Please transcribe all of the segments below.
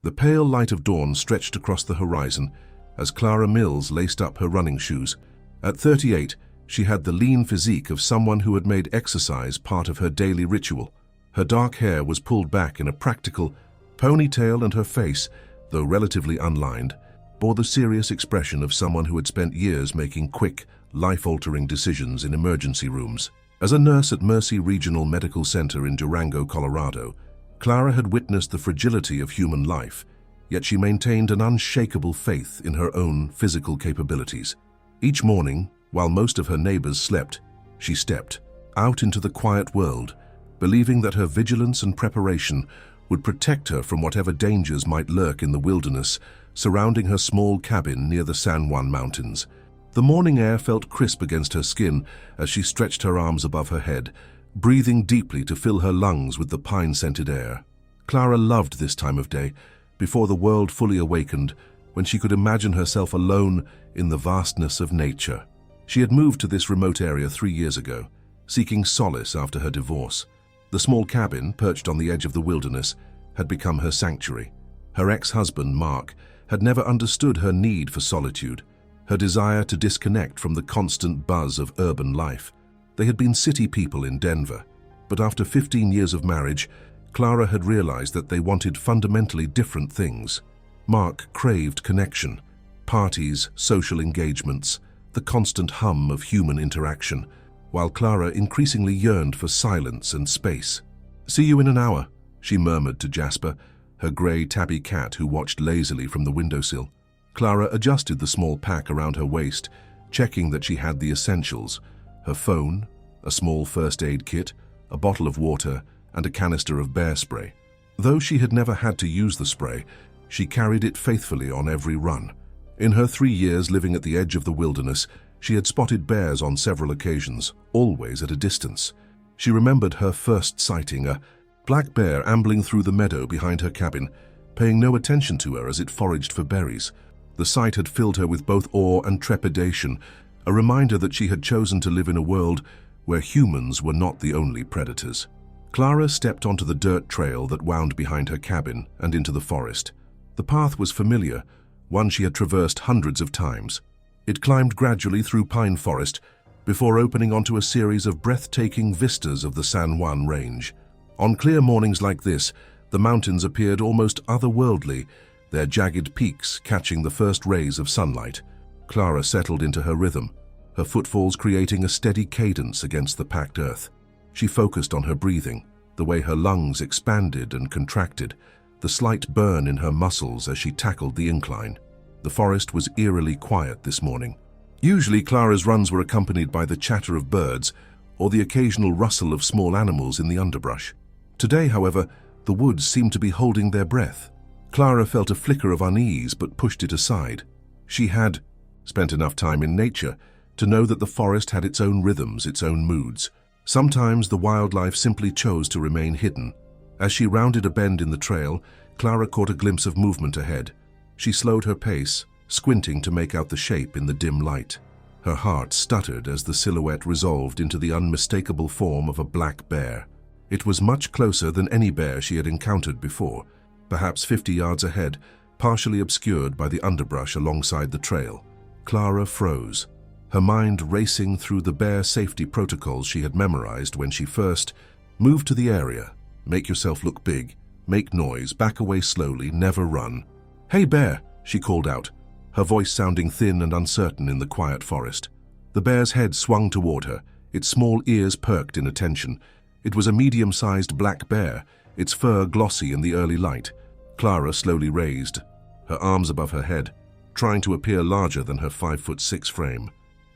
The pale light of dawn stretched across the horizon as Clara Mills laced up her running shoes. At 38, she had the lean physique of someone who had made exercise part of her daily ritual. Her dark hair was pulled back in a practical ponytail, and her face, though relatively unlined, bore the serious expression of someone who had spent years making quick, life-altering decisions in emergency rooms. As a nurse at Mercy Regional Medical Center in Durango, Colorado, Clara had witnessed the fragility of human life, yet she maintained an unshakable faith in her own physical capabilities. Each morning, while most of her neighbors slept, she stepped out into the quiet world, believing that her vigilance and preparation would protect her from whatever dangers might lurk in the wilderness surrounding her small cabin near the San Juan Mountains. The morning air felt crisp against her skin as she stretched her arms above her head, breathing deeply to fill her lungs with the pine-scented air. Clara loved this time of day, before the world fully awakened, when she could imagine herself alone in the vastness of nature. She had moved to this remote area 3 years ago, seeking solace after her divorce. The small cabin, perched on the edge of the wilderness, had become her sanctuary. Her ex-husband, Mark, had never understood her need for solitude, her desire to disconnect from the constant buzz of urban life. They had been city people in Denver, but after 15 years of marriage, Clara had realized that they wanted fundamentally different things. Mark craved connection, parties, social engagements, the constant hum of human interaction, while Clara increasingly yearned for silence and space. "See you in an hour," she murmured to Jasper, her grey tabby cat who watched lazily from the windowsill. Clara adjusted the small pack around her waist, checking that she had the essentials: her phone, a small first aid kit, a bottle of water, and a canister of bear spray. Though she had never had to use the spray, she carried it faithfully on every run. In her 3 years living at the edge of the wilderness, she had spotted bears on several occasions, always at a distance. She remembered her first sighting, a black bear ambling through the meadow behind her cabin, paying no attention to her as it foraged for berries. The sight had filled her with both awe and trepidation, a reminder that she had chosen to live in a world where humans were not the only predators. Clara stepped onto the dirt trail that wound behind her cabin and into the forest. The path was familiar, one she had traversed hundreds of times. It climbed gradually through pine forest before opening onto a series of breathtaking vistas of the San Juan Range. On clear mornings like this, the mountains appeared almost otherworldly, their jagged peaks catching the first rays of sunlight. Clara settled into her rhythm, her footfalls creating a steady cadence against the packed earth. She focused on her breathing, the way her lungs expanded and contracted, the slight burn in her muscles as she tackled the incline. The forest was eerily quiet this morning. Usually, Clara's runs were accompanied by the chatter of birds or the occasional rustle of small animals in the underbrush. Today, however, the woods seemed to be holding their breath. Clara felt a flicker of unease but pushed it aside. She had spent enough time in nature to know that the forest had its own rhythms, its own moods. Sometimes the wildlife simply chose to remain hidden. As she rounded a bend in the trail, Clara caught a glimpse of movement ahead. She slowed her pace, squinting to make out the shape in the dim light. Her heart stuttered as the silhouette resolved into the unmistakable form of a black bear. It was much closer than any bear she had encountered before, perhaps 50 yards ahead, partially obscured by the underbrush alongside the trail. Clara froze, her mind racing through the bear safety protocols she had memorized when she first moved to the area. Make yourself look big, make noise, back away slowly, never run. "Hey, bear," she called out, her voice sounding thin and uncertain in the quiet forest. The bear's head swung toward her, its small ears perked in attention. It was a medium-sized black bear, its fur glossy in the early light. Clara slowly raised, her arms above her head, trying to appear larger than her 5'6" frame.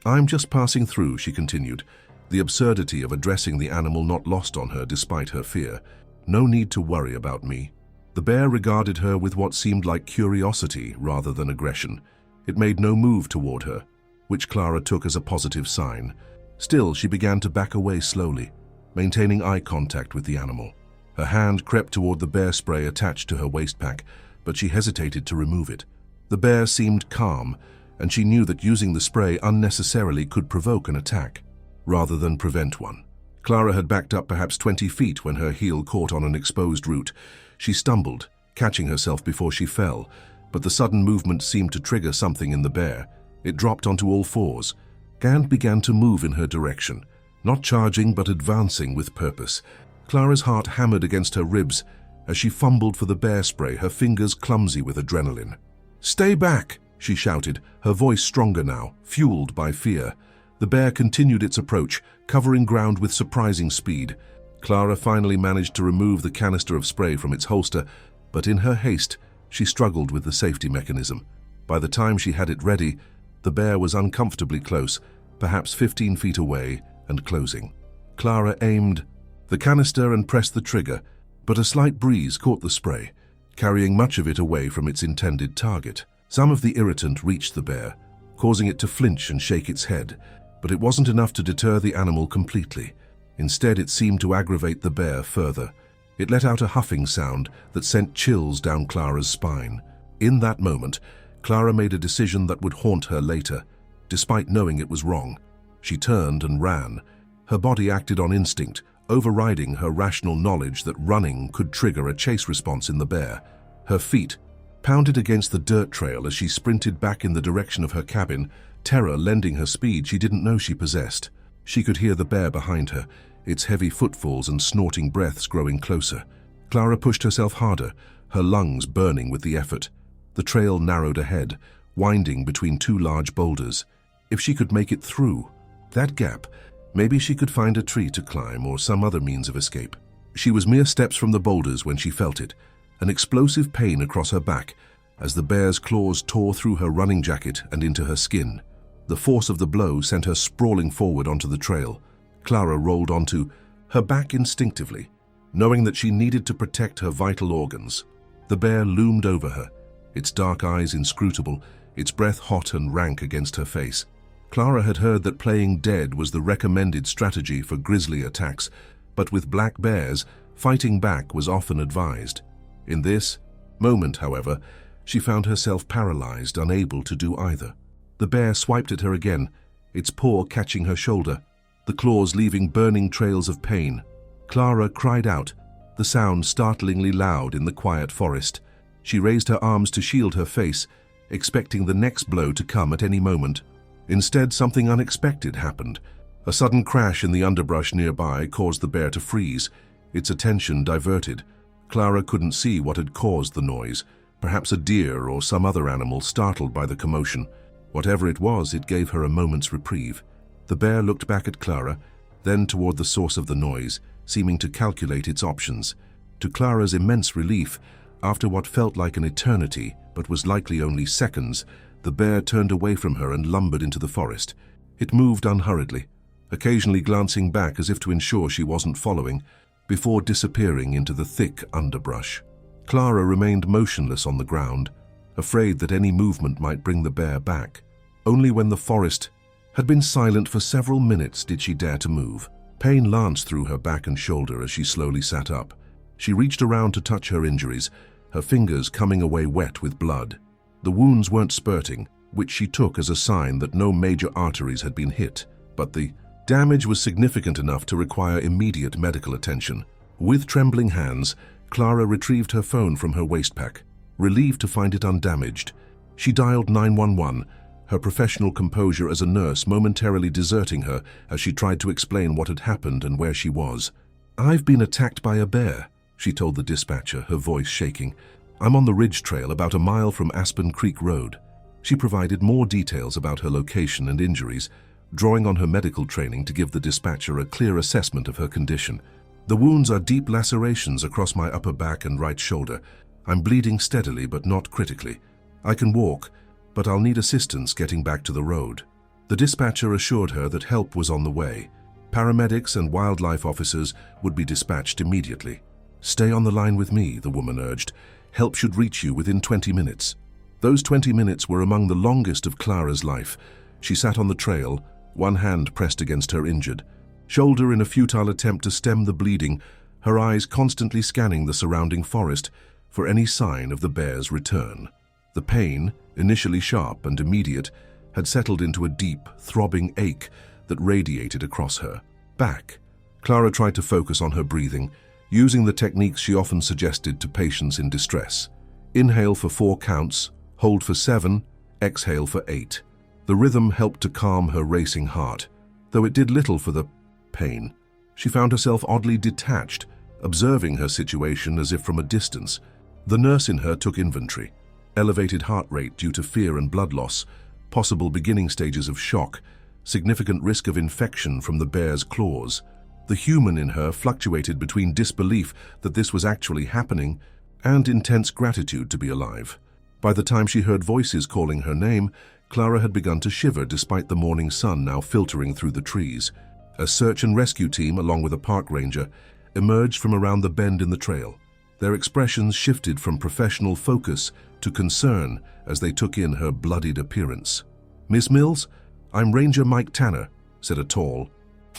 "I'm just passing through," she continued, the absurdity of addressing the animal not lost on her despite her fear. "No need to worry about me." The bear regarded her with what seemed like curiosity rather than aggression. It made no move toward her, which Clara took as a positive sign. Still, she began to back away slowly, maintaining eye contact with the animal. Her hand crept toward the bear spray attached to her waist pack, but she hesitated to remove it. The bear seemed calm, and she knew that using the spray unnecessarily could provoke an attack, rather than prevent one. Clara had backed up perhaps 20 feet when her heel caught on an exposed root. She stumbled, catching herself before she fell, but the sudden movement seemed to trigger something in the bear. It dropped onto all fours and began to move in her direction, not charging but advancing with purpose. Clara's heart hammered against her ribs as she fumbled for the bear spray, her fingers clumsy with adrenaline. "Stay back!" she shouted, her voice stronger now, fueled by fear. The bear continued its approach, covering ground with surprising speed. Clara finally managed to remove the canister of spray from its holster, but in her haste, she struggled with the safety mechanism. By the time she had it ready, the bear was uncomfortably close, perhaps 15 feet away, and closing. Clara aimed the canister and pressed the trigger, but a slight breeze caught the spray, carrying much of it away from its intended target. Some of the irritant reached the bear, causing it to flinch and shake its head, but it wasn't enough to deter the animal completely. Instead, it seemed to aggravate the bear further. It let out a huffing sound that sent chills down Clara's spine. In that moment, Clara made a decision that would haunt her later. Despite knowing it was wrong, she turned and ran. Her body acted on instinct, overriding her rational knowledge that running could trigger a chase response in the bear. Her feet pounded against the dirt trail as she sprinted back in the direction of her cabin, terror lending her speed she didn't know she possessed. She could hear the bear behind her, its heavy footfalls and snorting breaths growing closer. Clara pushed herself harder, her lungs burning with the effort. The trail narrowed ahead, winding between two large boulders. If she could make it through that gap, maybe she could find a tree to climb or some other means of escape. She was mere steps from the boulders when she felt it, an explosive pain across her back as the bear's claws tore through her running jacket and into her skin. The force of the blow sent her sprawling forward onto the trail. Clara rolled onto her back instinctively, knowing that she needed to protect her vital organs. The bear loomed over her, its dark eyes inscrutable, its breath hot and rank against her face. Clara had heard that playing dead was the recommended strategy for grisly attacks, but with black bears, fighting back was often advised. In this moment, however, she found herself paralyzed, unable to do either. The bear swiped at her again, its paw catching her shoulder, the claws leaving burning trails of pain. Clara cried out, the sound startlingly loud in the quiet forest. She raised her arms to shield her face, expecting the next blow to come at any moment. Instead, something unexpected happened. A sudden crash in the underbrush nearby caused the bear to freeze, its attention diverted. Clara couldn't see what had caused the noise, perhaps a deer or some other animal startled by the commotion. Whatever it was, it gave her a moment's reprieve. The bear looked back at Clara, then toward the source of the noise, seeming to calculate its options. To Clara's immense relief, after what felt like an eternity, but was likely only seconds, the bear turned away from her and lumbered into the forest. It moved unhurriedly, occasionally glancing back as if to ensure she wasn't following, before disappearing into the thick underbrush. Clara remained motionless on the ground, afraid that any movement might bring the bear back. Only when the forest had been silent for several minutes did she dare to move. Pain lanced through her back and shoulder as she slowly sat up. She reached around to touch her injuries, her fingers coming away wet with blood. The wounds weren't spurting, which she took as a sign that no major arteries had been hit, but the damage was significant enough to require immediate medical attention. With trembling hands, Clara retrieved her phone from her waistpack, relieved to find it undamaged. She dialed 911, her professional composure as a nurse momentarily deserting her as she tried to explain what had happened and where she was. "I've been attacked by a bear," she told the dispatcher, her voice shaking. "I'm on the ridge trail about a mile from Aspen Creek Road." She provided more details about her location and injuries, drawing on her medical training to give the dispatcher a clear assessment of her condition. "The wounds are deep lacerations across my upper back and right shoulder. I'm bleeding steadily but not critically. I can walk, but I'll need assistance getting back to the road." The dispatcher assured her that help was on the way. Paramedics and wildlife officers would be dispatched immediately. "Stay on the line with me," the woman urged. "Help should reach you within 20 minutes. Those 20 minutes were among the longest of Clara's life. She sat on the trail, one hand pressed against her injured shoulder in a futile attempt to stem the bleeding, her eyes constantly scanning the surrounding forest for any sign of the bear's return. The pain, initially sharp and immediate, had settled into a deep, throbbing ache that radiated across her back. Clara tried to focus on her breathing, using the techniques she often suggested to patients in distress. Inhale for 4 counts, hold for 7, exhale for 8. The rhythm helped to calm her racing heart, though it did little for the pain. She found herself oddly detached, observing her situation as if from a distance. The nurse in her took inventory. Elevated heart rate due to fear and blood loss, possible beginning stages of shock, significant risk of infection from the bear's claws. The human in her fluctuated between disbelief that this was actually happening and intense gratitude to be alive. By the time she heard voices calling her name, Clara had begun to shiver despite the morning sun now filtering through the trees. A search and rescue team, along with a park ranger, emerged from around the bend in the trail. Their expressions shifted from professional focus to concern as they took in her bloodied appearance. "Miss Mills, I'm Ranger Mike Tanner," said a tall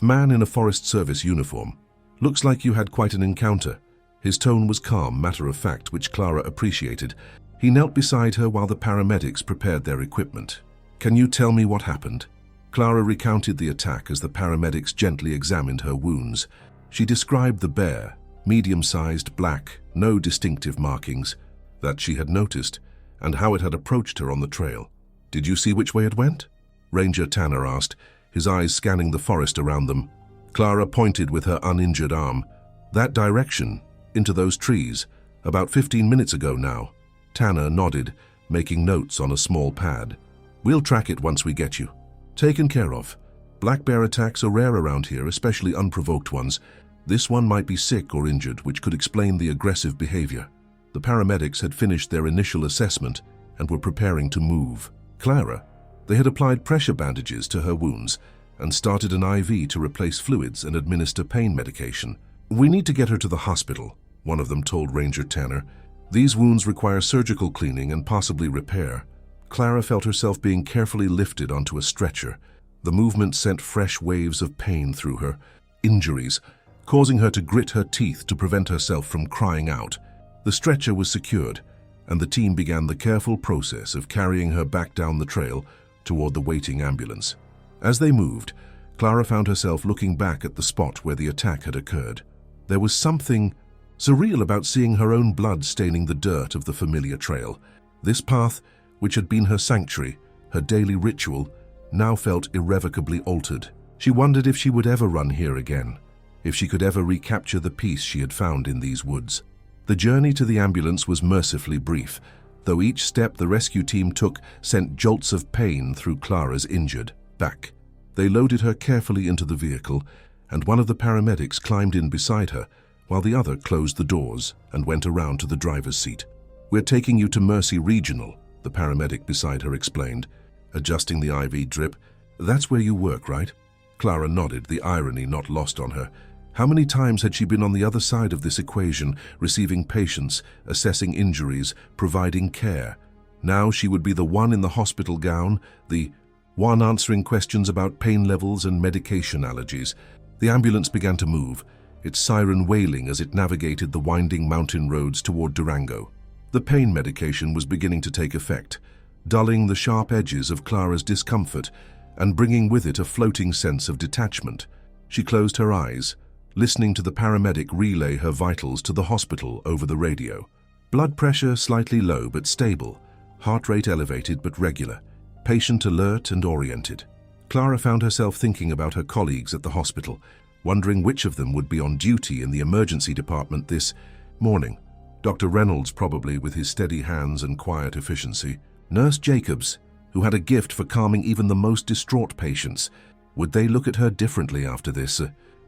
man in a Forest Service uniform. "Looks like you had quite an encounter." His tone was calm, matter-of-fact, which Clara appreciated. He knelt beside her while the paramedics prepared their equipment. "Can you tell me what happened?" Clara recounted the attack as the paramedics gently examined her wounds. She described the bear, medium-sized, black, no distinctive markings, that she had noticed, and how it had approached her on the trail. "Did you see which way it went?" Ranger Tanner asked, his eyes scanning the forest around them. Clara pointed with her uninjured arm. "That direction, into those trees, about 15 minutes ago now." Tanner nodded, making notes on a small pad. "We'll track it once we get you." "Taken care of. Black bear attacks are rare around here, especially unprovoked ones. This one might be sick or injured, which could explain the aggressive behavior." The paramedics had finished their initial assessment and were preparing to move. Clara, they had applied pressure bandages to her wounds and started an IV to replace fluids and administer pain medication. "We need to get her to the hospital," one of them told Ranger Tanner. "These wounds require surgical cleaning and possibly repair." Clara felt herself being carefully lifted onto a stretcher. The movement sent fresh waves of pain through her. Injuries, causing her to grit her teeth to prevent herself from crying out. The stretcher was secured, and the team began the careful process of carrying her back down the trail toward the waiting ambulance. As they moved, Clara found herself looking back at the spot where the attack had occurred. There was something surreal about seeing her own blood staining the dirt of the familiar trail. This path, which had been her sanctuary, her daily ritual, now felt irrevocably altered. She wondered if she would ever run here again, if she could ever recapture the peace she had found in these woods. The journey to the ambulance was mercifully brief, though each step the rescue team took sent jolts of pain through Clara's injured back. They loaded her carefully into the vehicle, and one of the paramedics climbed in beside her, while the other closed the doors and went around to the driver's seat. "We're taking you to Mercy Regional," the paramedic beside her explained, adjusting the IV drip. "That's where you work, right?" Clara nodded, the irony not lost on her. How many times had she been on the other side of this equation, receiving patients, assessing injuries, providing care? Now she would be the one in the hospital gown, the one answering questions about pain levels and medication allergies. The ambulance began to move, its siren wailing as it navigated the winding mountain roads toward Durango. The pain medication was beginning to take effect, dulling the sharp edges of Clara's discomfort and bringing with it a floating sense of detachment. She closed her eyes, listening to the paramedic relay her vitals to the hospital over the radio. Blood pressure slightly low but stable, heart rate elevated but regular, patient alert and oriented. Clara found herself thinking about her colleagues at the hospital, wondering which of them would be on duty in the emergency department this morning. Dr. Reynolds, probably, with his steady hands and quiet efficiency. Nurse Jacobs, who had a gift for calming even the most distraught patients. Would they look at her differently after this?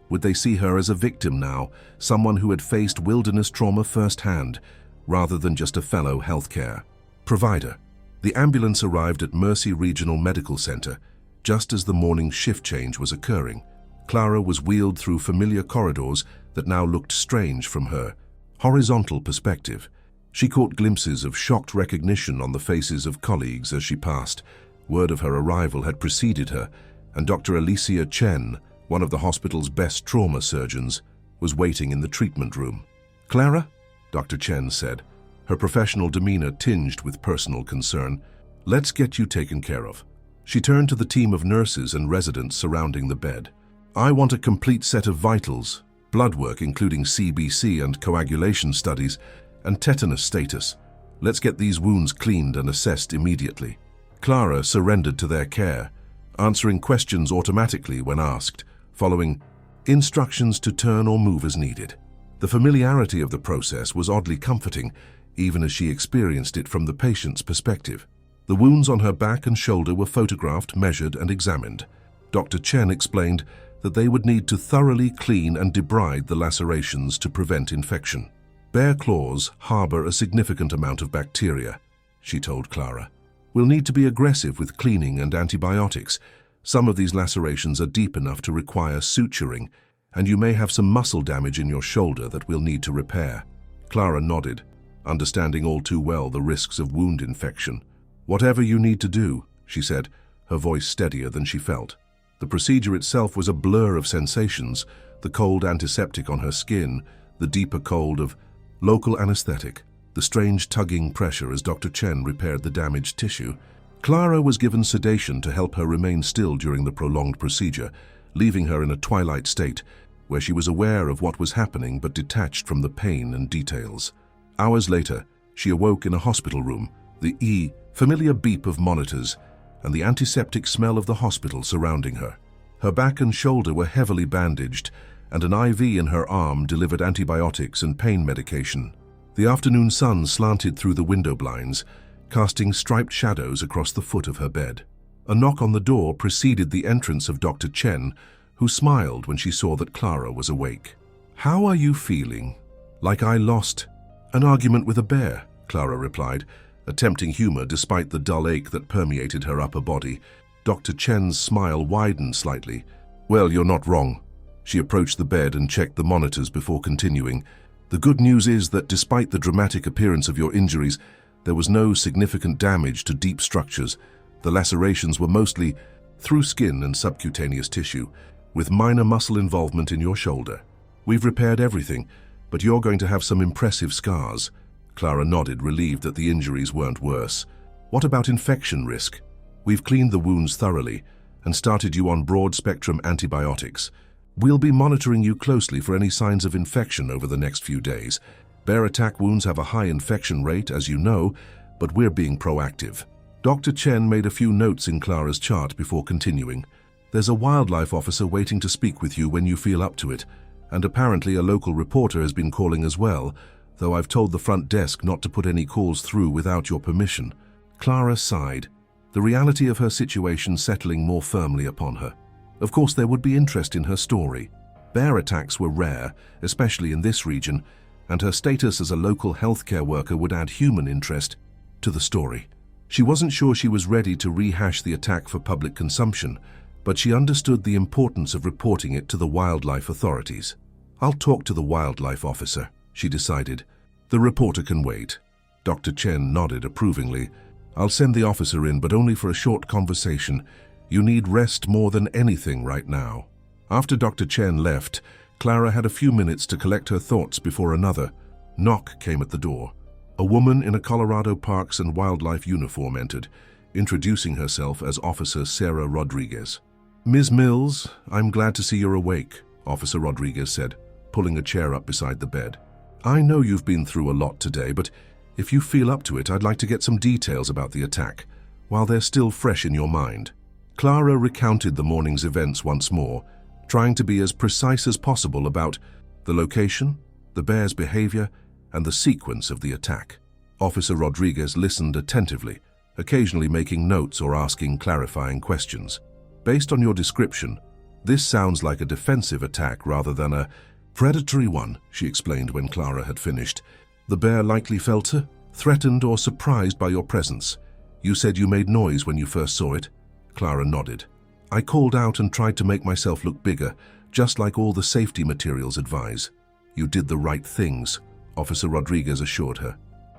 Would they see her as a victim now, someone who had faced wilderness trauma firsthand, rather than just a fellow healthcare provider? The ambulance arrived at Mercy Regional Medical Center just as the morning shift change was occurring. Clara was wheeled through familiar corridors that now looked strange from her horizontal perspective. She caught glimpses of shocked recognition on the faces of colleagues as she passed. Word of her arrival had preceded her, and Dr. Alicia Chen, one of the hospital's best trauma surgeons, was waiting in the treatment room. "Clara?" Dr. Chen said, her professional demeanor tinged with personal concern. "Let's get you taken care of." She turned to the team of nurses and residents surrounding the bed. "I want a complete set of vitals, blood work including CBC and coagulation studies, and tetanus status. Let's get these wounds cleaned and assessed immediately. Clara surrendered to their care, answering questions automatically when asked, following instructions to turn or move as needed. The familiarity of the process was oddly comforting, even as she experienced it from the patient's perspective. The wounds on her back and shoulder were photographed, measured, and examined. Dr. Chen explained that they would need to thoroughly clean and debride the lacerations to prevent infection. Bear claws harbor a significant amount of bacteria, she told Clara. We'll need to be aggressive with cleaning and antibiotics. Some of these lacerations are deep enough to require suturing, and you may have some muscle damage in your shoulder that we'll need to repair. Clara nodded, understanding all too well the risks of wound infection. Whatever you need to do, she said, her voice steadier than she felt. The procedure itself was a blur of sensations, the cold antiseptic on her skin, the deeper cold of local anesthetic, the strange tugging pressure as Dr. Chen repaired the damaged tissue. Clara was given sedation to help her remain still during the prolonged procedure, leaving her in a twilight state where she was aware of what was happening but detached from the pain and details. Hours later, she awoke in a hospital room, the familiar beep of monitors, and the antiseptic smell of the hospital surrounding her. Her back and shoulder were heavily bandaged, and an IV in her arm delivered antibiotics and pain medication. The afternoon sun slanted through the window blinds, casting striped shadows across the foot of her bed. A knock on the door preceded the entrance of Dr. Chen, who smiled when she saw that Clara was awake. "How are you feeling?" "Like I lost an argument with a bear," Clara replied, attempting humor despite the dull ache that permeated her upper body. Dr. Chen's smile widened slightly. "Well, you're not wrong." She approached the bed and checked the monitors before continuing. "The good news is that despite the dramatic appearance of your injuries, there was no significant damage to deep structures. The lacerations were mostly through skin and subcutaneous tissue, with minor muscle involvement in your shoulder. We've repaired everything, but you're going to have some impressive scars." Clara nodded, relieved that the injuries weren't worse. "What about infection risk?" "We've cleaned the wounds thoroughly and started you on broad-spectrum antibiotics. We'll be monitoring you closely for any signs of infection over the next few days. Bear attack wounds have a high infection rate, as you know, but we're being proactive." Dr. Chen made a few notes in Clara's chart before continuing. "There's a wildlife officer waiting to speak with you when you feel up to it, and apparently a local reporter has been calling as well, though I've told the front desk not to put any calls through without your permission." Clara sighed, the reality of her situation settling more firmly upon her. Of course, there would be interest in her story. Bear attacks were rare, especially in this region, and her status as a local healthcare worker would add human interest to the story. She wasn't sure she was ready to rehash the attack for public consumption, but she understood the importance of reporting it to the wildlife authorities. "I'll talk to the wildlife officer," she decided. "The reporter can wait." Dr. Chen nodded approvingly. "I'll send the officer in, but only for a short conversation. You need rest more than anything right now." After Dr. Chen left, Clara had a few minutes to collect her thoughts before another knock came at the door. A woman in a Colorado Parks and Wildlife uniform entered, introducing herself as Officer Sarah Rodriguez. "Ms. Mills, I'm glad to see you're awake," Officer Rodriguez said, pulling a chair up beside the bed. "I know you've been through a lot today, but if you feel up to it, I'd like to get some details about the attack, while they're still fresh in your mind." Clara recounted the morning's events once more, trying to be as precise as possible about the location, the bear's behavior, and the sequence of the attack. Officer Rodriguez listened attentively, occasionally making notes or asking clarifying questions. "Based on your description, this sounds like a defensive attack rather than a predatory one," she explained when Clara had finished. "The bear likely felt threatened or surprised by your presence. You said you made noise when you first saw it?" Clara nodded. "I called out and tried to make myself look bigger, just like all the safety materials advise." "You did the right things," Officer Rodriguez assured her.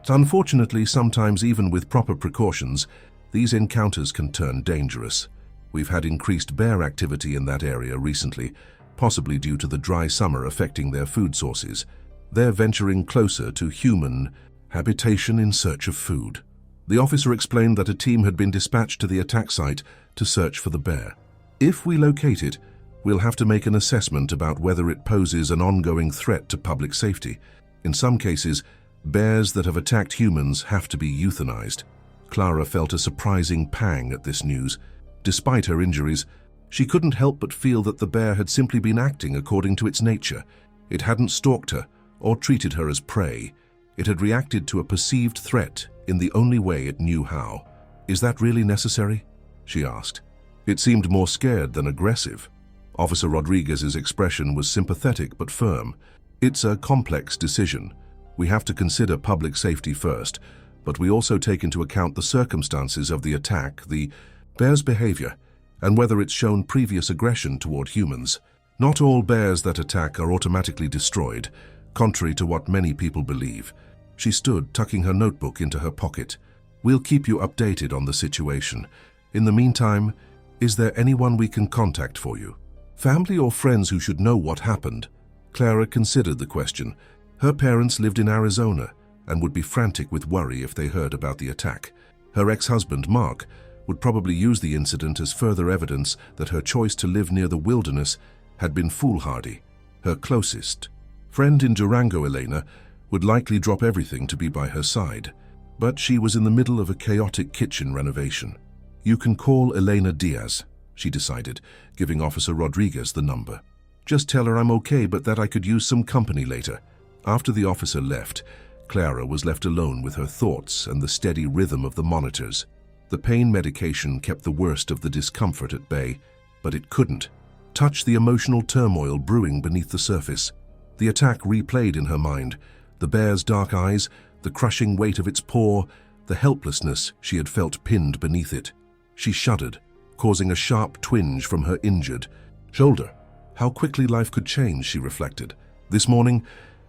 "Unfortunately, sometimes even with proper precautions, these encounters can turn dangerous. We've had increased bear activity in that area recently, possibly due to the dry summer affecting their food sources. They're venturing closer to human habitation in search of food." The officer explained that a team had been dispatched to the attack site to search for the bear. "If we locate it, We'll have to make an assessment about whether it poses an ongoing threat to public safety. In some cases, bears that have attacked humans have to be euthanized. Clara felt a surprising pang at this news. Despite her injuries, she couldn't help but feel that the bear had simply been acting according to its nature. It hadn't stalked her or treated her as prey. It had reacted to a perceived threat in the only way it knew how. "Is that really necessary?" she asked. It seemed more scared than aggressive. Officer Rodriguez's expression was sympathetic but firm. "It's a complex decision. We have to consider public safety first, but we also take into account the circumstances of the attack, the bear's behavior, and whether it's shown previous aggression toward humans. Not all bears that attack are automatically destroyed, contrary to what many people believe." She stood, tucking her notebook into her pocket. "We'll keep you updated on the situation. In the meantime, is there anyone we can contact for you? Family or friends who should know what happened?" Clara considered the question. Her parents lived in Arizona and would be frantic with worry if they heard about the attack. Her ex-husband, Mark, would probably use the incident as further evidence that her choice to live near the wilderness had been foolhardy. Her closest friend in Durango, Elena, would likely drop everything to be by her side. But she was in the middle of a chaotic kitchen renovation. "You can call Elena Diaz," she decided, giving Officer Rodriguez the number. "Just tell her I'm okay, but that I could use some company later." After the officer left, Clara was left alone with her thoughts and the steady rhythm of the monitors. The pain medication kept the worst of the discomfort at bay, but it couldn't touch the emotional turmoil brewing beneath the surface. The attack replayed in her mind, the bear's dark eyes, the crushing weight of its paw, the helplessness she had felt pinned beneath it. She shuddered, causing a sharp twinge from her injured shoulder. How quickly life could change, she reflected. This morning,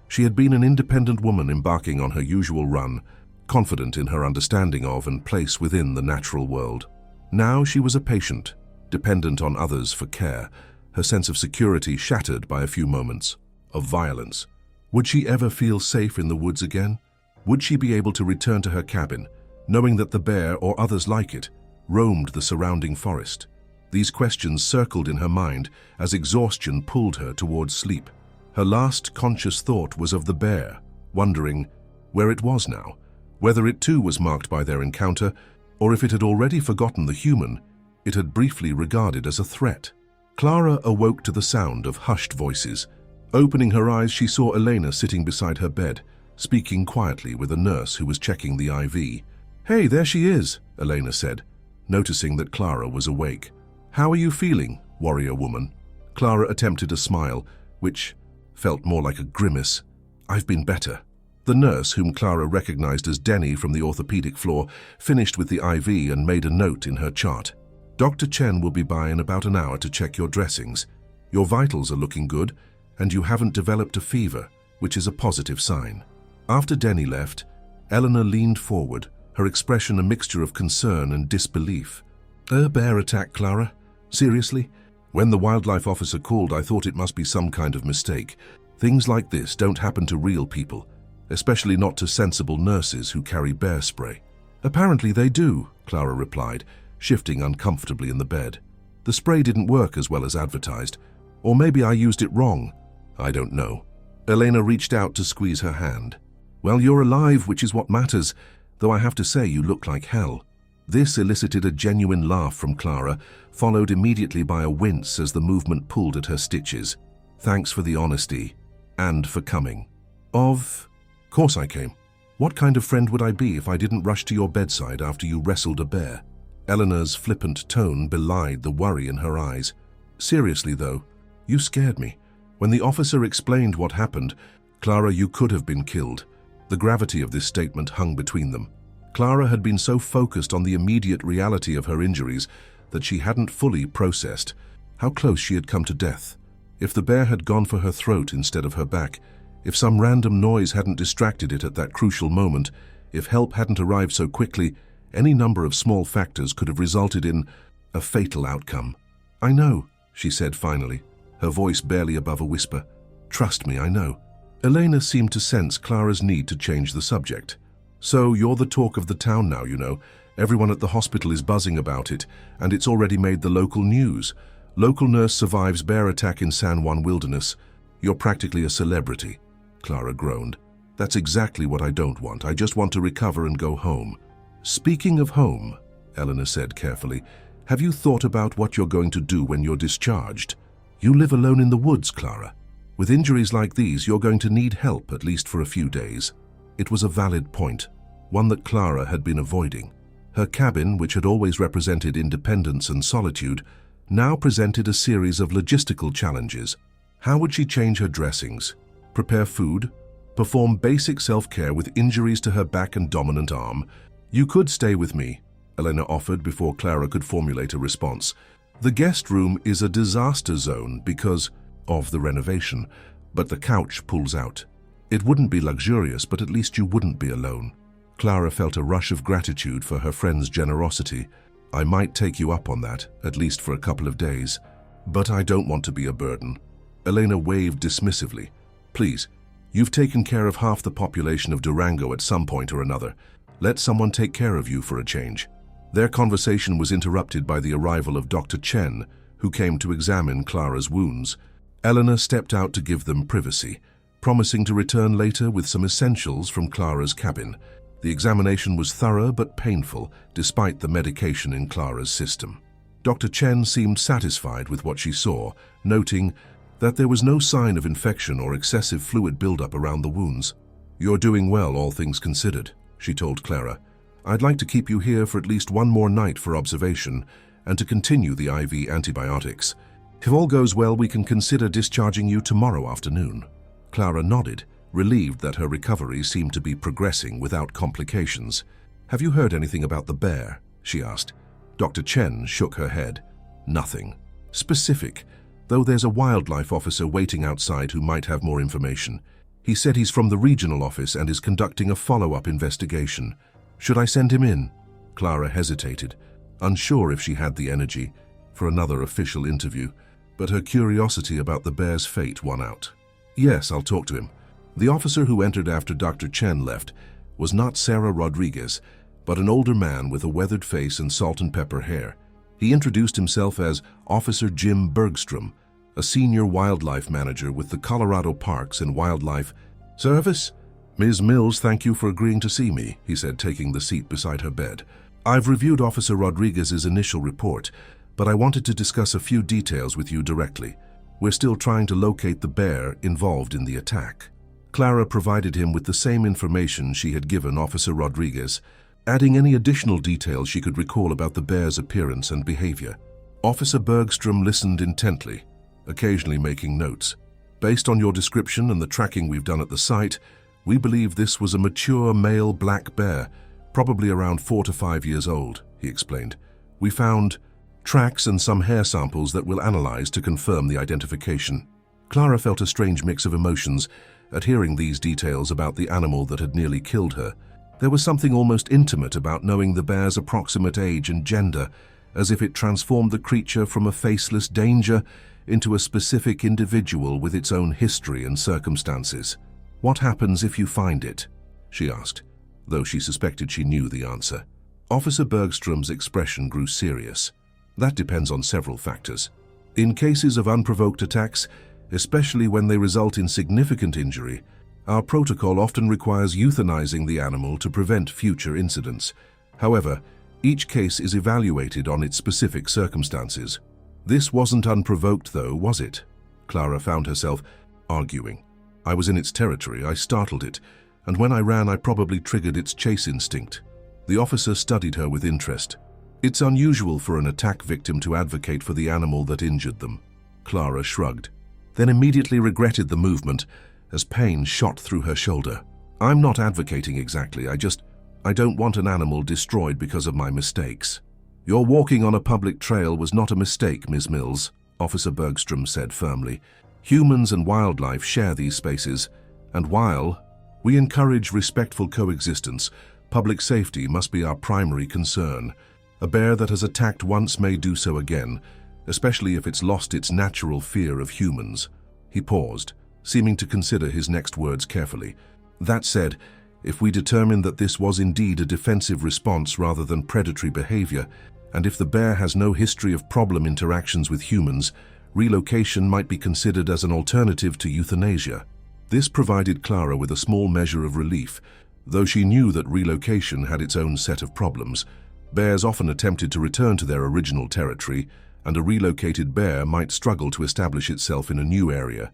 she had been an independent woman embarking on her usual run, confident in her understanding of and place within the natural world. Now she was a patient, dependent on others for care, her sense of security shattered by a few moments of violence. Would she ever feel safe in the woods again? Would she be able to return to her cabin, knowing that the bear or others like it roamed the surrounding forest? These questions circled in her mind as exhaustion pulled her towards sleep. Her last conscious thought was of the bear, wondering where it was now, whether it too was marked by their encounter, or if it had already forgotten the human it had briefly regarded as a threat. Clara awoke to the sound of hushed voices. Opening her eyes, she saw Elena sitting beside her bed, speaking quietly with a nurse who was checking the IV. "Hey, there she is," Elena said, noticing that Clara was awake. "How are you feeling, warrior woman?" Clara attempted a smile, which felt more like a grimace. "I've been better." The nurse, whom Clara recognized as Denny from the orthopedic floor, finished with the IV and made a note in her chart. "Dr. Chen will be by in about an hour to check your dressings. Your vitals are looking good, and you haven't developed a fever, which is a positive sign." After Denny left, Eleanor leaned forward, her expression a mixture of concern and disbelief. "A bear attack, Clara? Seriously? When the wildlife officer called, I thought it must be some kind of mistake. Things like this don't happen to real people, especially not to sensible nurses who carry bear spray." "Apparently they do," Clara replied, shifting uncomfortably in the bed. "The spray didn't work as well as advertised. Or maybe I used it wrong. I don't know." Elena reached out to squeeze her hand. "Well, you're alive, which is what matters, though I have to say you look like hell." This elicited a genuine laugh from Clara, followed immediately by a wince as the movement pulled at her stitches. "Thanks for the honesty, and for coming." Of course I came. What kind of friend would I be if I didn't rush to your bedside after you wrestled a bear?" Eleanor's flippant tone belied the worry in her eyes. "Seriously, though, you scared me. When the officer explained what happened, Clara, you could have been killed." The gravity of this statement hung between them. Clara had been so focused on the immediate reality of her injuries that she hadn't fully processed how close she had come to death. If the bear had gone for her throat instead of her back, if some random noise hadn't distracted it at that crucial moment, if help hadn't arrived so quickly, any number of small factors could have resulted in a fatal outcome. "I know," she said finally, her voice barely above a whisper. "Trust me, I know." Elena seemed to sense Clara's need to change the subject. "So you're the talk of the town now, you know. Everyone at the hospital is buzzing about it, and it's already made the local news. Local nurse survives bear attack in San Juan wilderness. You're practically a celebrity, Clara groaned. That's exactly what I don't want. I just want to recover and go home. Speaking of home, Eleanor said carefully, have you thought about what you're going to do when you're discharged? You live alone in the woods, Clara. With injuries like these, you're going to need help, at least for a few days. It was a valid point, one that Clara had been avoiding. Her cabin, which had always represented independence and solitude, now presented a series of logistical challenges. How would she change her dressings, prepare food, perform basic self-care with injuries to her back and dominant arm? You could stay with me, Elena offered before Clara could formulate a response. The guest room is a disaster zone because of the renovation, but the couch pulls out. It wouldn't be luxurious, but at least you wouldn't be alone. Clara felt a rush of gratitude for her friend's generosity. I might take you up on that, at least for a couple of days. But I don't want to be a burden. Elena waved dismissively. Please, you've taken care of half the population of Durango at some point or another. Let someone take care of you for a change. Their conversation was interrupted by the arrival of Dr. Chen, who came to examine Clara's wounds. Eleanor stepped out to give them privacy, promising to return later with some essentials from Clara's cabin. The examination was thorough but painful, despite the medication in Clara's system. Dr. Chen seemed satisfied with what she saw, noting that there was no sign of infection or excessive fluid buildup around the wounds. You're doing well, all things considered, she told Clara. I'd like to keep you here for at least one more night for observation and to continue the IV antibiotics. If all goes well, we can consider discharging you tomorrow afternoon. Clara nodded, relieved that her recovery seemed to be progressing without complications. Have you heard anything about the bear? She asked. Dr. Chen shook her head. Nothing specific, though there's a wildlife officer waiting outside who might have more information. He said he's from the regional office and is conducting a follow-up investigation. Should I send him in? Clara hesitated, unsure if she had the energy for another official interview, but her curiosity about the bear's fate won out. Yes, I'll talk to him. The officer who entered after Dr. Chen left was not Sarah Rodriguez, but an older man with a weathered face and salt and pepper hair. He introduced himself as Officer Jim Bergstrom, a senior wildlife manager with the Colorado Parks and Wildlife Service. Ms. Mills, thank you for agreeing to see me, he said, taking the seat beside her bed. I've reviewed Officer Rodriguez's initial report, but I wanted to discuss a few details with you directly. We're still trying to locate the bear involved in the attack. Clara provided him with the same information she had given Officer Rodriguez, adding any additional details she could recall about the bear's appearance and behavior. Officer Bergstrom listened intently, occasionally making notes. Based on your description and the tracking we've done at the site, we believe this was a mature male black bear, probably around 4 to 5 years old, he explained. We found tracks and some hair samples that we'll analyze to confirm the identification. Clara felt a strange mix of emotions at hearing these details about the animal that had nearly killed her. There was something almost intimate about knowing the bear's approximate age and gender, as if it transformed the creature from a faceless danger into a specific individual with its own history and circumstances. What happens if you find it? She asked, though she suspected she knew the answer. Officer Bergstrom's expression grew serious. That depends on several factors. In cases of unprovoked attacks, especially when they result in significant injury, our protocol often requires euthanizing the animal to prevent future incidents. However, each case is evaluated on its specific circumstances. This wasn't unprovoked though, was it? Clara found herself arguing. I was in its territory, I startled it, and when I ran I probably triggered its chase instinct. The officer studied her with interest. It's unusual for an attack victim to advocate for the animal that injured them. Clara shrugged, then immediately regretted the movement as pain shot through her shoulder. I'm not advocating exactly, I don't want an animal destroyed because of my mistakes. Your walking on a public trail was not a mistake, Ms. Mills, Officer Bergstrom said firmly. Humans and wildlife share these spaces, and while we encourage respectful coexistence, public safety must be our primary concern. A bear that has attacked once may do so again, especially if it's lost its natural fear of humans. He paused, seeming to consider his next words carefully. That said, if we determine that this was indeed a defensive response rather than predatory behavior, and if the bear has no history of problem interactions with humans, relocation might be considered as an alternative to euthanasia. This provided Clara with a small measure of relief, though she knew that relocation had its own set of problems. Bears often attempted to return to their original territory, and a relocated bear might struggle to establish itself in a new area,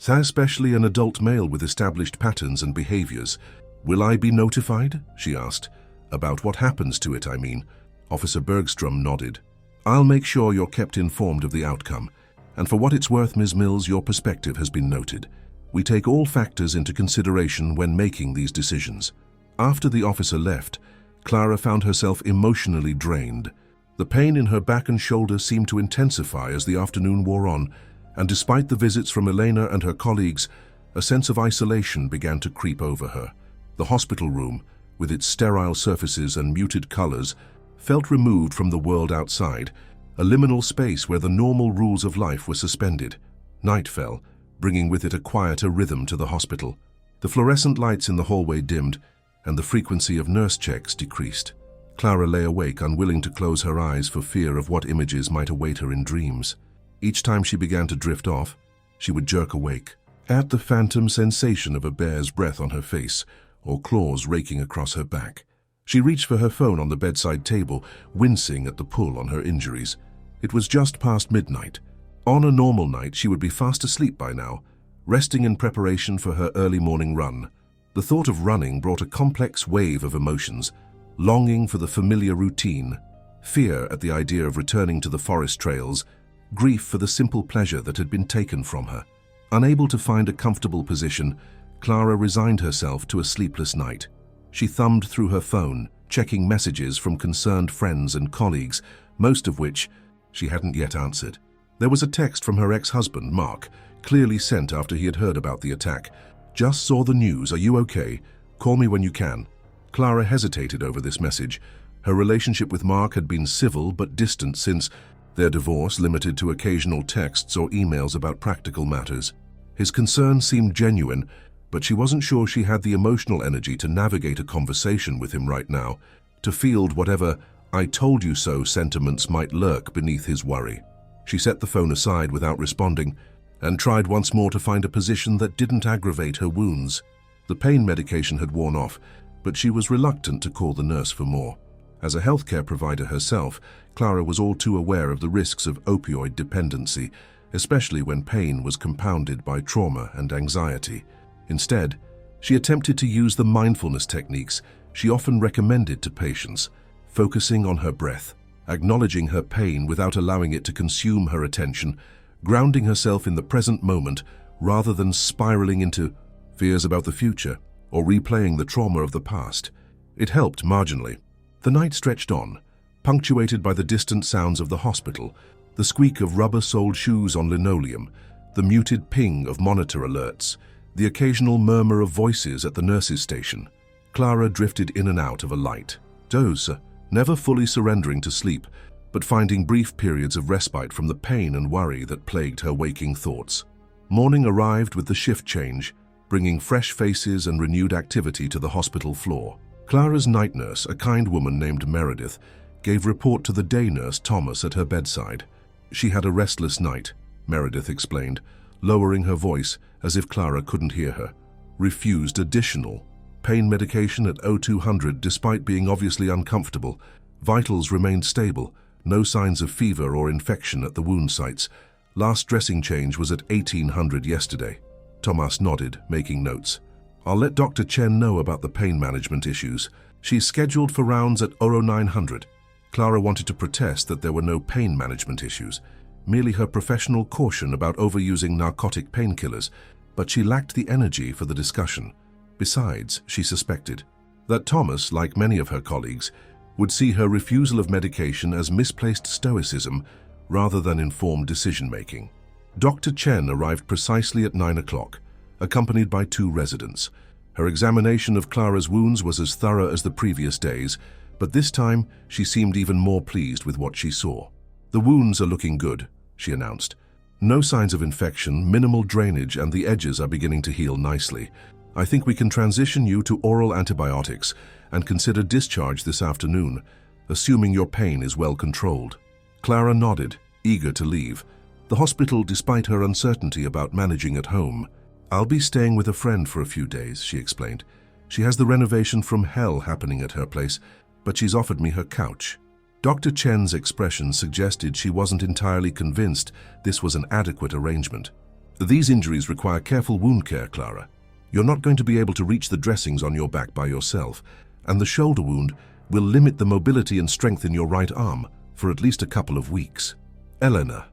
especially an adult male with established patterns and behaviors. "Will I be notified?" she asked. "About what happens to it, I mean." Officer Bergstrom nodded. "I'll make sure you're kept informed of the outcome. And for what it's worth, Ms. Mills, your perspective has been noted. We take all factors into consideration when making these decisions." After the officer left, Clara found herself emotionally drained. The pain in her back and shoulder seemed to intensify as the afternoon wore on, and despite the visits from Elena and her colleagues, a sense of isolation began to creep over her. The hospital room, with its sterile surfaces and muted colors, felt removed from the world outside, a liminal space where the normal rules of life were suspended. Night fell, bringing with it a quieter rhythm to the hospital. The fluorescent lights in the hallway dimmed, and the frequency of nurse checks decreased. Clara lay awake, unwilling to close her eyes for fear of what images might await her in dreams. Each time she began to drift off, she would jerk awake at the phantom sensation of a bear's breath on her face or claws raking across her back. She reached for her phone on the bedside table, wincing at the pull on her injuries. It was just past midnight. On a normal night, she would be fast asleep by now, resting in preparation for her early morning run. The thought of running brought a complex wave of emotions: longing for the familiar routine, fear at the idea of returning to the forest trails, grief for the simple pleasure that had been taken from her. Unable to find a comfortable position, Clara resigned herself to a sleepless night. She thumbed through her phone, checking messages from concerned friends and colleagues, most of which she hadn't yet answered. There was a text from her ex-husband, Mark, clearly sent after he had heard about the attack. "Just saw the news. Are you okay? Call me when you can." Clara hesitated over this message. Her relationship with Mark had been civil but distant since their divorce, limited to occasional texts or emails about practical matters. His concern seemed genuine, but she wasn't sure she had the emotional energy to navigate a conversation with him right now, to field whatever "I told you so" sentiments might lurk beneath his worry. She set the phone aside without responding and tried once more to find a position that didn't aggravate her wounds. The pain medication had worn off, but she was reluctant to call the nurse for more. As a healthcare provider herself, Clara was all too aware of the risks of opioid dependency, especially when pain was compounded by trauma and anxiety. Instead, she attempted to use the mindfulness techniques she often recommended to patients, focusing on her breath, acknowledging her pain without allowing it to consume her attention, grounding herself in the present moment rather than spiraling into fears about the future or replaying the trauma of the past. It helped marginally. The night stretched on, punctuated by the distant sounds of the hospital, the squeak of rubber-soled shoes on linoleum, the muted ping of monitor alerts, the occasional murmur of voices at the nurse's station. Clara drifted in and out of a light doze, never fully surrendering to sleep, but finding brief periods of respite from the pain and worry that plagued her waking thoughts. Morning arrived with the shift change, bringing fresh faces and renewed activity to the hospital floor. Clara's night nurse, a kind woman named Meredith, gave report to the day nurse Thomas at her bedside. She had a restless night, Meredith explained, lowering her voice as if Clara couldn't hear her. Refused additional pain medication at 0200 despite being obviously uncomfortable. Vitals remained stable, no signs of fever or infection at the wound sites. Last dressing change was at 1800 yesterday. Thomas nodded, making notes. "I'll let Dr. Chen know about the pain management issues. She's scheduled for rounds at 0900. Clara wanted to protest that there were no pain management issues, merely her professional caution about overusing narcotic painkillers, but she lacked the energy for the discussion. Besides, she suspected that Thomas, like many of her colleagues, would see her refusal of medication as misplaced stoicism rather than informed decision-making. Dr. Chen arrived precisely at 9 o'clock, accompanied by 2 residents. Her examination of Clara's wounds was as thorough as the previous days, but this time she seemed even more pleased with what she saw. "The wounds are looking good," she announced. "No signs of infection, minimal drainage, and the edges are beginning to heal nicely. I think we can transition you to oral antibiotics and consider discharge this afternoon. assuming your pain is well controlled. Clara nodded, eager to leave the hospital despite her uncertainty about managing at home. "I'll be staying with a friend for a few days," she explained. "She has the renovation from hell happening at her place, but she's offered me her couch." Dr. Chen's expression suggested she wasn't entirely convinced this was an adequate arrangement. "These injuries require careful wound care, Clara. You're not going to be able to reach the dressings on your back by yourself, and the shoulder wound will limit the mobility and strength in your right arm for at least a couple of weeks." "Elena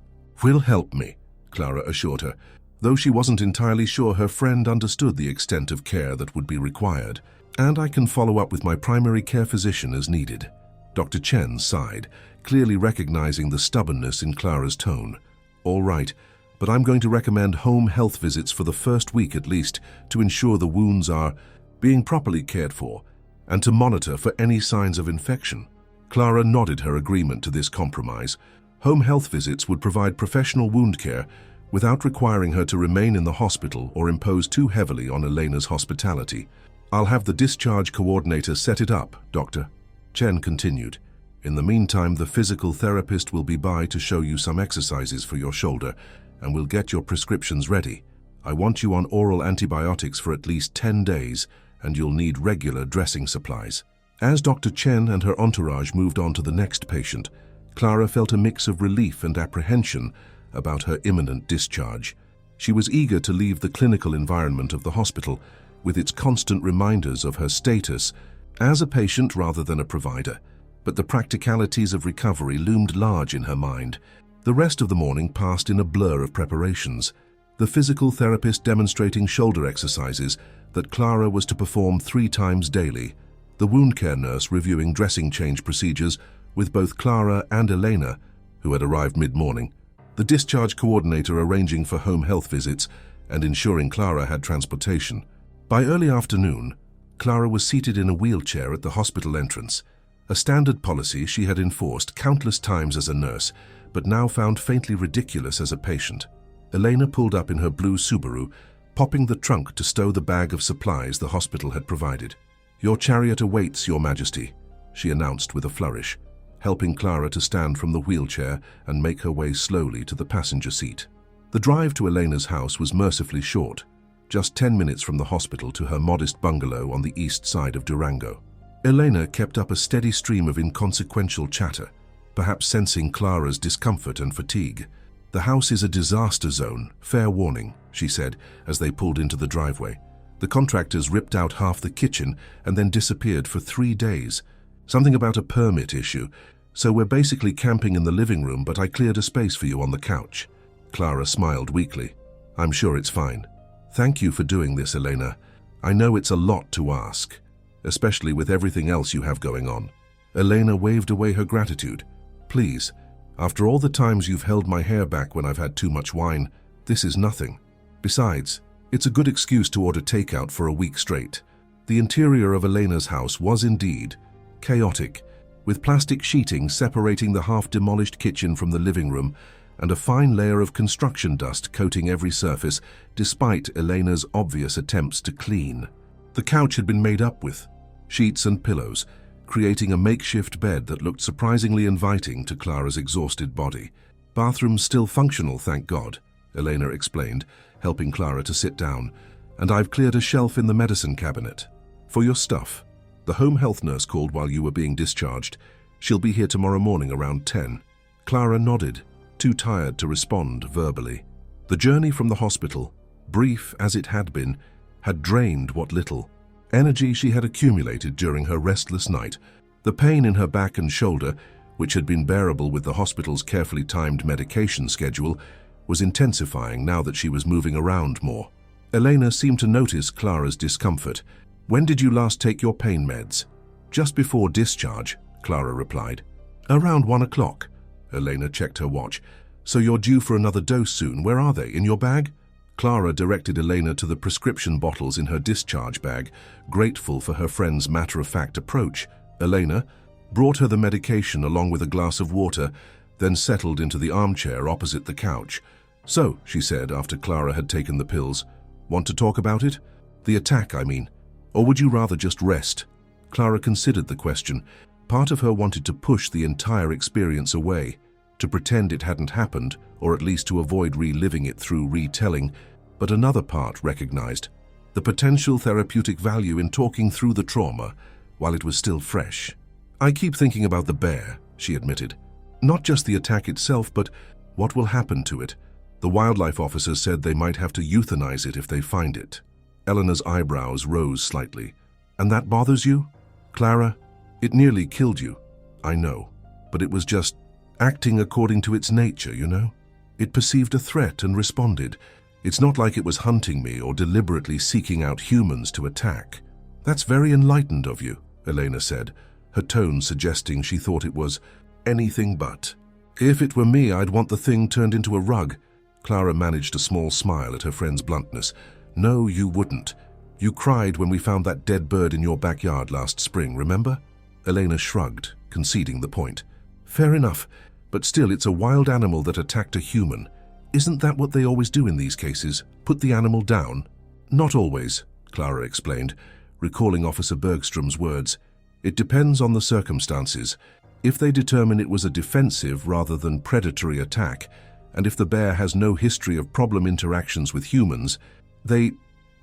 will help me," Clara assured her, though she wasn't entirely sure her friend understood the extent of care that would be required. "And I can follow up with my primary care physician as needed." Dr. Chen sighed, clearly recognizing the stubbornness in Clara's tone. "All right, but I'm going to recommend home health visits for the first week at least to ensure the wounds are being properly cared for and to monitor for any signs of infection." Clara nodded her agreement to this compromise. Home health visits would provide professional wound care without requiring her to remain in the hospital or impose too heavily on Elena's hospitality. "I'll have the discharge coordinator set it up, Doctor," Chen continued. "In the meantime, the physical therapist will be by to show you some exercises for your shoulder, and we'll get your prescriptions ready. I want you on oral antibiotics for at least 10 days, and you'll need regular dressing supplies." As Dr. Chen and her entourage moved on to the next patient, Clara felt a mix of relief and apprehension about her imminent discharge. She was eager to leave the clinical environment of the hospital, with its constant reminders of her status as a patient rather than a provider, but the practicalities of recovery loomed large in her mind. The rest of the morning passed in a blur of preparations, the physical therapist demonstrating shoulder exercises that Clara was to perform 3 times daily, the wound care nurse reviewing dressing change procedures with both Clara and Elena, who had arrived mid-morning, the discharge coordinator arranging for home health visits and ensuring Clara had transportation. By early afternoon, Clara was seated in a wheelchair at the hospital entrance, a standard policy she had enforced countless times as a nurse, but now found faintly ridiculous as a patient. Elena pulled up in her blue Subaru, popping the trunk to stow the bag of supplies the hospital had provided. "Your chariot awaits, Your Majesty," she announced with a flourish, helping Clara to stand from the wheelchair and make her way slowly to the passenger seat. The drive to Elena's house was mercifully short, just 10 minutes from the hospital to her modest bungalow on the east side of Durango. Elena kept up a steady stream of inconsequential chatter, perhaps sensing Clara's discomfort and fatigue. "The house is a disaster zone, fair warning," she said as they pulled into the driveway. "The contractors ripped out half the kitchen and then disappeared for 3 days. Something about a permit issue, so we're basically camping in the living room, but I cleared a space for you on the couch." Clara smiled weakly. "I'm sure it's fine. Thank you for doing this, Elena. I know it's a lot to ask, especially with everything else you have going on." Elena waved away her gratitude. "Please, after all the times you've held my hair back when I've had too much wine, this is nothing. Besides, it's a good excuse to order takeout for a week straight." The interior of Elena's house was indeed chaotic, with plastic sheeting separating the half-demolished kitchen from the living room and a fine layer of construction dust coating every surface, despite Elena's obvious attempts to clean. The couch had been made up with sheets and pillows, creating a makeshift bed that looked surprisingly inviting to Clara's exhausted body. "Bathroom's still functional, thank God," Elena explained, helping Clara to sit down. "And I've cleared a shelf in the medicine cabinet for your stuff. The home health nurse called while you were being discharged. She'll be here tomorrow morning around 10. Clara nodded, too tired to respond verbally. The journey from the hospital, brief as it had been, had drained what little energy she had accumulated during her restless night. The pain in her back and shoulder, which had been bearable with the hospital's carefully timed medication schedule, was intensifying now that she was moving around more. Elena seemed to notice Clara's discomfort. "When did you last take your pain meds?" "Just before discharge," Clara replied. "Around 1 o'clock. Elena checked her watch. "So you're due for another dose soon. Where are they? In your bag?" Clara directed Elena to the prescription bottles in her discharge bag, grateful for her friend's matter-of-fact approach. Elena brought her the medication along with a glass of water, then settled into the armchair opposite the couch. "So," she said after Clara had taken the pills, "want to talk about it? The attack, I mean. Or would you rather just rest?" Clara considered the question, Part of her wanted to push the entire experience away, to pretend it hadn't happened, or at least to avoid reliving it through retelling, but another part recognized the potential therapeutic value in talking through the trauma while it was still fresh. "I keep thinking about the bear," she admitted. "Not just the attack itself, but what will happen to it. The wildlife officer said they might have to euthanize it if they find it." Eleanor's eyebrows rose slightly. "And that bothers you?" "Clara, it nearly killed you. I know, but it was just acting according to its nature, you know? It perceived a threat and responded. It's not like it was hunting me or deliberately seeking out humans to attack." "That's very enlightened of you," Elena said, her tone suggesting she thought it was anything but. "If it were me, I'd want the thing turned into a rug." Clara managed a small smile at her friend's bluntness. "No, you wouldn't. You cried when we found that dead bird in your backyard last spring, remember?" Elena shrugged, conceding the point. "Fair enough, but still it's a wild animal that attacked a human. Isn't that what they always do in these cases? Put the animal down?" "Not always," Clara explained, recalling Officer Bergstrom's words. "It depends on the circumstances. If they determine it was a defensive rather than predatory attack, and if the bear has no history of problem interactions with humans, they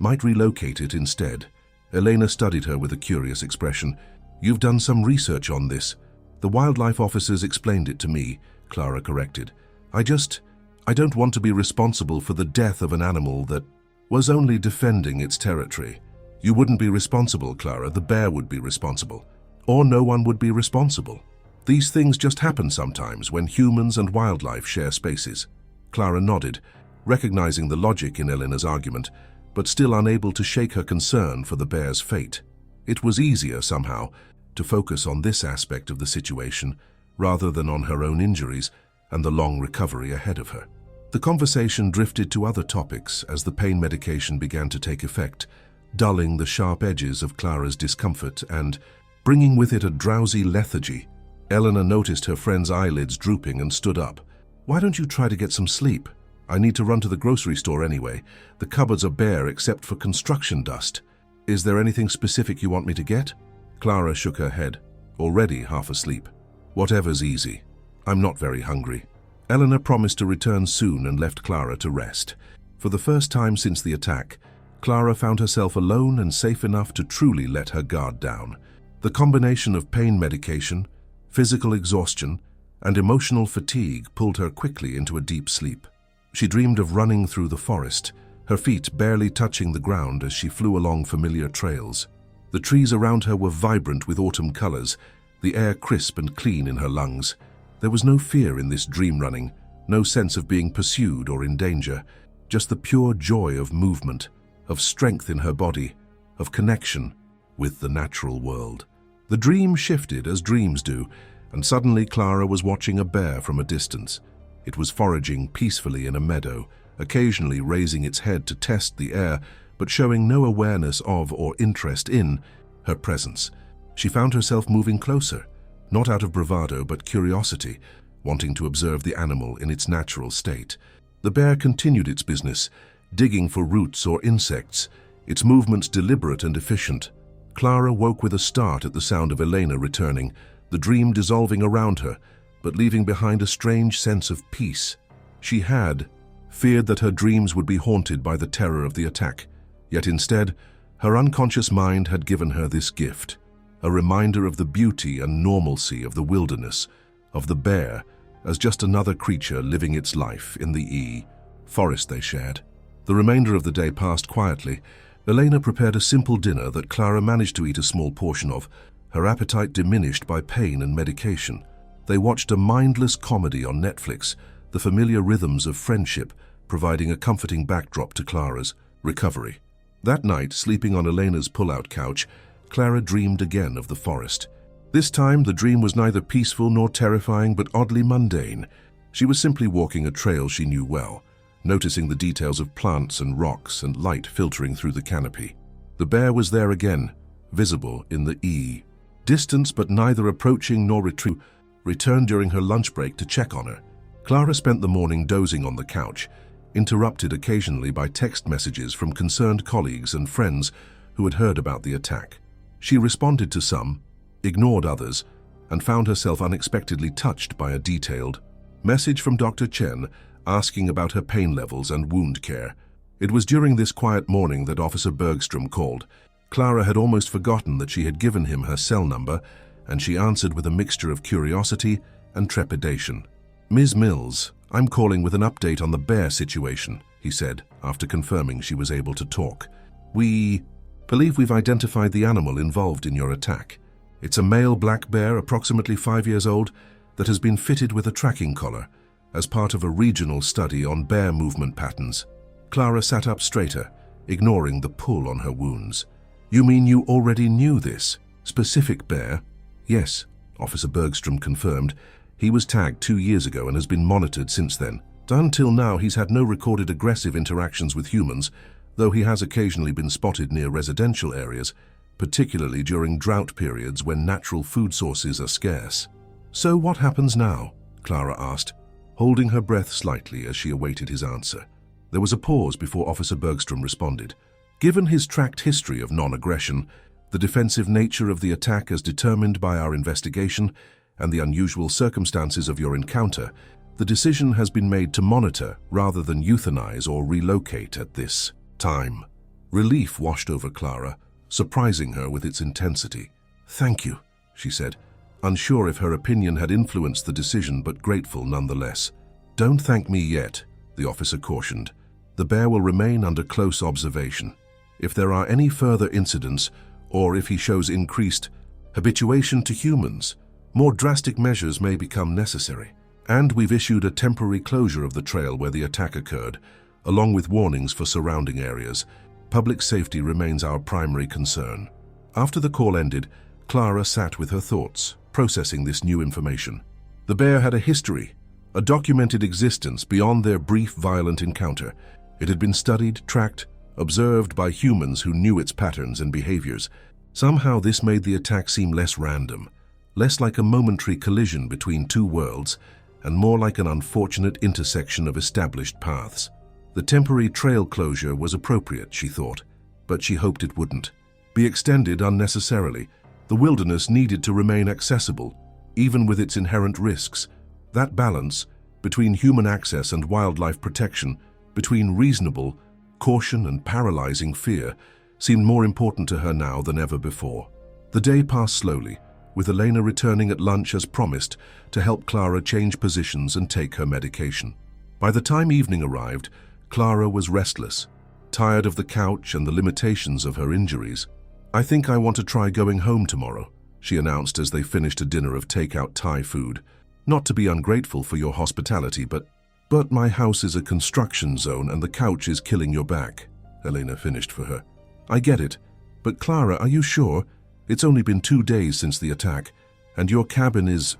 might relocate it instead." Elena studied her with a curious expression. "You've done some research on this." "The wildlife officers explained it to me," Clara corrected. I don't want to be responsible for the death of an animal that was only defending its territory." "You wouldn't be responsible, Clara. The bear would be responsible. Or no one would be responsible. These things just happen sometimes when humans and wildlife share spaces." Clara nodded, recognizing the logic in Elena's argument, but still unable to shake her concern for the bear's fate. It was easier, somehow, to focus on this aspect of the situation rather than on her own injuries and the long recovery ahead of her. The conversation drifted to other topics as the pain medication began to take effect, dulling the sharp edges of Clara's discomfort and bringing with it a drowsy lethargy. Eleanor noticed her friend's eyelids drooping and stood up. "Why don't you try to get some sleep? I need to run to the grocery store anyway. The cupboards are bare except for construction dust. Is there anything specific you want me to get?" Clara shook her head, already half asleep. "Whatever's easy. I'm not very hungry." Eleanor promised to return soon and left Clara to rest. For the first time since the attack, Clara found herself alone and safe enough to truly let her guard down. The combination of pain medication, physical exhaustion, and emotional fatigue pulled her quickly into a deep sleep. She dreamed of running through the forest, her feet barely touching the ground as she flew along familiar trails. The trees around her were vibrant with autumn colors, the air crisp and clean in her lungs. There was no fear in this dream running, no sense of being pursued or in danger, just the pure joy of movement, of strength in her body, of connection with the natural world. The dream shifted as dreams do, and suddenly Clara was watching a bear from a distance. It was foraging peacefully in a meadow, occasionally raising its head to test the air, but showing no awareness of or interest in her presence. She found herself moving closer, not out of bravado but curiosity, wanting to observe the animal in its natural state. The bear continued its business, digging for roots or insects, its movements deliberate and efficient. Clara woke with a start at the sound of Elena returning, the dream dissolving around her, but leaving behind a strange sense of peace. She had feared that her dreams would be haunted by the terror of the attack, yet instead, her unconscious mind had given her this gift, a reminder of the beauty and normalcy of the wilderness, of the bear as just another creature living its life in the forest they shared. The remainder of the day passed quietly. Elena prepared a simple dinner that Clara managed to eat a small portion of, her appetite diminished by pain and medication. They watched a mindless comedy on Netflix, the familiar rhythms of friendship providing a comforting backdrop to Clara's recovery. That night, sleeping on Elena's pull-out couch, Clara dreamed again of the forest. This time, the dream was neither peaceful nor terrifying, but oddly mundane. She was simply walking a trail she knew well, noticing the details of plants and rocks and light filtering through the canopy. The bear was there again, visible in the distance but neither approaching nor returned during her lunch break to check on her. Clara spent the morning dozing on the couch, interrupted occasionally by text messages from concerned colleagues and friends who had heard about the attack. She responded to some, ignored others, and found herself unexpectedly touched by a detailed message from Dr. Chen asking about her pain levels and wound care. It was during this quiet morning that Officer Bergstrom called. Clara had almost forgotten that she had given him her cell number, and she answered with a mixture of curiosity and trepidation. "Ms. Mills, I'm calling with an update on the bear situation," he said, after confirming she was able to talk. "We believe we've identified the animal involved in your attack. It's a male black bear, approximately 5 years old, that has been fitted with a tracking collar as part of a regional study on bear movement patterns." Clara sat up straighter, ignoring the pull on her wounds. "You mean you already knew this specific bear?" "Yes," Officer Bergstrom confirmed. "He was tagged 2 years ago and has been monitored since then. Until now, he's had no recorded aggressive interactions with humans, though he has occasionally been spotted near residential areas, particularly during drought periods when natural food sources are scarce." "So what happens now?" Clara asked, holding her breath slightly as she awaited his answer. There was a pause before Officer Bergstrom responded. "Given his tracked history of non-aggression, the defensive nature of the attack as determined by our investigation, and the unusual circumstances of your encounter, the decision has been made to monitor rather than euthanize or relocate at this time." Relief washed over Clara, surprising her with its intensity. "Thank you," she said, unsure if her opinion had influenced the decision but grateful nonetheless. "Don't thank me yet," the officer cautioned. "The bear will remain under close observation. If there are any further incidents, or if he shows increased habituation to humans, more drastic measures may become necessary. And we've issued a temporary closure of the trail where the attack occurred, along with warnings for surrounding areas. Public safety remains our primary concern." After the call ended, Clara sat with her thoughts, processing this new information. The bear had a history, a documented existence beyond their brief violent encounter. It had been studied, tracked, observed by humans who knew its patterns and behaviors. Somehow this made the attack seem less random, less like a momentary collision between two worlds, and more like an unfortunate intersection of established paths. The temporary trail closure was appropriate, she thought, but she hoped it wouldn't be extended unnecessarily. The wilderness needed to remain accessible, even with its inherent risks. That balance between human access and wildlife protection, between reasonable caution and paralyzing fear, seemed more important to her now than ever before. The day passed slowly, with Elena returning at lunch as promised to help Clara change positions and take her medication. By the time evening arrived, Clara was restless, tired of the couch and the limitations of her injuries. "I think I want to try going home tomorrow," she announced as they finished a dinner of takeout Thai food. "Not to be ungrateful for your hospitality, but my house is a construction zone and the couch is killing your back," Elena finished for her. "I get it, but Clara, are you sure? It's only been 2 days since the attack, and your cabin is,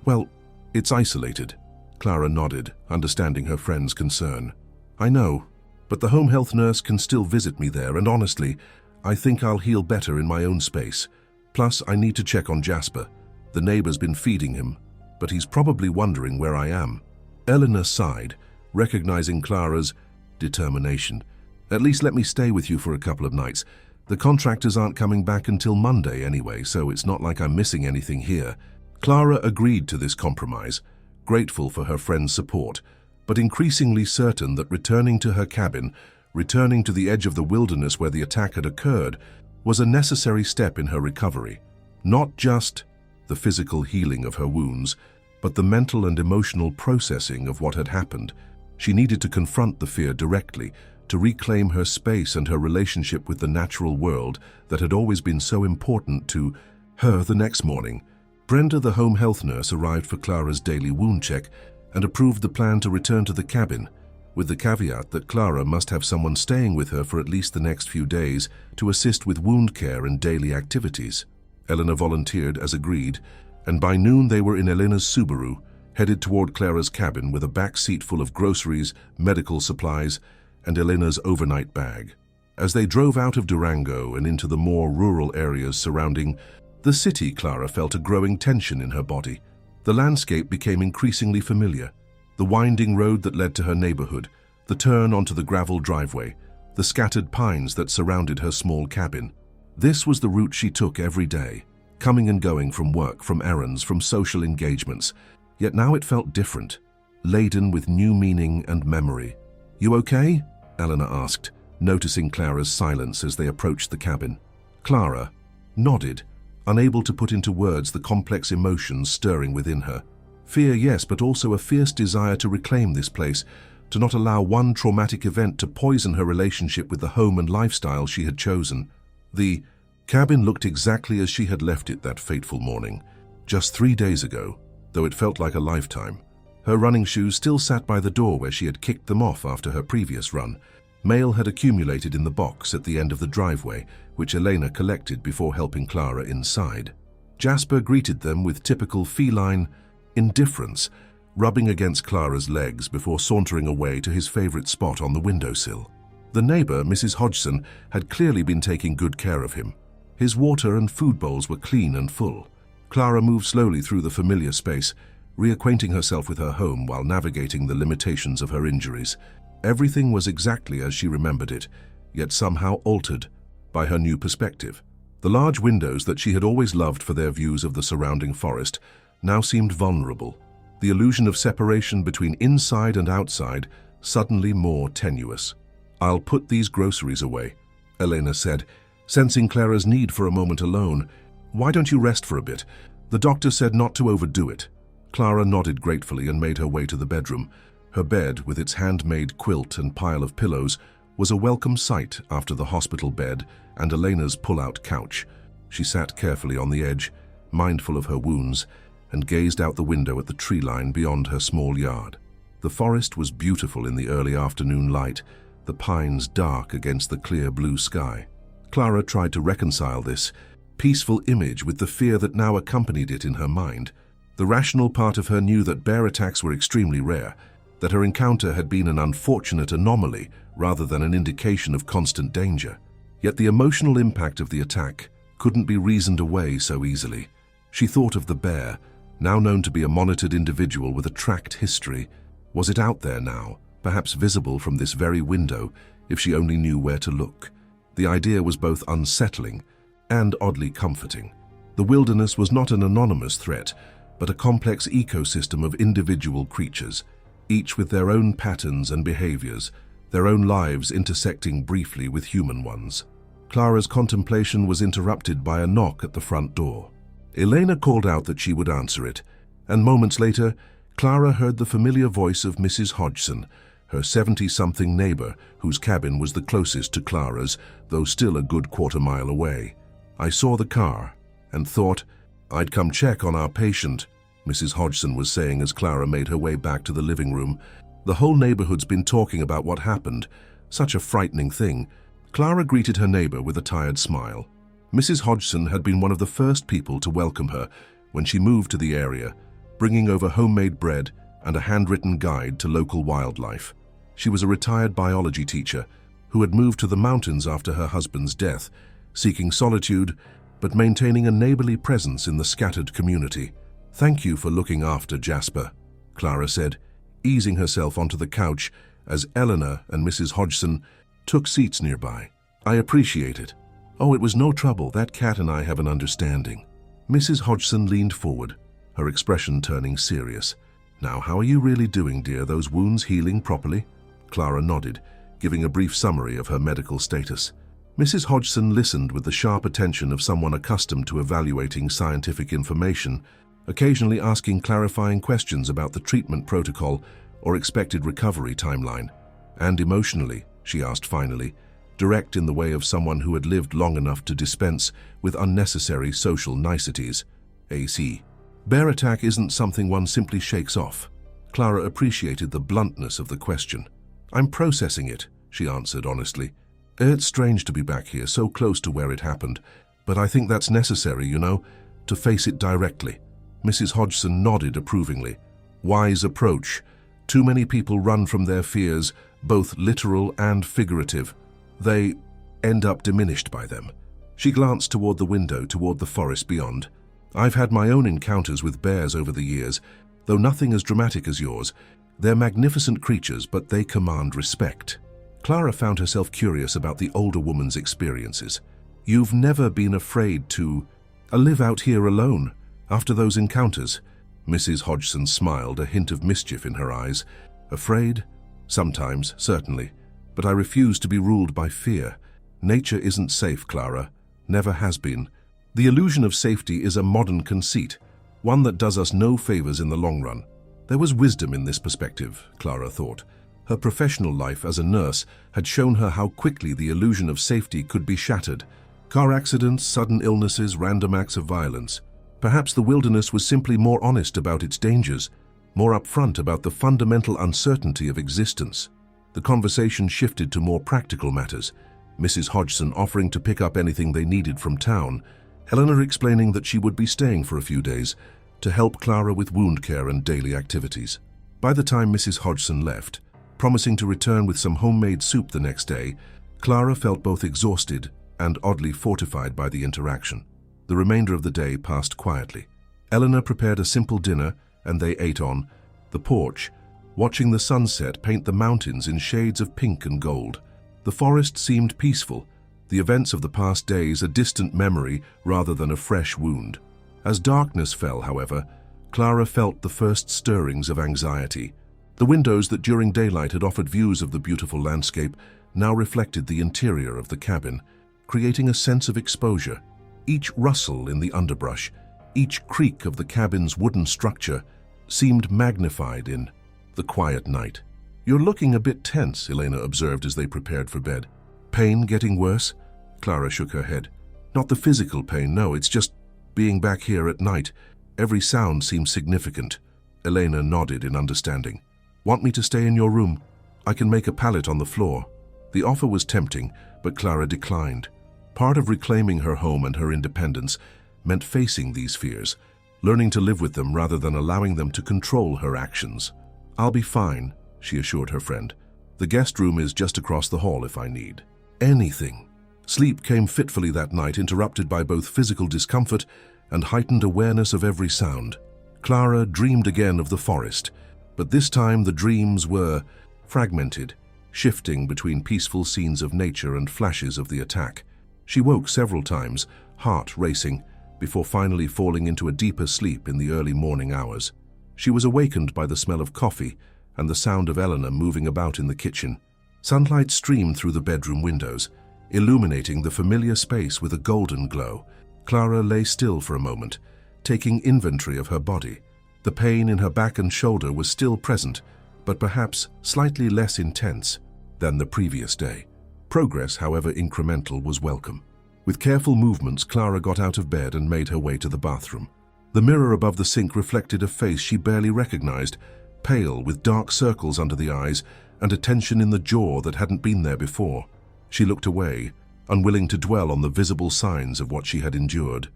well, it's isolated." Clara nodded, understanding her friend's concern. "I know, but the home health nurse can still visit me there, and honestly, I think I'll heal better in my own space. Plus, I need to check on Jasper. The neighbor's been feeding him, but he's probably wondering where I am." Eleanor sighed, recognizing Clara's determination. "At least let me stay with you for a couple of nights. The contractors aren't coming back until Monday anyway, so it's not like I'm missing anything here." Clara agreed to this compromise, grateful for her friend's support, but increasingly certain that returning to her cabin, returning to the edge of the wilderness where the attack had occurred, was a necessary step in her recovery. Not just the physical healing of her wounds, but the mental and emotional processing of what had happened. She needed to confront the fear directly, to reclaim her space and her relationship with the natural world that had always been so important to her. The next morning, Brenda, the home health nurse, arrived for Clara's daily wound check and approved the plan to return to the cabin, with the caveat that Clara must have someone staying with her for at least the next few days to assist with wound care and daily activities. Eleanor volunteered as agreed, and by noon they were in Elena's Subaru, headed toward Clara's cabin with a back seat full of groceries, medical supplies, and Elena's overnight bag. As they drove out of Durango and into the more rural areas surrounding the city, Clara felt a growing tension in her body. The landscape became increasingly familiar. The winding road that led to her neighborhood, the turn onto the gravel driveway, the scattered pines that surrounded her small cabin. This was the route she took every day. coming and going from work, from errands, from social engagements. Yet now it felt different, laden with new meaning and memory. "You okay?" Eleanor asked, noticing Clara's silence as they approached the cabin. Clara nodded, unable to put into words the complex emotions stirring within her. Fear, yes, but also a fierce desire to reclaim this place, to not allow one traumatic event to poison her relationship with the home and lifestyle she had chosen. The cabin looked exactly as she had left it that fateful morning, just 3 days ago, though it felt like a lifetime. Her running shoes still sat by the door where she had kicked them off after her previous run. Mail had accumulated in the box at the end of the driveway, which Elena collected before helping Clara inside. Jasper greeted them with typical feline indifference, rubbing against Clara's legs before sauntering away to his favorite spot on the windowsill. The neighbor, Mrs. Hodgson, had clearly been taking good care of him. His water and food bowls were clean and full. Clara moved slowly through the familiar space, reacquainting herself with her home while navigating the limitations of her injuries. Everything was exactly as she remembered it, yet somehow altered by her new perspective. The large windows that she had always loved for their views of the surrounding forest now seemed vulnerable, the illusion of separation between inside and outside suddenly more tenuous. "I'll put these groceries away," Elena said, sensing Clara's need for a moment alone. "Why don't you rest for a bit? The doctor said not to overdo it." Clara nodded gratefully and made her way to the bedroom. Her bed, with its handmade quilt and pile of pillows, was a welcome sight after the hospital bed and Elena's pull-out couch. She sat carefully on the edge, mindful of her wounds, and gazed out the window at the tree line beyond her small yard. The forest was beautiful in the early afternoon light, the pines dark against the clear blue sky. Clara tried to reconcile this peaceful image with the fear that now accompanied it in her mind. The rational part of her knew that bear attacks were extremely rare, that her encounter had been an unfortunate anomaly rather than an indication of constant danger. Yet the emotional impact of the attack couldn't be reasoned away so easily. She thought of the bear, now known to be a monitored individual with a tracked history. Was it out there now, perhaps visible from this very window, if she only knew where to look? The idea was both unsettling and oddly comforting. The wilderness was not an anonymous threat, but a complex ecosystem of individual creatures, each with their own patterns and behaviors, their own lives intersecting briefly with human ones. Clara's contemplation was interrupted by a knock at the front door. Elena called out that she would answer it, and moments later, Clara heard the familiar voice of Mrs. Hodgson, her 70-something neighbor whose cabin was the closest to Clara's, though still a good quarter-mile away. "I saw the car and thought I'd come check on our patient," Mrs. Hodgson was saying as Clara made her way back to the living room. "The whole neighborhood's been talking about what happened. Such a frightening thing." Clara greeted her neighbor with a tired smile. Mrs. Hodgson had been one of the first people to welcome her when she moved to the area, bringing over homemade bread and a handwritten guide to local wildlife. She was a retired biology teacher who had moved to the mountains after her husband's death, seeking solitude but maintaining a neighborly presence in the scattered community. "Thank you for looking after Jasper," Clara said, easing herself onto the couch as Eleanor and Mrs. Hodgson took seats nearby. "I appreciate it." "Oh, it was no trouble. That cat and I have an understanding." Mrs. Hodgson leaned forward, her expression turning serious. "Now, how are you really doing, dear? Those wounds healing properly?" Clara nodded, giving a brief summary of her medical status. Mrs. Hodgson listened with the sharp attention of someone accustomed to evaluating scientific information, occasionally asking clarifying questions about the treatment protocol or expected recovery timeline. "And emotionally?" she asked finally, direct in the way of someone who had lived long enough to dispense with unnecessary social niceties. AC. Bear attack isn't something one simply shakes off. Clara appreciated the bluntness of the question. "I'm processing it," she answered honestly. "It's strange to be back here, so close to where it happened, but I think that's necessary, you know, to face it directly." Mrs. Hodgson nodded approvingly. "Wise approach. Too many people run from their fears, both literal and figurative. They end up diminished by them." She glanced toward the window, toward the forest beyond. "I've had my own encounters with bears over the years, though nothing as dramatic as yours. They're magnificent creatures, but they command respect." Clara found herself curious about the older woman's experiences. "You've never been afraid to I live out here alone, after those encounters." Mrs. Hodgson smiled, a hint of mischief in her eyes. "Afraid? Sometimes, certainly. But I refuse to be ruled by fear. Nature isn't safe, Clara. Never has been. The illusion of safety is a modern conceit, one that does us no favors in the long run." There was wisdom in this perspective, Clara thought. Her professional life as a nurse had shown her how quickly the illusion of safety could be shattered. Car accidents, sudden illnesses, random acts of violence. Perhaps the wilderness was simply more honest about its dangers, more upfront about the fundamental uncertainty of existence. The conversation shifted to more practical matters, Mrs. Hodgson offering to pick up anything they needed from town, Eleanor explaining that she would be staying for a few days to help Clara with wound care and daily activities. By the time Mrs. Hodgson left, promising to return with some homemade soup the next day, Clara felt both exhausted and oddly fortified by the interaction. The remainder of the day passed quietly. Eleanor prepared a simple dinner, and they ate on the porch, watching the sunset paint the mountains in shades of pink and gold. The forest seemed peaceful, the events of the past days a distant memory rather than a fresh wound. As darkness fell, however, Clara felt the first stirrings of anxiety. The windows that during daylight had offered views of the beautiful landscape now reflected the interior of the cabin, creating a sense of exposure. Each rustle in the underbrush, each creak of the cabin's wooden structure seemed magnified in the quiet night. "You're looking a bit tense," Elena observed as they prepared for bed. "Pain getting worse?" Clara shook her head. "Not the physical pain, no, it's just being back here at night. Every sound seems significant." Elena nodded in understanding. "Want me to stay in your room? I can make a pallet on the floor." The offer was tempting, but Clara declined. Part of reclaiming her home and her independence meant facing these fears, learning to live with them rather than allowing them to control her actions. "I'll be fine," she assured her friend. "The guest room is just across the hall if I need anything." Sleep came fitfully that night, interrupted by both physical discomfort and heightened awareness of every sound. Clara dreamed again of the forest, but this time the dreams were fragmented, shifting between peaceful scenes of nature and flashes of the attack. She woke several times, heart racing, before finally falling into a deeper sleep in the early morning hours. She was awakened by the smell of coffee and the sound of Eleanor moving about in the kitchen. Sunlight streamed through the bedroom windows, illuminating the familiar space with a golden glow. Clara lay still for a moment, taking inventory of her body. The pain in her back and shoulder was still present, but perhaps slightly less intense than the previous day. Progress, however incremental, was welcome. With careful movements, Clara got out of bed and made her way to the bathroom. The mirror above the sink reflected a face she barely recognized, pale with dark circles under the eyes and a tension in the jaw that hadn't been there before. She looked away, unwilling to dwell on the visible signs of what she had endured.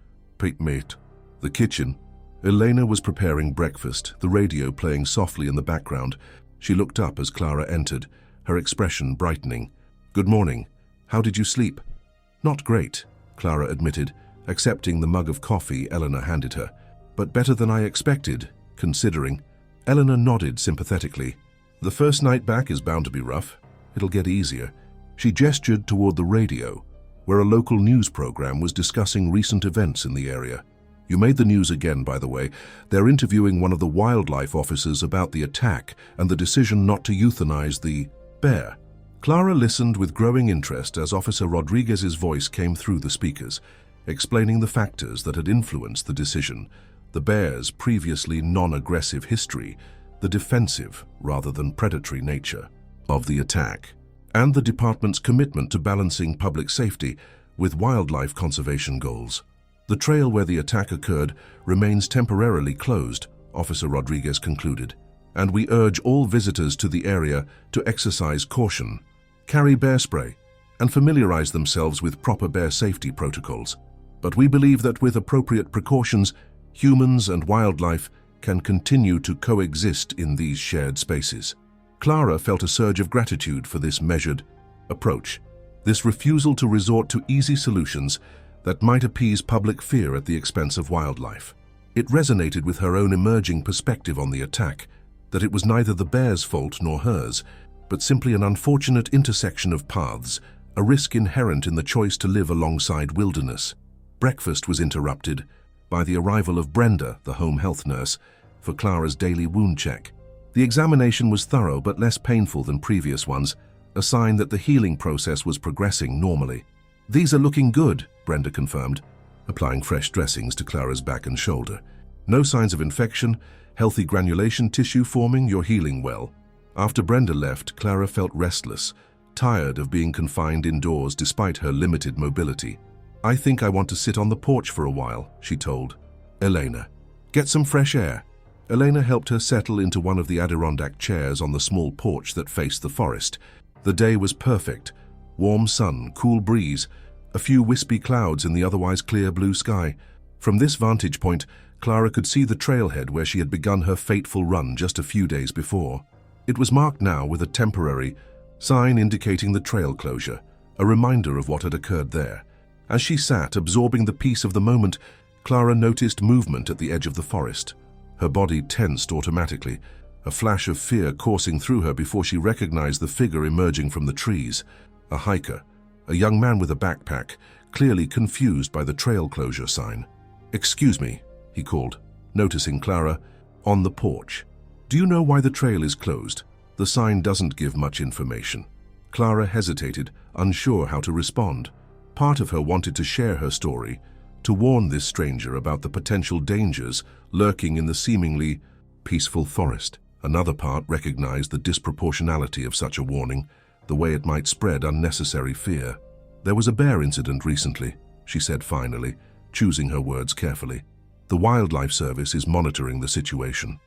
"Mate." The kitchen. Elena was preparing breakfast, the radio playing softly in the background. She looked up as Clara entered, her expression brightening. "Good morning. How did you sleep?" "Not great," Clara admitted, accepting the mug of coffee Eleanor handed her. "But better than I expected, considering." Eleanor nodded sympathetically. "The first night back is bound to be rough. It'll get easier." She gestured toward the radio, where a local news program was discussing recent events in the area. "You made the news again, by the way. They're interviewing one of the wildlife officers about the attack and the decision not to euthanize the bear." Clara listened with growing interest as Officer Rodriguez's voice came through the speakers, explaining the factors that had influenced the decision: the bear's previously non-aggressive history, the defensive rather than predatory nature of the attack, and the department's commitment to balancing public safety with wildlife conservation goals. "The trail where the attack occurred remains temporarily closed," Officer Rodriguez concluded, "and we urge all visitors to the area to exercise caution, carry bear spray, and familiarize themselves with proper bear safety protocols. But we believe that with appropriate precautions, humans and wildlife can continue to coexist in these shared spaces." Clara felt a surge of gratitude for this measured approach, this refusal to resort to easy solutions that might appease public fear at the expense of wildlife. It resonated with her own emerging perspective on the attack, that it was neither the bear's fault nor hers, but simply an unfortunate intersection of paths, a risk inherent in the choice to live alongside wilderness. Breakfast was interrupted by the arrival of Brenda, the home health nurse, for Clara's daily wound check. The examination was thorough but less painful than previous ones, a sign that the healing process was progressing normally. "These are looking good," Brenda confirmed, applying fresh dressings to Clara's back and shoulder. "No signs of infection, healthy granulation tissue forming, you're healing well." After Brenda left, Clara felt restless, tired of being confined indoors despite her limited mobility. "I think I want to sit on the porch for a while," she told Elena. "Get some fresh air." Elena helped her settle into one of the Adirondack chairs on the small porch that faced the forest. The day was perfect. Warm sun, cool breeze, a few wispy clouds in the otherwise clear blue sky. From this vantage point, Clara could see the trailhead where she had begun her fateful run just a few days before. It was marked now with a temporary sign indicating the trail closure, a reminder of what had occurred there. As she sat, absorbing the peace of the moment, Clara noticed movement at the edge of the forest. Her body tensed automatically, a flash of fear coursing through her before she recognized the figure emerging from the trees. A hiker, a young man with a backpack, clearly confused by the trail closure sign. "Excuse me," he called, noticing Clara on the porch. "Do you know why the trail is closed? The sign doesn't give much information." Clara hesitated, unsure how to respond. Part of her wanted to share her story, to warn this stranger about the potential dangers lurking in the seemingly peaceful forest. Another part recognized the disproportionality of such a warning, the way it might spread unnecessary fear. "There was a bear incident recently," she said finally, choosing her words carefully. "The Wildlife Service is monitoring the situation."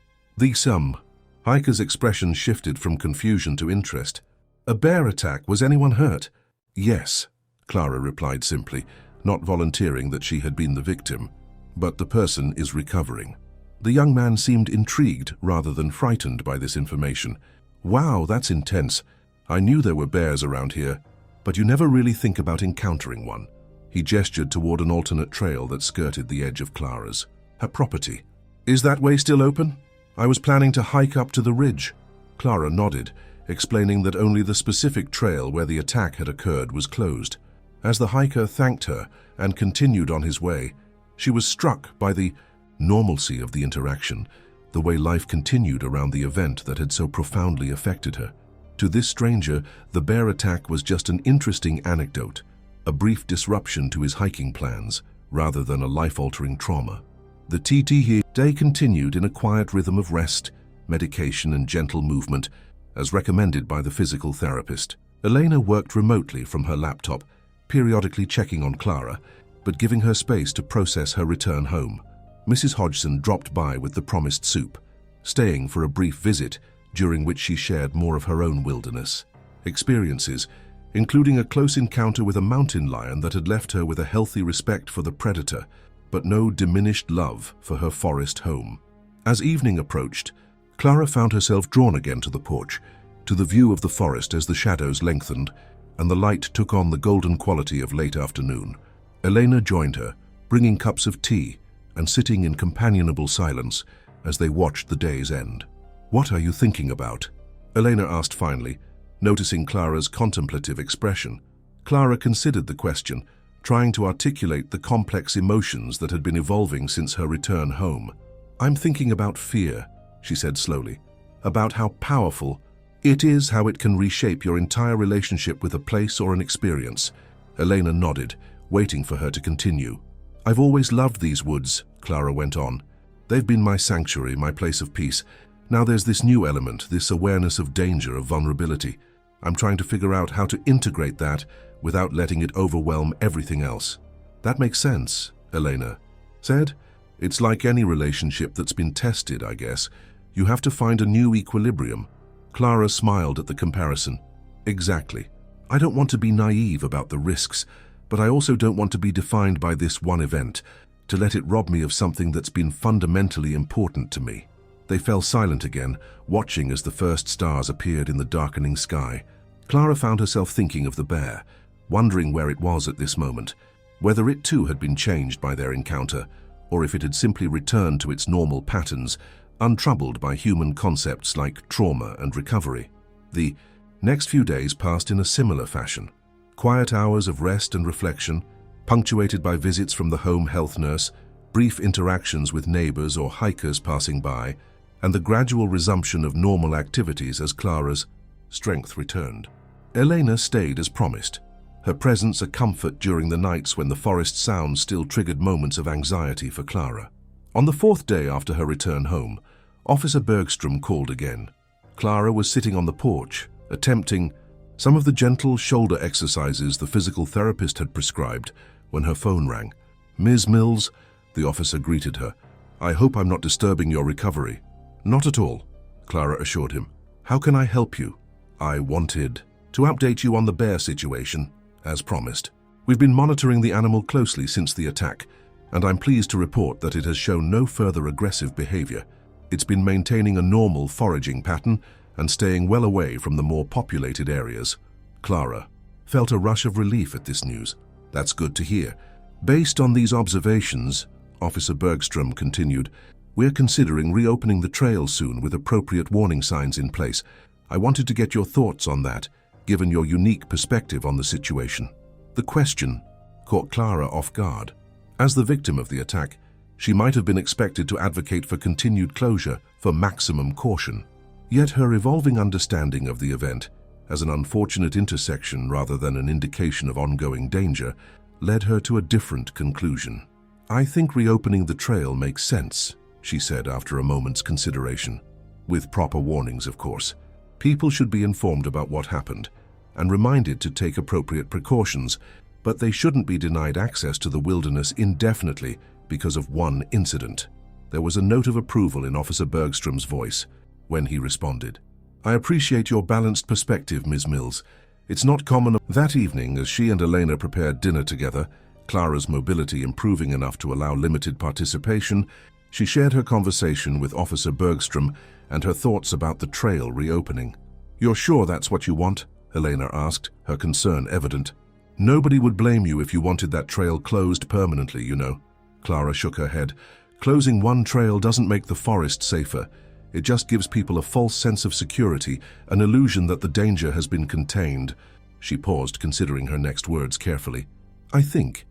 Hiker's expression shifted from confusion to interest. "A bear attack? Was anyone hurt?" "Yes," Clara replied simply, not volunteering that she had been the victim. "But the person is recovering." The young man seemed intrigued rather than frightened by this information. "Wow, that's intense. I knew there were bears around here, but you never really think about encountering one." He gestured toward an alternate trail that skirted the edge of Clara's. "Her property. Is that way still open? I was planning to hike up to the ridge." Clara nodded, explaining that only the specific trail where the attack had occurred was closed. As the hiker thanked her and continued on his way, she was struck by the normalcy of the interaction, the way life continued around the event that had so profoundly affected her. To this stranger, the bear attack was just an interesting anecdote, a brief disruption to his hiking plans, rather than a life-altering trauma. The TT day continued in a quiet rhythm of rest, medication, and gentle movement, as recommended by the physical therapist. Elena worked remotely from her laptop, periodically checking on Clara, but giving her space to process her return home. Mrs. Hodgson dropped by with the promised soup, staying for a brief visit during which she shared more of her own wilderness experiences, including a close encounter with a mountain lion that had left her with a healthy respect for the predator, but no diminished love for her forest home. As evening approached, Clara found herself drawn again to the porch, to the view of the forest as the shadows lengthened and the light took on the golden quality of late afternoon. Elena joined her, bringing cups of tea and sitting in companionable silence as they watched the day's end. "What are you thinking about?" Elena asked finally, noticing Clara's contemplative expression. Clara considered the question, trying to articulate the complex emotions that had been evolving since her return home. "I'm thinking about fear," she said slowly, "about how powerful it is, how it can reshape your entire relationship with a place or an experience." Elena nodded, waiting for her to continue. "I've always loved these woods," Clara went on. "They've been my sanctuary, my place of peace. Now there's this new element, this awareness of danger, of vulnerability. I'm trying to figure out how to integrate that without letting it overwhelm everything else." "That makes sense," Elena said. "It's like any relationship that's been tested, I guess. You have to find a new equilibrium." Clara smiled at the comparison. "Exactly. I don't want to be naive about the risks, but I also don't want to be defined by this one event, to let it rob me of something that's been fundamentally important to me." They fell silent again, watching as the first stars appeared in the darkening sky. Clara found herself thinking of the bear, wondering where it was at this moment, whether it too had been changed by their encounter, or if it had simply returned to its normal patterns, untroubled by human concepts like trauma and recovery. The next few days passed in a similar fashion. Quiet hours of rest and reflection, punctuated by visits from the home health nurse, brief interactions with neighbors or hikers passing by, and the gradual resumption of normal activities as Clara's strength returned. Elena stayed as promised, her presence a comfort during the nights when the forest sounds still triggered moments of anxiety for Clara. On the fourth day after her return home, Officer Bergstrom called again. Clara was sitting on the porch, attempting some of the gentle shoulder exercises the physical therapist had prescribed when her phone rang. "Ms. Mills," the officer greeted her. "I hope I'm not disturbing your recovery." "Not at all," Clara assured him. "How can I help you?" "I wanted to update you on the bear situation, as promised. We've been monitoring the animal closely since the attack, and I'm pleased to report that it has shown no further aggressive behavior. It's been maintaining a normal foraging pattern and staying well away from the more populated areas." Clara felt a rush of relief at this news. "That's good to hear. Based on these observations," Officer Bergstrom continued, "we're considering reopening the trail soon with appropriate warning signs in place. I wanted to get your thoughts on that, given your unique perspective on the situation." The question caught Clara off guard. As the victim of the attack, she might have been expected to advocate for continued closure, for maximum caution. Yet her evolving understanding of the event, as an unfortunate intersection rather than an indication of ongoing danger, led her to a different conclusion. "I think reopening the trail makes sense," she said after a moment's consideration. "With proper warnings, of course. People should be informed about what happened and reminded to take appropriate precautions, but they shouldn't be denied access to the wilderness indefinitely because of one incident." There was a note of approval in Officer Bergstrom's voice when he responded. "I appreciate your balanced perspective, Ms. Mills. It's not common." That evening, as she and Elena prepared dinner together, Clara's mobility improving enough to allow limited participation, she shared her conversation with Officer Bergstrom and her thoughts about the trail reopening. "You're sure that's what you want?" Elena asked, her concern evident. "Nobody would blame you if you wanted that trail closed permanently, you know." Clara shook her head. "Closing one trail doesn't make the forest safer. It just gives people a false sense of security, an illusion that the danger has been contained." She paused, considering her next words carefully. I think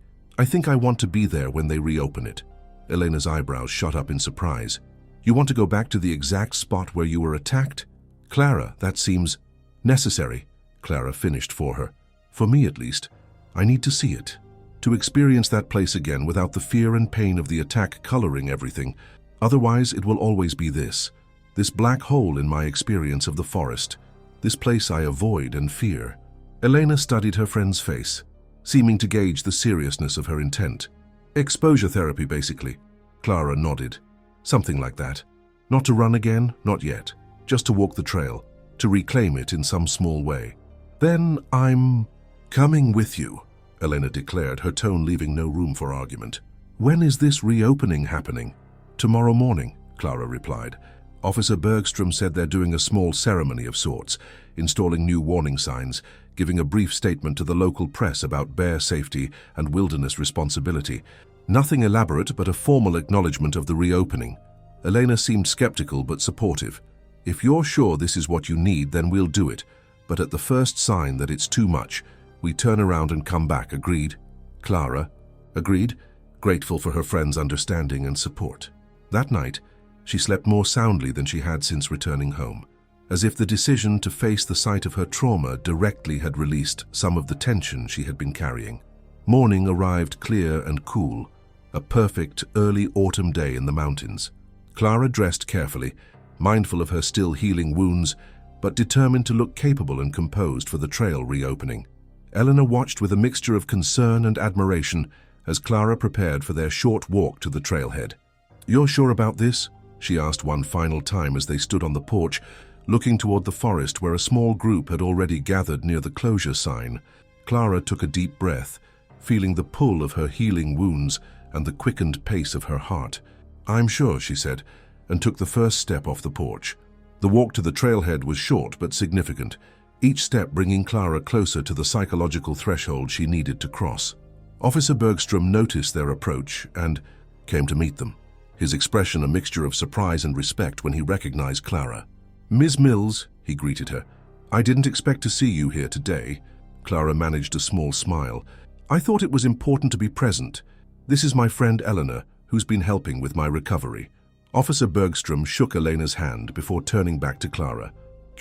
I want to be there when they reopen it." Elena's eyebrows shot up in surprise. "You want to go back to the exact spot where you were attacked?" "Clara, that seems necessary," Clara finished for her. "For me, at least. I need to see it. To experience that place again without the fear and pain of the attack coloring everything. Otherwise, it will always be this black hole in my experience of the forest. This place I avoid and fear." Elena studied her friend's face, seeming to gauge the seriousness of her intent. "Exposure therapy, basically." Clara nodded. "Something like that. Not to run again, not yet. Just to walk the trail, to reclaim it in some small way." "Then I'm coming with you," Elena declared, her tone leaving no room for argument. "When is this reopening happening?" "Tomorrow morning," Clara replied. "Officer Bergstrom said they're doing a small ceremony of sorts, installing new warning signs, giving a brief statement to the local press about bear safety and wilderness responsibility. Nothing elaborate, but a formal acknowledgement of the reopening." Elena seemed skeptical but supportive. "If you're sure this is what you need, then we'll do it. But at the first sign that it's too much, we turn around and come back, agreed?" Clara agreed, grateful for her friend's understanding and support. That night, she slept more soundly than she had since returning home, as if the decision to face the sight of her trauma directly had released some of the tension she had been carrying. Morning arrived clear and cool, a perfect early autumn day in the mountains. Clara dressed carefully, mindful of her still healing wounds, but determined to look capable and composed for the trail reopening. Elena watched with a mixture of concern and admiration as Clara prepared for their short walk to the trailhead. "You're sure about this?" she asked one final time as they stood on the porch, looking toward the forest where a small group had already gathered near the closure sign. Clara took a deep breath, feeling the pull of her healing wounds and the quickened pace of her heart. "I'm sure," she said, and took the first step off the porch. The walk to the trailhead was short but significant, each step bringing Clara closer to the psychological threshold she needed to cross. Officer Bergstrom noticed their approach and came to meet them, his expression a mixture of surprise and respect when he recognized Clara. "Ms. Mills," he greeted her. "I didn't expect to see you here today." Clara managed a small smile. I thought it was important to be present. This is my friend Eleanor, who's been helping with my recovery." Officer Bergstrom shook Elena's hand before turning back to Clara.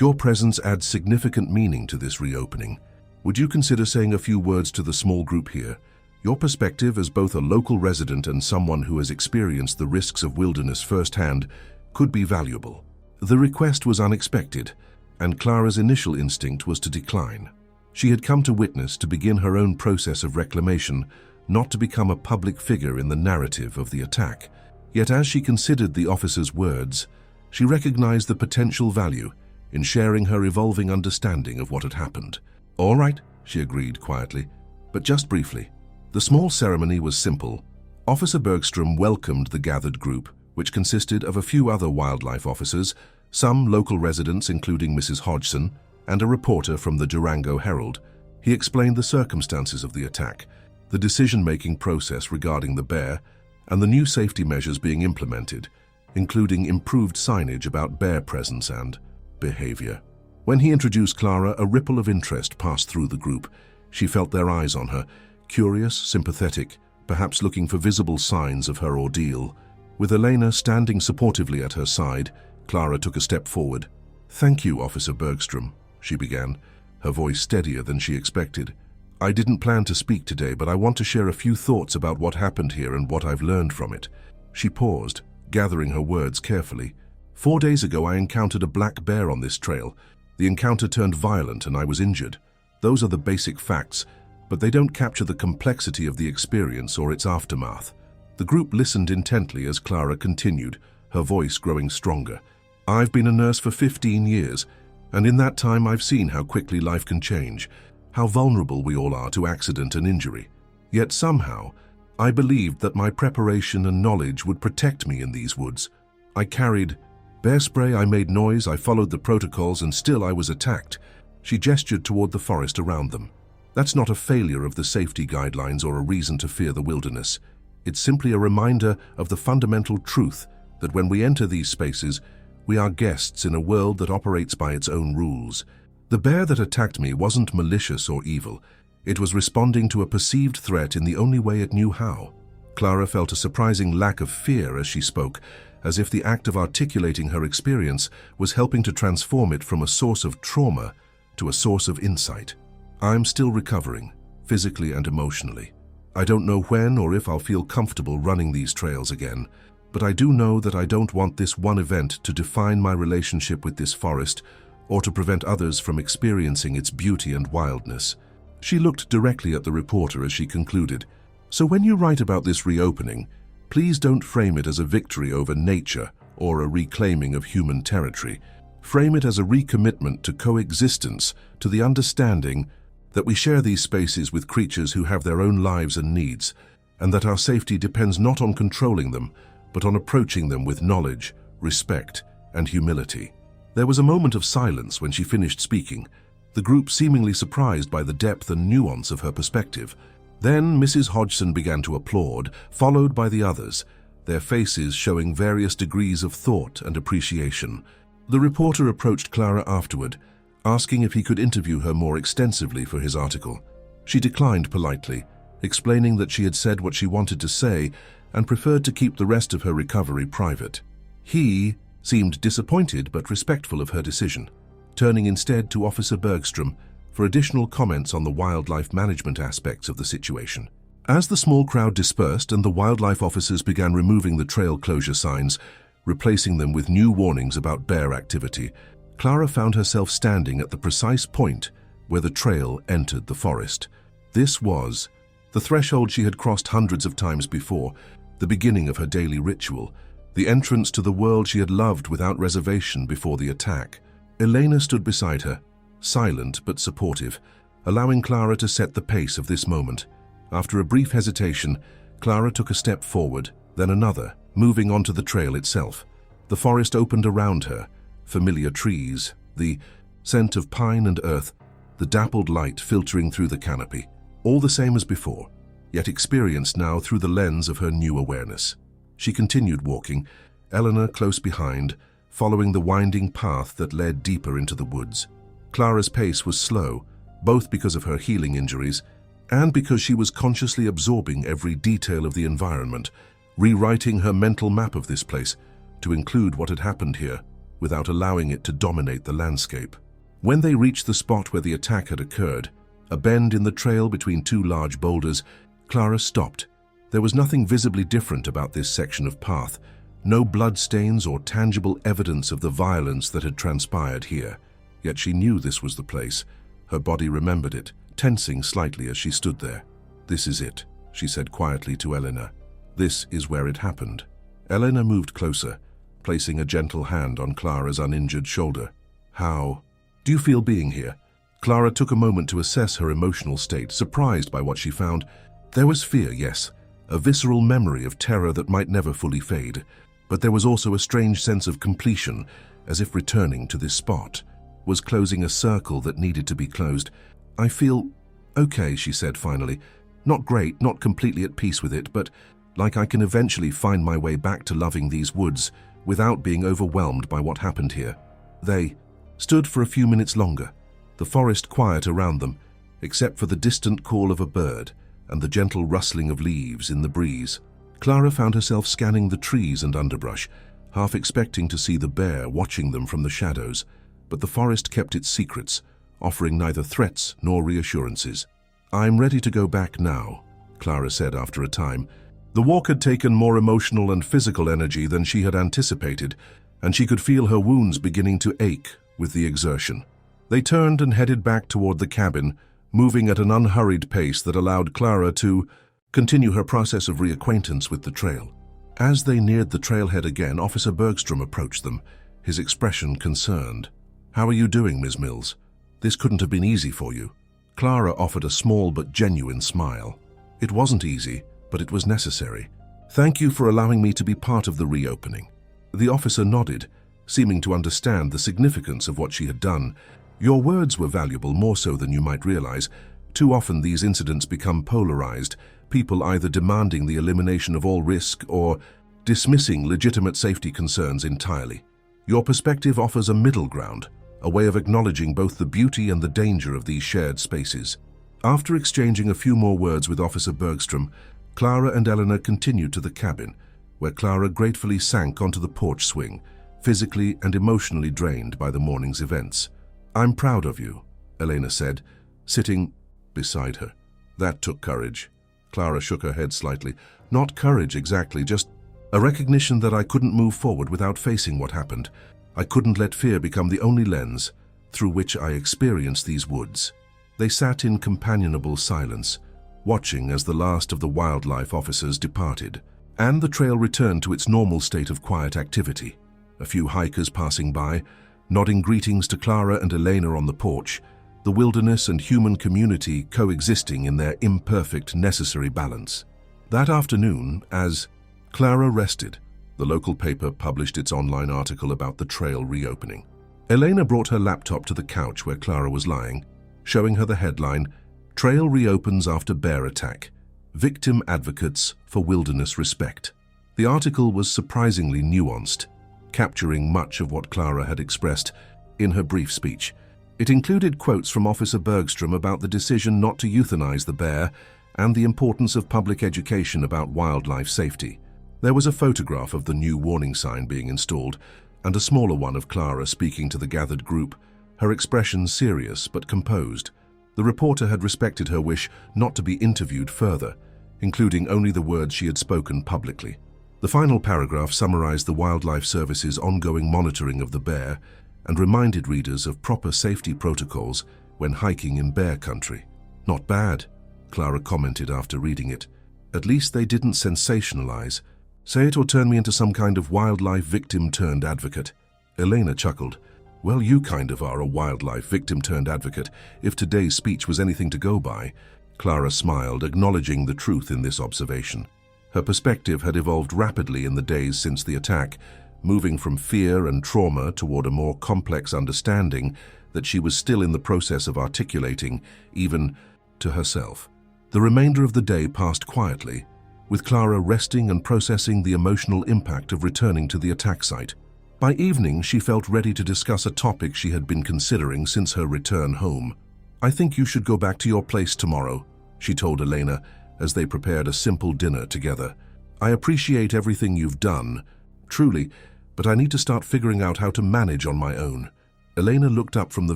"Your presence adds significant meaning to this reopening. Would you consider saying a few words to the small group here? Your perspective as both a local resident and someone who has experienced the risks of wilderness firsthand could be valuable." The request was unexpected, and Clara's initial instinct was to decline. She had come to witness to begin her own process of reclamation, not to become a public figure in the narrative of the attack. Yet as she considered the officer's words, she recognized the potential value in sharing her evolving understanding of what had happened. "All right," she agreed quietly, "but just briefly." The small ceremony was simple. Officer Bergstrom welcomed the gathered group, which consisted of a few other wildlife officers, some local residents including Mrs. Hodgson, and a reporter from the Durango Herald. He explained the circumstances of the attack, the decision-making process regarding the bear, and the new safety measures being implemented, including improved signage about bear presence and behavior. When he introduced Clara, a ripple of interest passed through the group. She felt their eyes on her, curious, sympathetic, perhaps looking for visible signs of her ordeal. With Elena standing supportively at her side, Clara took a step forward. "Thank you, Officer Bergstrom," she began, her voice steadier than she expected. "I didn't plan to speak today, but I want to share a few thoughts about what happened here and what I've learned from it." She paused, gathering her words carefully. 4 days ago, I encountered a black bear on this trail. The encounter turned violent and I was injured. Those are the basic facts, but they don't capture the complexity of the experience or its aftermath. The group listened intently as Clara continued, her voice growing stronger. "I've been a nurse for 15 years, and in that time I've seen how quickly life can change, how vulnerable we all are to accident and injury. Yet somehow, I believed that my preparation and knowledge would protect me in these woods. I carried bear spray, I made noise, I followed the protocols, and still I was attacked." She gestured toward the forest around them. "That's not a failure of the safety guidelines or a reason to fear the wilderness. It's simply a reminder of the fundamental truth that when we enter these spaces, we are guests in a world that operates by its own rules. The bear that attacked me wasn't malicious or evil. It was responding to a perceived threat in the only way it knew how." Clara felt a surprising lack of fear as she spoke, as if the act of articulating her experience was helping to transform it from a source of trauma to a source of insight. "I'm still recovering, physically and emotionally. I don't know when or if I'll feel comfortable running these trails again, but I do know that I don't want this one event to define my relationship with this forest or to prevent others from experiencing its beauty and wildness." She looked directly at the reporter as she concluded. "So when you write about this reopening, please don't frame it as a victory over nature or a reclaiming of human territory. Frame it as a recommitment to coexistence, to the understanding that we share these spaces with creatures who have their own lives and needs, and that our safety depends not on controlling them, but on approaching them with knowledge, respect, and humility." There was a moment of silence when she finished speaking, the group seemingly surprised by the depth and nuance of her perspective. Then Mrs. Hodgson began to applaud, followed by the others, their faces showing various degrees of thought and appreciation. The reporter approached Clara afterward, asking if he could interview her more extensively for his article. She declined politely, explaining that she had said what she wanted to say and preferred to keep the rest of her recovery private. He seemed disappointed but respectful of her decision, turning instead to Officer Bergstrom for additional comments on the wildlife management aspects of the situation. As the small crowd dispersed and the wildlife officers began removing the trail closure signs, replacing them with new warnings about bear activity, Clara found herself standing at the precise point where the trail entered the forest. This was the threshold she had crossed hundreds of times before, the beginning of her daily ritual, the entrance to the world she had loved without reservation before the attack. Elena stood beside her, silent but supportive, allowing Clara to set the pace of this moment. After a brief hesitation, Clara took a step forward, then another, moving onto the trail itself. The forest opened around her, familiar trees, the scent of pine and earth, the dappled light filtering through the canopy, all the same as before, yet experienced now through the lens of her new awareness. She continued walking, Eleanor close behind, following the winding path that led deeper into the woods. Clara's pace was slow, both because of her healing injuries and because she was consciously absorbing every detail of the environment, rewriting her mental map of this place to include what had happened here, without allowing it to dominate the landscape. When they reached the spot where the attack had occurred, a bend in the trail between two large boulders, Clara stopped. There was nothing visibly different about this section of path, no bloodstains or tangible evidence of the violence that had transpired here. Yet she knew this was the place. Her body remembered it, tensing slightly as she stood there. "This is it," she said quietly to Elena. "This is where it happened." Elena moved closer, placing a gentle hand on Clara's uninjured shoulder. "How do you feel being here?" Clara took a moment to assess her emotional state, surprised by what she found. There was fear, yes, a visceral memory of terror that might never fully fade, but there was also a strange sense of completion, as if returning to this spot was closing a circle that needed to be closed. "I feel okay," she said finally. "Not great, not completely at peace with it, but like I can eventually find my way back to loving these woods without being overwhelmed by what happened here." They stood for a few minutes longer, the forest quiet around them, except for the distant call of a bird and the gentle rustling of leaves in the breeze. Clara found herself scanning the trees and underbrush, half expecting to see the bear watching them from the shadows, but the forest kept its secrets, offering neither threats nor reassurances. "I'm ready to go back now," Clara said after a time. The walk had taken more emotional and physical energy than she had anticipated, and she could feel her wounds beginning to ache with the exertion. They turned and headed back toward the cabin, moving at an unhurried pace that allowed Clara to continue her process of reacquaintance with the trail. As they neared the trailhead again, Officer Bergstrom approached them, his expression concerned. "How are you doing, Ms. Mills? This couldn't have been easy for you." Clara offered a small but genuine smile. "It wasn't easy, but it was necessary. Thank you for allowing me to be part of the reopening." The officer nodded, seeming to understand the significance of what she had done. "Your words were valuable, more so than you might realize. Too often these incidents become polarized, people either demanding the elimination of all risk or dismissing legitimate safety concerns entirely. Your perspective offers a middle ground, a way of acknowledging both the beauty and the danger of these shared spaces." After exchanging a few more words with Officer Bergstrom, Clara and Eleanor continued to the cabin, where Clara gratefully sank onto the porch swing, physically and emotionally drained by the morning's events. "I'm proud of you," Elena said, sitting beside her. "That took courage." Clara shook her head slightly. "Not courage exactly, just a recognition that I couldn't move forward without facing what happened. I couldn't let fear become the only lens through which I experienced these woods." They sat in companionable silence, watching as the last of the wildlife officers departed, and the trail returned to its normal state of quiet activity. A few hikers passing by, nodding greetings to Clara and Elena on the porch, the wilderness and human community coexisting in their imperfect, necessary balance. That afternoon, as Clara rested, the local paper published its online article about the trail reopening. Elena brought her laptop to the couch where Clara was lying, showing her the headline, "Trail Reopens After Bear Attack. Victim Advocates for Wilderness Respect." The article was surprisingly nuanced, capturing much of what Clara had expressed in her brief speech. It included quotes from Officer Bergstrom about the decision not to euthanize the bear and the importance of public education about wildlife safety. There was a photograph of the new warning sign being installed and a smaller one of Clara speaking to the gathered group, her expression serious but composed. The reporter had respected her wish not to be interviewed further, including only the words she had spoken publicly. The final paragraph summarized the Wildlife Service's ongoing monitoring of the bear and reminded readers of proper safety protocols when hiking in bear country. "Not bad," Clara commented after reading it. "At least they didn't sensationalize. Say it or turn me into some kind of wildlife victim-turned-advocate." Elena chuckled. "Well, you kind of are a wildlife victim-turned-advocate, if today's speech was anything to go by." Clara smiled, acknowledging the truth in this observation. Her perspective had evolved rapidly in the days since the attack, moving from fear and trauma toward a more complex understanding that she was still in the process of articulating, even to herself. The remainder of the day passed quietly, with Clara resting and processing the emotional impact of returning to the attack site. By evening, she felt ready to discuss a topic she had been considering since her return home. "I think you should go back to your place tomorrow," she told Elena as they prepared a simple dinner together. "I appreciate everything you've done, truly, but I need to start figuring out how to manage on my own." Elena looked up from the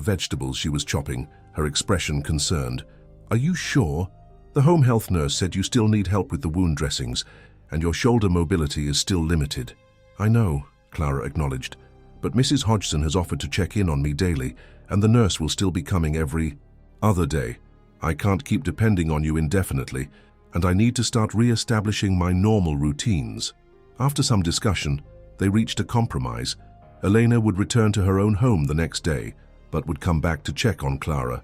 vegetables she was chopping, her expression concerned. "Are you sure? The home health nurse said you still need help with the wound dressings, and your shoulder mobility is still limited." "I know," Clara acknowledged, "but Mrs. Hodgson has offered to check in on me daily, and the nurse will still be coming every other day. I can't keep depending on you indefinitely, and I need to start re-establishing my normal routines." After some discussion, they reached a compromise. Elena would return to her own home the next day, but would come back to check on Clara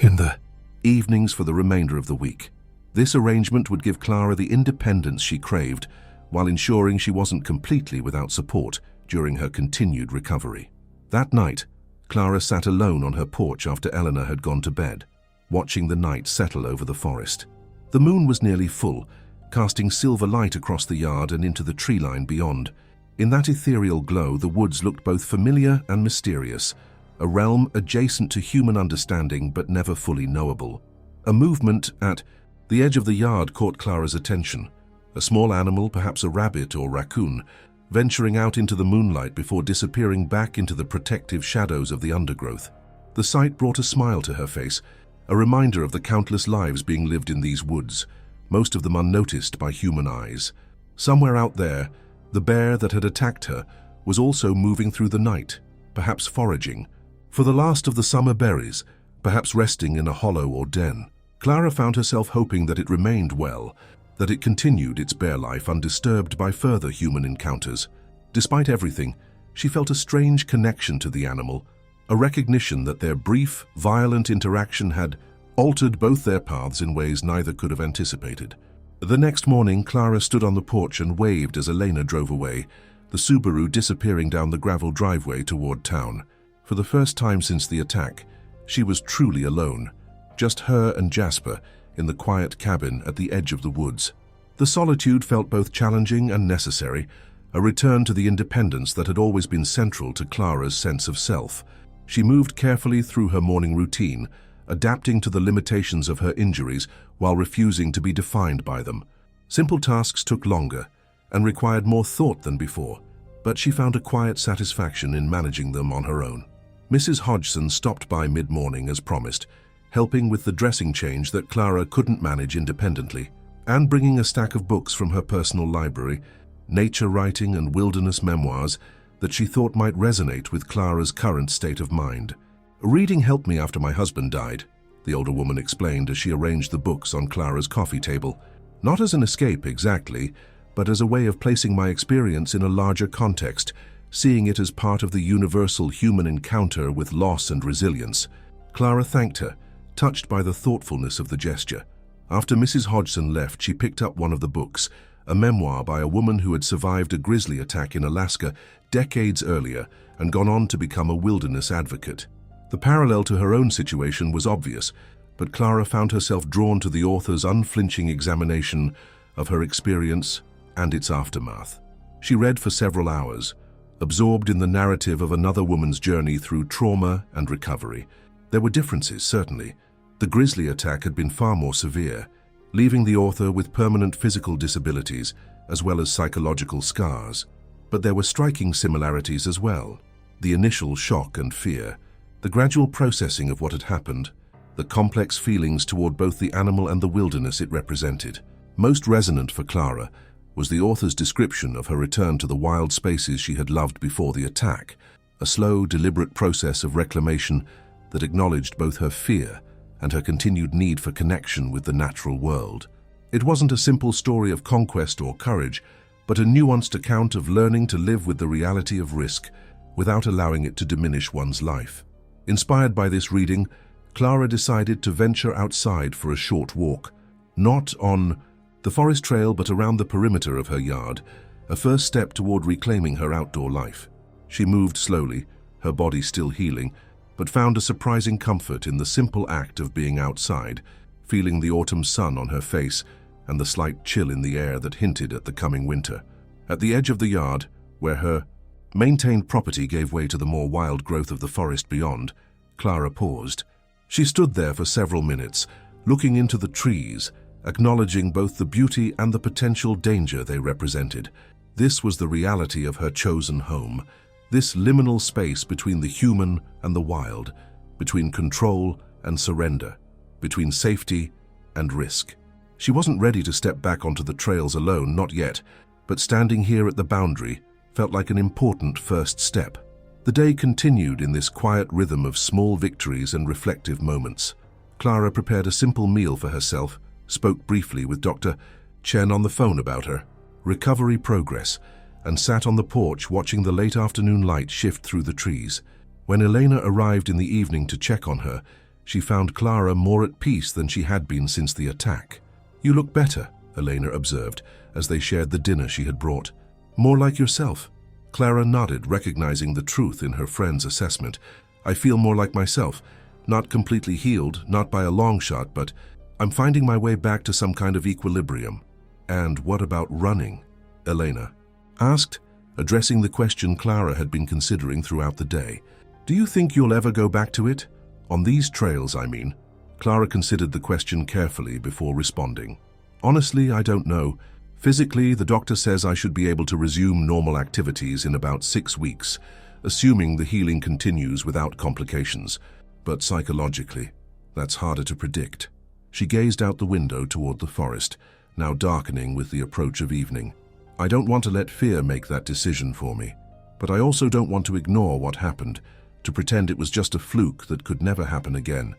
in the evenings for the remainder of the week. This arrangement would give Clara the independence she craved, while ensuring she wasn't completely without support during her continued recovery. That night, Clara sat alone on her porch after Eleanor had gone to bed, watching the night settle over the forest. The moon was nearly full, casting silver light across the yard and into the tree line beyond. In that ethereal glow, the woods looked both familiar and mysterious, a realm adjacent to human understanding but never fully knowable. A movement at the edge of the yard caught Clara's attention. A small animal, perhaps a rabbit or raccoon, venturing out into the moonlight before disappearing back into the protective shadows of the undergrowth. The sight brought a smile to her face, a reminder of the countless lives being lived in these woods, most of them unnoticed by human eyes. Somewhere out there, the bear that had attacked her was also moving through the night, perhaps foraging for the last of the summer berries, perhaps resting in a hollow or den. Clara found herself hoping that it remained well, that it continued its bear life undisturbed by further human encounters. Despite everything, she felt a strange connection to the animal, a recognition that their brief, violent interaction had altered both their paths in ways neither could have anticipated. The next morning, Clara stood on the porch and waved as Elena drove away, the Subaru disappearing down the gravel driveway toward town. For the first time since the attack, she was truly alone, just her and Jasper in the quiet cabin at the edge of the woods. The solitude felt both challenging and necessary, a return to the independence that had always been central to Clara's sense of self. She moved carefully through her morning routine, adapting to the limitations of her injuries while refusing to be defined by them. Simple tasks took longer and required more thought than before, but she found a quiet satisfaction in managing them on her own. Mrs. Hodgson stopped by mid-morning as promised, helping with the dressing change that Clara couldn't manage independently, and bringing a stack of books from her personal library, nature writing and wilderness memoirs that she thought might resonate with Clara's current state of mind. "Reading helped me after my husband died," the older woman explained as she arranged the books on Clara's coffee table. "Not as an escape exactly, but as a way of placing my experience in a larger context, seeing it as part of the universal human encounter with loss and resilience." Clara thanked her, touched by the thoughtfulness of the gesture. After Mrs. Hodgson left, she picked up one of the books, a memoir by a woman who had survived a grizzly attack in Alaska decades earlier and gone on to become a wilderness advocate. The parallel to her own situation was obvious, but Clara found herself drawn to the author's unflinching examination of her experience and its aftermath. She read for several hours, absorbed in the narrative of another woman's journey through trauma and recovery. There were differences, certainly. The grizzly attack had been far more severe, leaving the author with permanent physical disabilities as well as psychological scars. But there were striking similarities as well. The initial shock and fear, the gradual processing of what had happened, the complex feelings toward both the animal and the wilderness it represented. Most resonant for Clara was the author's description of her return to the wild spaces she had loved before the attack, a slow, deliberate process of reclamation that acknowledged both her fear and her continued need for connection with the natural world. It wasn't a simple story of conquest or courage, but a nuanced account of learning to live with the reality of risk without allowing it to diminish one's life. Inspired by this reading, Clara decided to venture outside for a short walk, not on the forest trail but around the perimeter of her yard, a first step toward reclaiming her outdoor life. She moved slowly, her body still healing, but found a surprising comfort in the simple act of being outside, feeling the autumn sun on her face and the slight chill in the air that hinted at the coming winter. At the edge of the yard, where her maintained property gave way to the more wild growth of the forest beyond, Clara paused. She stood there for several minutes, looking into the trees, acknowledging both the beauty and the potential danger they represented. This was the reality of her chosen home, this liminal space between the human and the wild, between control and surrender, between safety and risk. She wasn't ready to step back onto the trails alone, not yet, but standing here at the boundary felt like an important first step. The day continued in this quiet rhythm of small victories and reflective moments. Clara prepared a simple meal for herself, spoke briefly with Dr. Chen on the phone about her recovery progress, and sat on the porch watching the late afternoon light shift through the trees. When Elena arrived in the evening to check on her, she found Clara more at peace than she had been since the attack. "You look better," Elena observed as they shared the dinner she had brought. "More like yourself." Clara nodded, recognizing the truth in her friend's assessment. "I feel more like myself. Not completely healed, not by a long shot, but I'm finding my way back to some kind of equilibrium." "And what about running?" Elena asked, addressing the question Clara had been considering throughout the day. "Do you think you'll ever go back to it? On these trails, I mean." Clara considered the question carefully before responding. "Honestly, I don't know. Physically, the doctor says I should be able to resume normal activities in about 6 weeks, assuming the healing continues without complications. But psychologically, that's harder to predict." She gazed out the window toward the forest, now darkening with the approach of evening. "I don't want to let fear make that decision for me, but I also don't want to ignore what happened, to pretend it was just a fluke that could never happen again.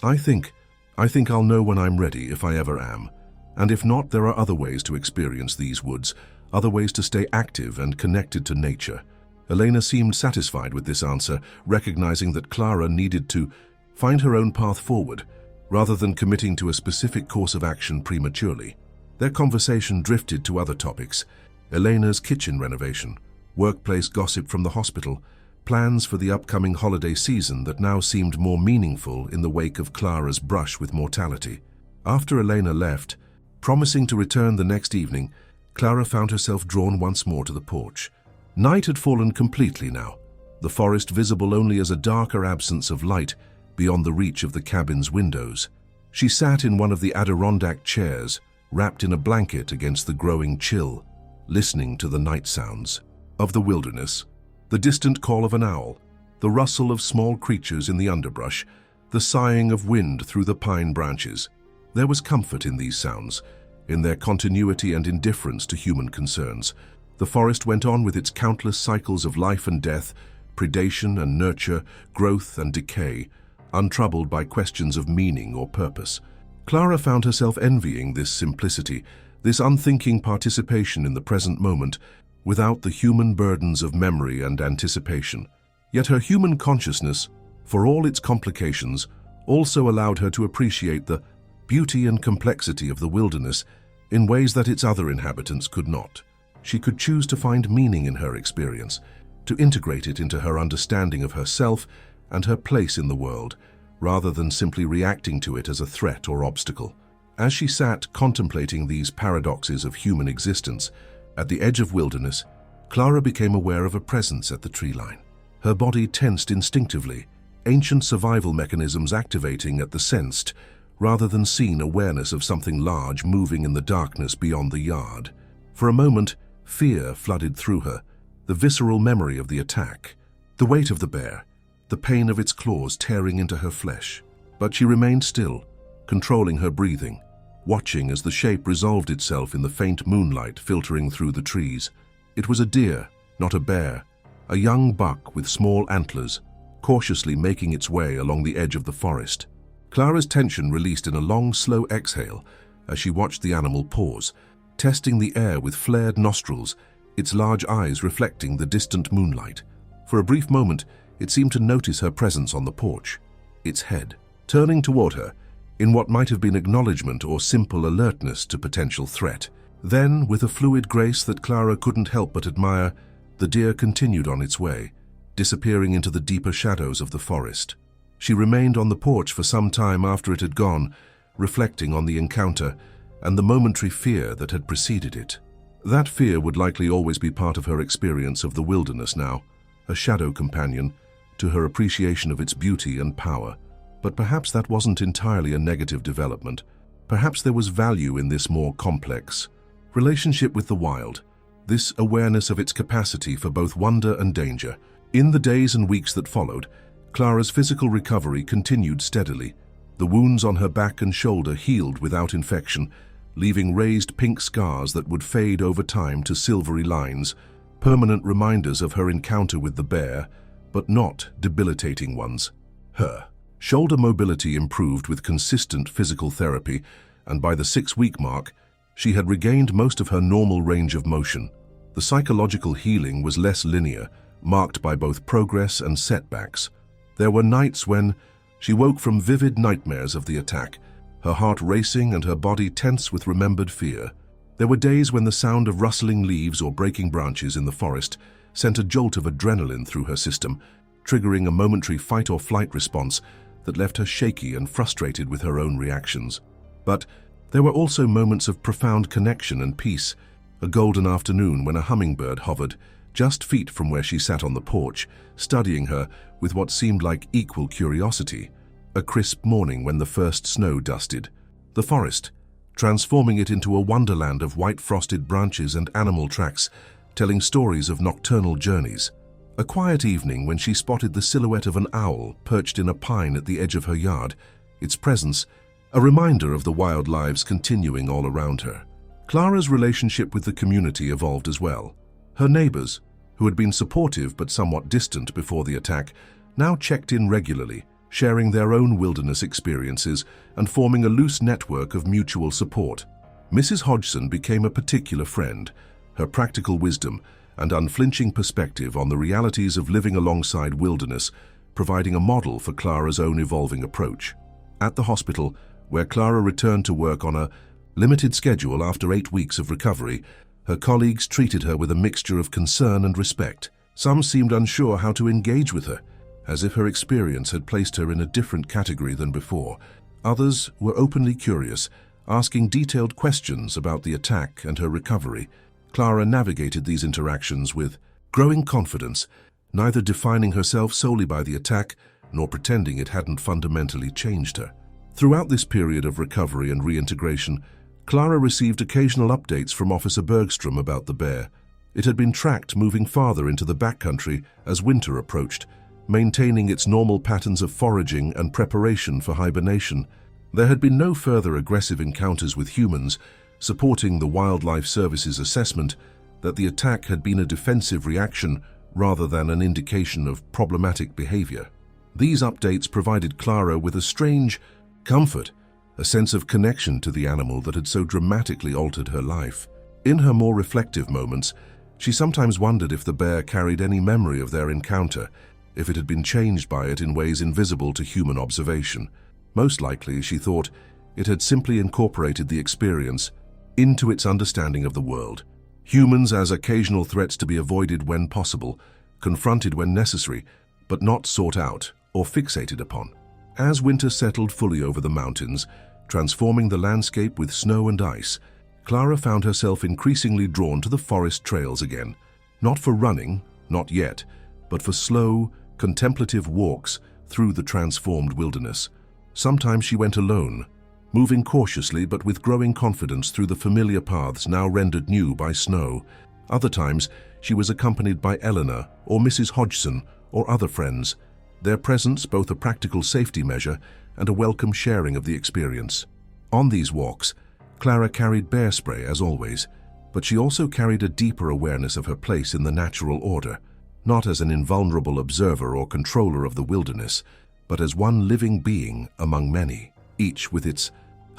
I think I'll know when I'm ready, if I ever am. And if not, there are other ways to experience these woods, other ways to stay active and connected to nature." Elena seemed satisfied with this answer, recognizing that Clara needed to find her own path forward, rather than committing to a specific course of action prematurely. Their conversation drifted to other topics: Elena's kitchen renovation, workplace gossip from the hospital, plans for the upcoming holiday season that now seemed more meaningful in the wake of Clara's brush with mortality. After Elena left, promising to return the next evening, Clara found herself drawn once more to the porch. Night had fallen completely now, the forest visible only as a darker absence of light beyond the reach of the cabin's windows. She sat in one of the Adirondack chairs, wrapped in a blanket against the growing chill, listening to the night sounds of the wilderness, the distant call of an owl, the rustle of small creatures in the underbrush, the sighing of wind through the pine branches. There was comfort in these sounds, in their continuity and indifference to human concerns. The forest went on with its countless cycles of life and death, predation and nurture, growth and decay, untroubled by questions of meaning or purpose. Clara found herself envying this simplicity, this unthinking participation in the present moment, without the human burdens of memory and anticipation. Yet her human consciousness, for all its complications, also allowed her to appreciate the beauty and complexity of the wilderness in ways that its other inhabitants could not. She could choose to find meaning in her experience, to integrate it into her understanding of herself and her place in the world, rather than simply reacting to it as a threat or obstacle. As she sat contemplating these paradoxes of human existence, at the edge of wilderness, Clara became aware of a presence at the tree line. Her body tensed instinctively, ancient survival mechanisms activating at the sensed, rather than seen awareness of something large moving in the darkness beyond the yard. For a moment, fear flooded through her, the visceral memory of the attack, the weight of the bear, the pain of its claws tearing into her flesh. But she remained still, controlling her breathing, watching as the shape resolved itself in the faint moonlight filtering through the trees. It was a deer, not a bear, a young buck with small antlers, cautiously making its way along the edge of the forest. Clara's tension released in a long, slow exhale as she watched the animal pause, testing the air with flared nostrils, its large eyes reflecting the distant moonlight. For a brief moment, it seemed to notice her presence on the porch, its head turning toward her, in what might have been acknowledgement or simple alertness to potential threat. Then, with a fluid grace that Clara couldn't help but admire, the deer continued on its way, disappearing into the deeper shadows of the forest. She remained on the porch for some time after it had gone, reflecting on the encounter and the momentary fear that had preceded it. That fear would likely always be part of her experience of the wilderness now, a shadow companion to her appreciation of its beauty and power. But perhaps that wasn't entirely a negative development. Perhaps there was value in this more complex relationship with the wild, this awareness of its capacity for both wonder and danger. In the days and weeks that followed, Clara's physical recovery continued steadily. The wounds on her back and shoulder healed without infection, leaving raised pink scars that would fade over time to silvery lines, permanent reminders of her encounter with the bear, but not debilitating ones. Her shoulder mobility improved with consistent physical therapy, and by the 6-week mark, she had regained most of her normal range of motion. The psychological healing was less linear, marked by both progress and setbacks. There were nights when she woke from vivid nightmares of the attack, her heart racing and her body tense with remembered fear. There were days when the sound of rustling leaves or breaking branches in the forest sent a jolt of adrenaline through her system, triggering a momentary fight-or-flight response that left her shaky and frustrated with her own reactions. But there were also moments of profound connection and peace, a golden afternoon when a hummingbird hovered just feet from where she sat on the porch, studying her with what seemed like equal curiosity, a crisp morning when the first snow dusted the forest, transforming it into a wonderland of white frosted branches and animal tracks, telling stories of nocturnal journeys. A quiet evening when she spotted the silhouette of an owl perched in a pine at the edge of her yard, its presence a reminder of the wild lives continuing all around her. Clara's relationship with the community evolved as well. Her neighbors, who had been supportive but somewhat distant before the attack, now checked in regularly, sharing their own wilderness experiences and forming a loose network of mutual support. Mrs. Hodgson became a particular friend. Her practical wisdom and unflinching perspective on the realities of living alongside wilderness, providing a model for Clara's own evolving approach. At the hospital, where Clara returned to work on a limited schedule after 8 weeks of recovery, her colleagues treated her with a mixture of concern and respect. Some seemed unsure how to engage with her, as if her experience had placed her in a different category than before. Others were openly curious, asking detailed questions about the attack and her recovery. Clara navigated these interactions with growing confidence, neither defining herself solely by the attack nor pretending it hadn't fundamentally changed her. Throughout this period of recovery and reintegration, Clara received occasional updates from Officer Bergstrom about the bear. It had been tracked moving farther into the backcountry as winter approached, maintaining its normal patterns of foraging and preparation for hibernation. There had been no further aggressive encounters with humans, supporting the Wildlife Service's assessment that the attack had been a defensive reaction rather than an indication of problematic behavior. These updates provided Clara with a strange comfort, a sense of connection to the animal that had so dramatically altered her life. In her more reflective moments, she sometimes wondered if the bear carried any memory of their encounter, if it had been changed by it in ways invisible to human observation. Most likely, she thought, it had simply incorporated the experience into its understanding of the world. Humans as occasional threats to be avoided when possible, confronted when necessary, but not sought out or fixated upon. As winter settled fully over the mountains, transforming the landscape with snow and ice, Clara found herself increasingly drawn to the forest trails again, not for running, not yet, but for slow, contemplative walks through the transformed wilderness. Sometimes she went alone, moving cautiously but with growing confidence through the familiar paths now rendered new by snow. Other times, she was accompanied by Eleanor or Mrs. Hodgson or other friends, their presence both a practical safety measure and a welcome sharing of the experience. On these walks, Clara carried bear spray as always, but she also carried a deeper awareness of her place in the natural order, not as an invulnerable observer or controller of the wilderness, but as one living being among many, each with its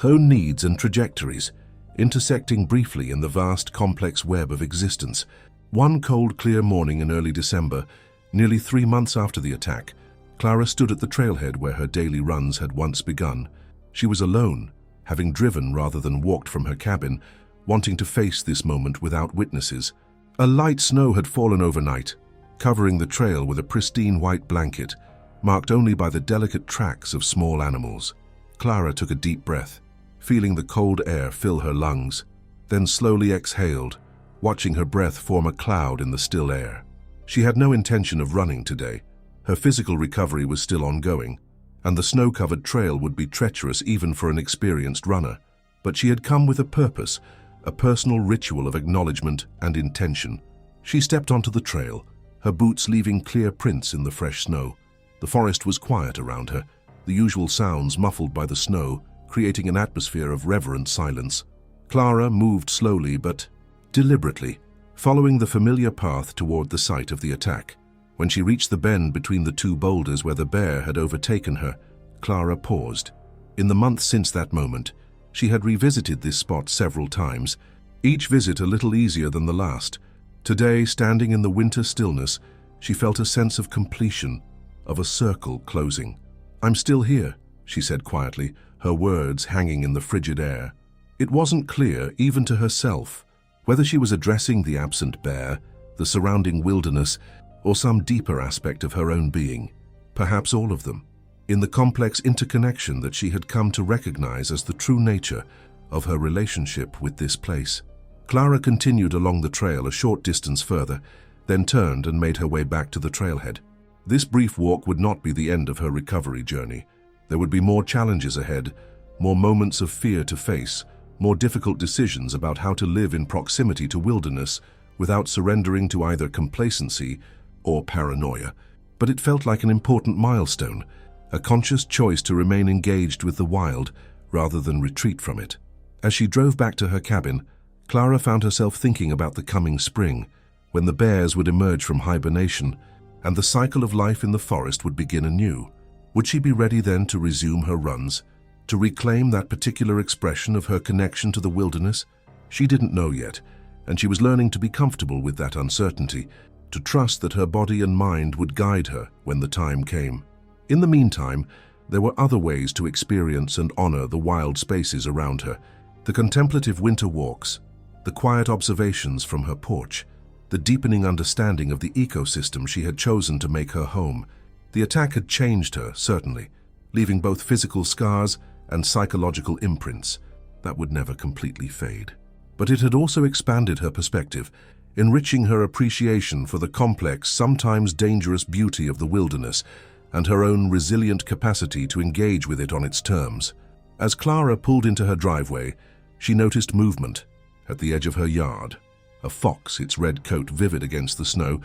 own needs and trajectories, intersecting briefly in the vast, complex web of existence. One cold, clear morning in early December, nearly 3 months after the attack, Clara stood at the trailhead where her daily runs had once begun. She was alone, having driven rather than walked from her cabin, wanting to face this moment without witnesses. A light snow had fallen overnight, covering the trail with a pristine white blanket, marked only by the delicate tracks of small animals. Clara took a deep breath, feeling the cold air fill her lungs, then slowly exhaled, watching her breath form a cloud in the still air. She had no intention of running today. Her physical recovery was still ongoing, and the snow-covered trail would be treacherous even for an experienced runner. But she had come with a purpose, a personal ritual of acknowledgement and intention. She stepped onto the trail, her boots leaving clear prints in the fresh snow. The forest was quiet around her, the usual sounds muffled by the snow, creating an atmosphere of reverent silence. Clara moved slowly but deliberately, following the familiar path toward the site of the attack. When she reached the bend between the two boulders where the bear had overtaken her, Clara paused. In the months since that moment, she had revisited this spot several times, each visit a little easier than the last. Today, standing in the winter stillness, she felt a sense of completion, of a circle closing. "I'm still here," she said quietly, her words hanging in the frigid air. It wasn't clear, even to herself, whether she was addressing the absent bear, the surrounding wilderness, or some deeper aspect of her own being. Perhaps all of them, in the complex interconnection that she had come to recognize as the true nature of her relationship with this place. Clara continued along the trail a short distance further, then turned and made her way back to the trailhead. This brief walk would not be the end of her recovery journey. There would be more challenges ahead, more moments of fear to face, more difficult decisions about how to live in proximity to wilderness without surrendering to either complacency or paranoia. But it felt like an important milestone, a conscious choice to remain engaged with the wild rather than retreat from it. As she drove back to her cabin, Clara found herself thinking about the coming spring, when the bears would emerge from hibernation and the cycle of life in the forest would begin anew. Would she be ready then to resume her runs, to reclaim that particular expression of her connection to the wilderness? She didn't know yet, and she was learning to be comfortable with that uncertainty, to trust that her body and mind would guide her when the time came. In the meantime, there were other ways to experience and honor the wild spaces around her. The contemplative winter walks, the quiet observations from her porch, the deepening understanding of the ecosystem she had chosen to make her home. The attack had changed her, certainly, leaving both physical scars and psychological imprints that would never completely fade. But it had also expanded her perspective, enriching her appreciation for the complex, sometimes dangerous beauty of the wilderness and her own resilient capacity to engage with it on its terms. As Clara pulled into her driveway, she noticed movement at the edge of her yard. A fox, its red coat vivid against the snow,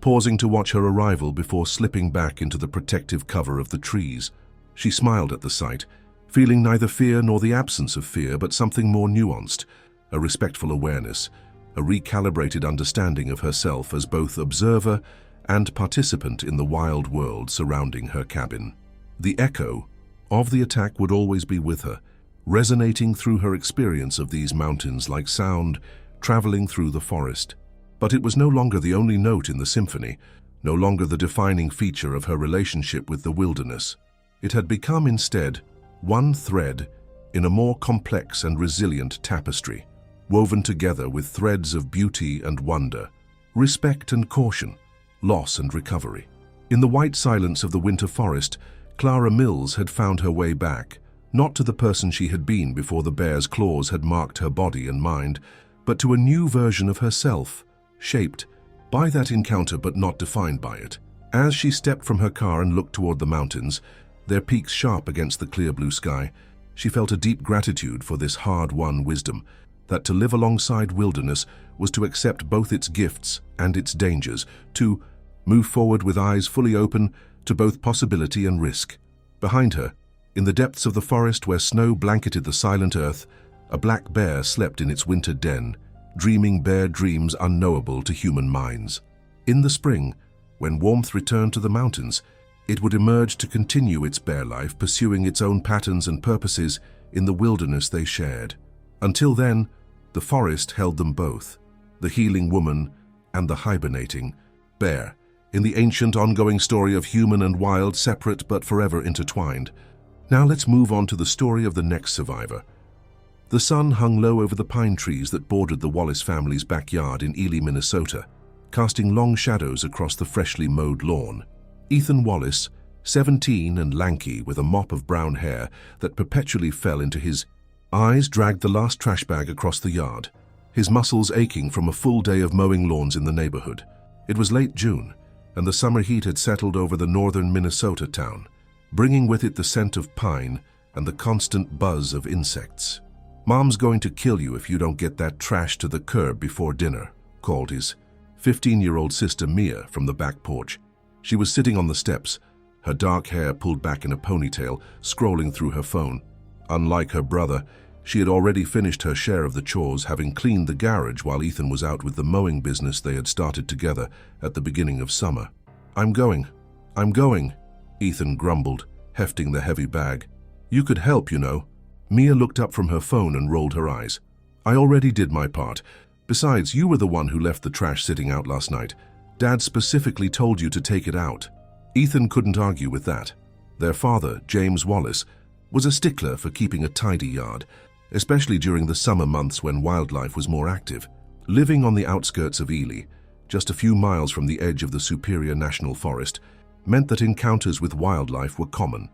pausing to watch her arrival before slipping back into the protective cover of the trees. She smiled at the sight, feeling neither fear nor the absence of fear, but something more nuanced, a respectful awareness, a recalibrated understanding of herself as both observer and participant in the wild world surrounding her cabin. The echo of the attack would always be with her, resonating through her experience of these mountains like sound traveling through the forest. But it was no longer the only note in the symphony, no longer the defining feature of her relationship with the wilderness. It had become instead one thread in a more complex and resilient tapestry, woven together with threads of beauty and wonder, respect and caution, loss and recovery. In the white silence of the winter forest, Clara Mills had found her way back, not to the person she had been before the bear's claws had marked her body and mind, but to a new version of herself, shaped by that encounter but not defined by it. As she stepped from her car and looked toward the mountains, their peaks sharp against the clear blue sky, she felt a deep gratitude for this hard-won wisdom, that to live alongside wilderness was to accept both its gifts and its dangers, to move forward with eyes fully open to both possibility and risk. Behind her, in the depths of the forest where snow blanketed the silent earth, a black bear slept in its winter den, dreaming bear dreams unknowable to human minds. In the spring, when warmth returned to the mountains, it would emerge to continue its bear life, pursuing its own patterns and purposes in the wilderness they shared. Until then, the forest held them both, the healing woman and the hibernating bear, in the ancient ongoing story of human and wild, separate but forever intertwined. Now let's move on to the story of the next survivor. The sun hung low over the pine trees that bordered the Wallace family's backyard in Ely, Minnesota, casting long shadows across the freshly mowed lawn. Ethan Wallace, 17 and lanky with a mop of brown hair that perpetually fell into his eyes, dragged the last trash bag across the yard, his muscles aching from a full day of mowing lawns in the neighborhood. It was late June, and the summer heat had settled over the northern Minnesota town. bringing with it the scent of pine and the constant buzz of insects. "Mom's going to kill you if you don't get that trash to the curb before dinner," called his 15-year-old sister Mia from the back porch. She was sitting on the steps, her dark hair pulled back in a ponytail, scrolling through her phone. Unlike her brother, she had already finished her share of the chores, having cleaned the garage while Ethan was out with the mowing business they had started together at the beginning of summer. I'm going," Ethan grumbled, hefting the heavy bag. "You could help, you know." Mia looked up from her phone and rolled her eyes. "I already did my part. Besides, you were the one who left the trash sitting out last night. Dad specifically told you to take it out." Ethan couldn't argue with that. Their father, James Wallace, was a stickler for keeping a tidy yard, especially during the summer months when wildlife was more active. Living on the outskirts of Ely, just a few miles from the edge of the Superior National Forest, meant that encounters with wildlife were common.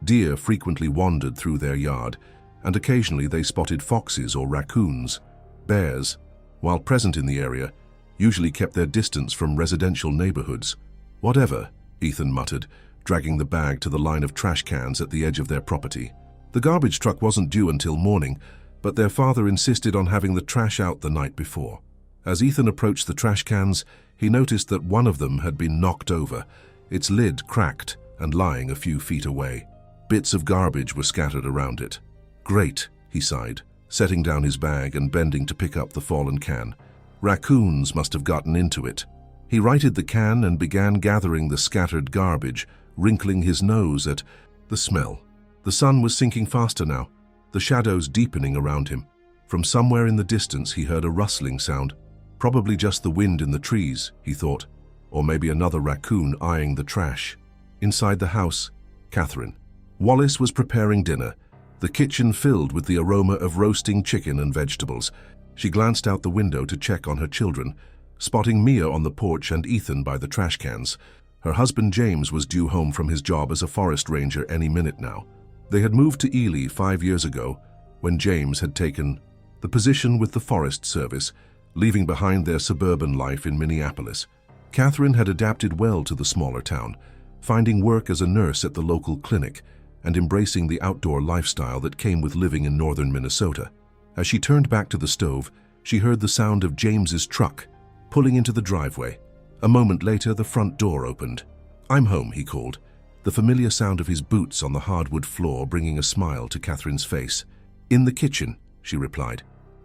Deer frequently wandered through their yard, and occasionally they spotted foxes or raccoons. Bears, while present in the area, usually kept their distance from residential neighborhoods. "Whatever," Ethan muttered, dragging the bag to the line of trash cans at the edge of their property. The garbage truck wasn't due until morning, but their father insisted on having the trash out the night before. As Ethan approached the trash cans, he noticed that one of them had been knocked over, its lid cracked and lying a few feet away. Bits of garbage were scattered around it. "Great," he sighed, setting down his bag and bending to pick up the fallen can. "Raccoons must have gotten into it." He righted the can and began gathering the scattered garbage, wrinkling his nose at the smell. The sun was sinking faster now, the shadows deepening around him. From somewhere in the distance he heard a rustling sound. Probably just the wind in the trees, he thought, or maybe another raccoon eyeing the trash. Inside the house, Catherine. Wallace was preparing dinner, the kitchen filled with the aroma of roasting chicken and vegetables. She glanced out the window to check on her children, spotting Mia on the porch and Ethan by the trash cans. Her husband James was due home from his job as a forest ranger any minute now. They had moved to Ely 5 years ago, when James had taken the position with the Forest Service, leaving behind their suburban life in Minneapolis. Catherine had adapted well to the smaller town, finding work as a nurse at the local clinic and embracing the outdoor lifestyle that came with living in northern Minnesota. As she turned back to the stove, she heard the sound of James's truck pulling into the driveway. A moment later, the front door opened. "I'm home," he called, the familiar sound of his boots on the hardwood floor bringing a smile to Catherine's face. "In the kitchen," she replied.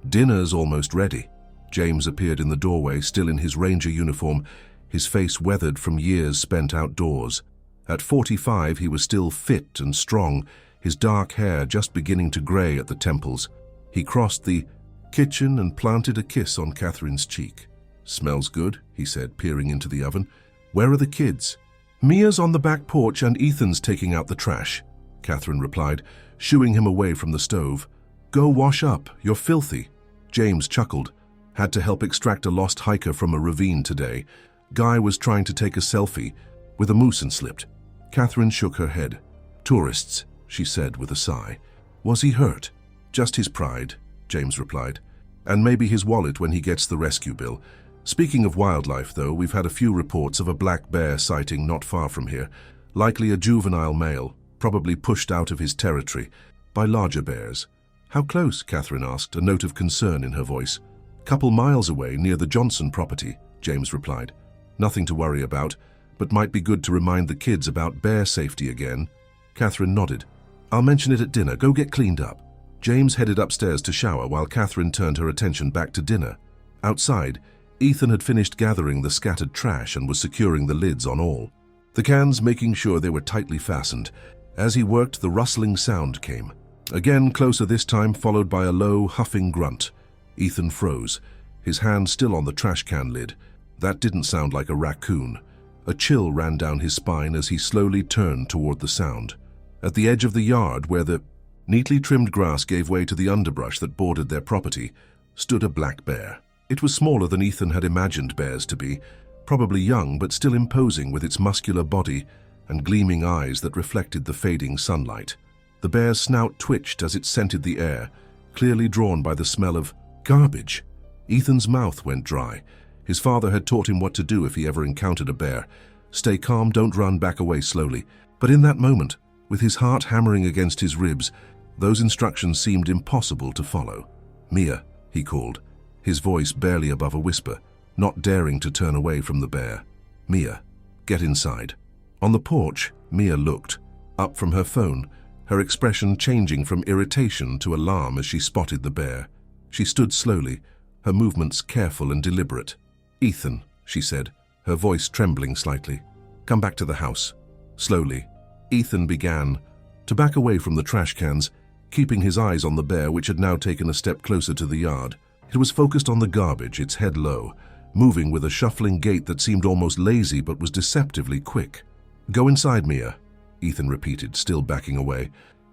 "Dinner's almost ready." James appeared in the doorway, still in his ranger uniform, his face weathered from years spent outdoors. At 45, he was still fit and strong, his dark hair just beginning to gray at the temples. He crossed the kitchen and planted a kiss on Catherine's cheek. "Smells good," he said, peering into the oven. "Where are the kids?" "Mia's on the back porch and Ethan's taking out the trash," Catherine replied, shooing him away from the stove. "Go wash up, you're filthy." James chuckled. "Had to help extract a lost hiker from a ravine today. Guy was trying to take a selfie with a moose and slipped." Catherine shook her head. "Tourists," she said with a sigh. "Was he hurt?" "Just his pride," James replied. "And maybe his wallet when he gets the rescue bill. Speaking of wildlife, though, we've had a few reports of a black bear sighting not far from here. Likely a juvenile male, probably pushed out of his territory by larger bears." "How close?" Catherine asked, a note of concern in her voice. "Couple miles away, near the Johnson property," James replied. "Nothing to worry about, but might be good to remind the kids about bear safety again." Catherine nodded. "I'll mention it at dinner. Go get cleaned up." James headed upstairs to shower while Catherine turned her attention back to dinner. Outside, Ethan had finished gathering the scattered trash and was securing the lids on all, the cans making sure they were tightly fastened. As he worked, the rustling sound came. Again closer this time, followed by a low, huffing grunt. Ethan froze, his hand still on the trash can lid. That didn't sound like a raccoon. A chill ran down his spine as he slowly turned toward the sound. At the edge of the yard, where the neatly trimmed grass gave way to the underbrush that bordered their property, stood a black bear. It was smaller than Ethan had imagined bears to be, probably young but still imposing with its muscular body and gleaming eyes that reflected the fading sunlight. The bear's snout twitched as it scented the air, clearly drawn by the smell of garbage. Ethan's mouth went dry. His father had taught him what to do if he ever encountered a bear. Stay calm, don't run, back away slowly. But in that moment, With his heart hammering against his ribs, those instructions seemed impossible to follow. "Mia," he called, his voice barely above a whisper, not daring to turn away from the bear. "Mia, get inside." On the porch, Mia looked up from her phone, her expression changing from irritation to alarm as she spotted the bear. She stood slowly, her movements careful and deliberate. "Ethan," she said, her voice trembling slightly, "come back to the house." Slowly, Ethan began to back away from the trash cans, keeping his eyes on the bear, which had now taken a step closer to the yard. It was focused on the garbage, its head low, moving with a shuffling gait that seemed almost lazy but was deceptively quick. "Go inside, Mia," Ethan repeated, still backing away.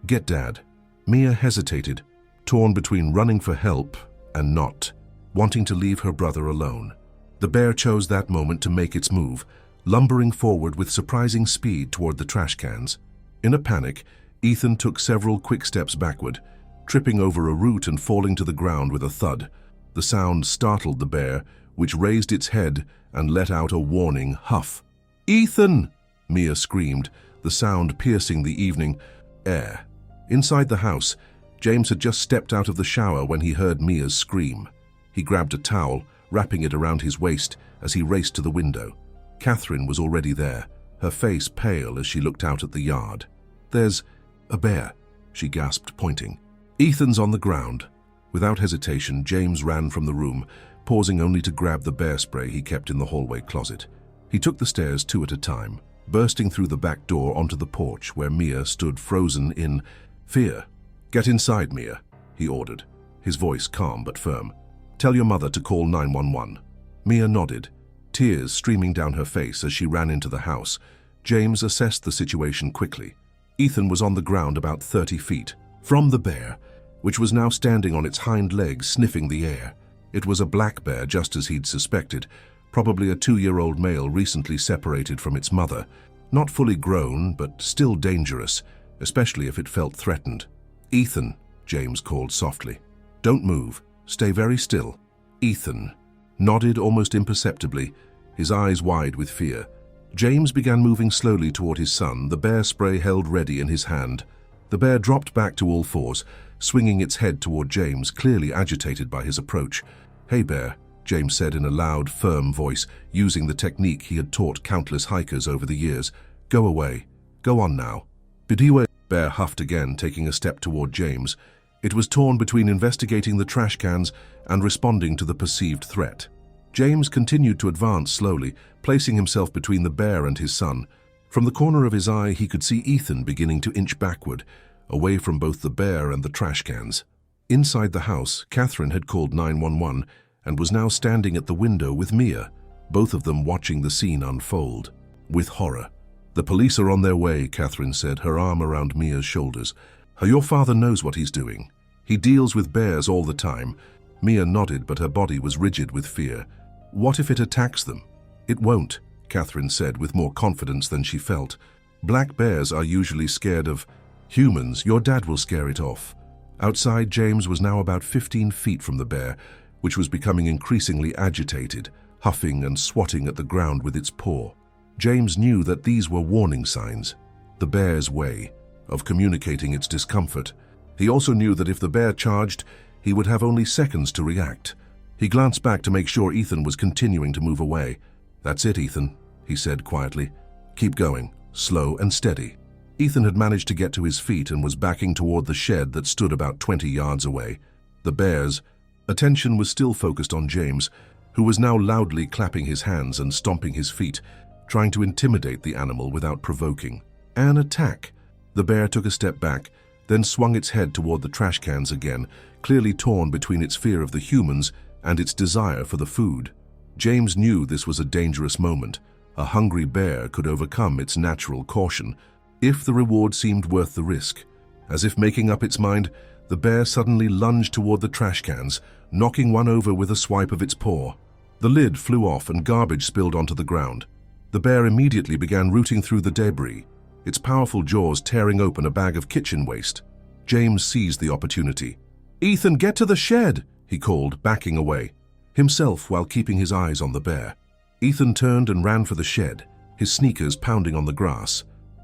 "Get Dad." Mia hesitated, torn between running for help and not, wanting to leave her brother alone. The bear chose that moment to make its move, lumbering forward with surprising speed toward the trash cans. In a panic, Ethan took several quick steps backward, tripping over a root and falling to the ground with a thud. The sound startled the bear, which raised its head and let out a warning huff. "Ethan!" Mia screamed, the sound piercing the evening air. Inside the house, James had just stepped out of the shower when he heard Mia's scream. He grabbed a towel, wrapping it around his waist as he raced to the window. Catherine was already there, her face pale as she looked out at the yard. "There's a bear," she gasped, pointing. "Ethan's on the ground." Without hesitation, James ran from the room, pausing only to grab the bear spray he kept in the hallway closet. He took the stairs 2 at a time, bursting through the back door onto the porch where Mia stood frozen in fear. "Get inside, Mia," he ordered, his voice calm but firm. "Tell your mother to call 911. Mia nodded, tears streaming down her face as she ran into the house. James assessed the situation quickly. Ethan was on the ground about 30 feet from the bear, which was now standing on its hind legs, sniffing the air. It was a black bear, just as he'd suspected, probably a 2-year-old male recently separated from its mother. Not fully grown, but still dangerous, especially if it felt threatened. "Ethan," James called softly. "Don't move. Stay very still." Ethan nodded almost imperceptibly, his eyes wide with fear. James began moving slowly toward his son, the bear spray held ready in his hand. The bear dropped back to all fours, swinging its head toward James, clearly agitated by his approach. "Hey, bear," James said in a loud, firm voice, using the technique he had taught countless hikers over the years. "Go away. Go on now." "Bidiwe," bear huffed again, taking a step toward James. It was torn between investigating the trash cans and responding to the perceived threat. James continued to advance slowly, placing himself between the bear and his son. From the corner of his eye, he could see Ethan beginning to inch backward, away from both the bear and the trash cans. Inside the house, Catherine had called 911 and was now standing at the window with Mia, both of them watching the scene unfold with horror. "The police are on their way," Catherine said, her arm around Mia's shoulders. "Your father knows what he's doing. He deals with bears all the time." Mia nodded, but her body was rigid with fear. "What if it attacks them?" "It won't," Catherine said with more confidence than she felt. "Black bears are usually scared of humans. Your dad will scare it off." Outside, James was now about 15 feet from the bear, which was becoming increasingly agitated, huffing and swatting at the ground with its paw. James knew that these were warning signs, the bear's way of communicating its discomfort. He also knew that if the bear charged, he would have only seconds to react. He glanced back to make sure Ethan was continuing to move away. "That's it, Ethan," he said quietly. "Keep going, slow and steady." Ethan had managed to get to his feet and was backing toward the shed that stood about 20 yards away. The bear's attention was still focused on James, who was now loudly clapping his hands and stomping his feet, trying to intimidate the animal without provoking. An attack. The bear took a step back, then swung its head toward the trash cans again, clearly torn between its fear of the humans and its desire for the food. James knew this was a dangerous moment. A hungry bear could overcome its natural caution, if the reward seemed worth the risk. As if making up its mind, the bear suddenly lunged toward the trash cans, knocking one over with a swipe of its paw. The lid flew off and garbage spilled onto the ground. The bear immediately began rooting through the debris, its powerful jaws tearing open a bag of kitchen waste. James seized the opportunity. "Ethan, get to the shed!" he called, backing away, himself while keeping his eyes on the bear. Ethan turned and ran for the shed, his sneakers pounding on the grass.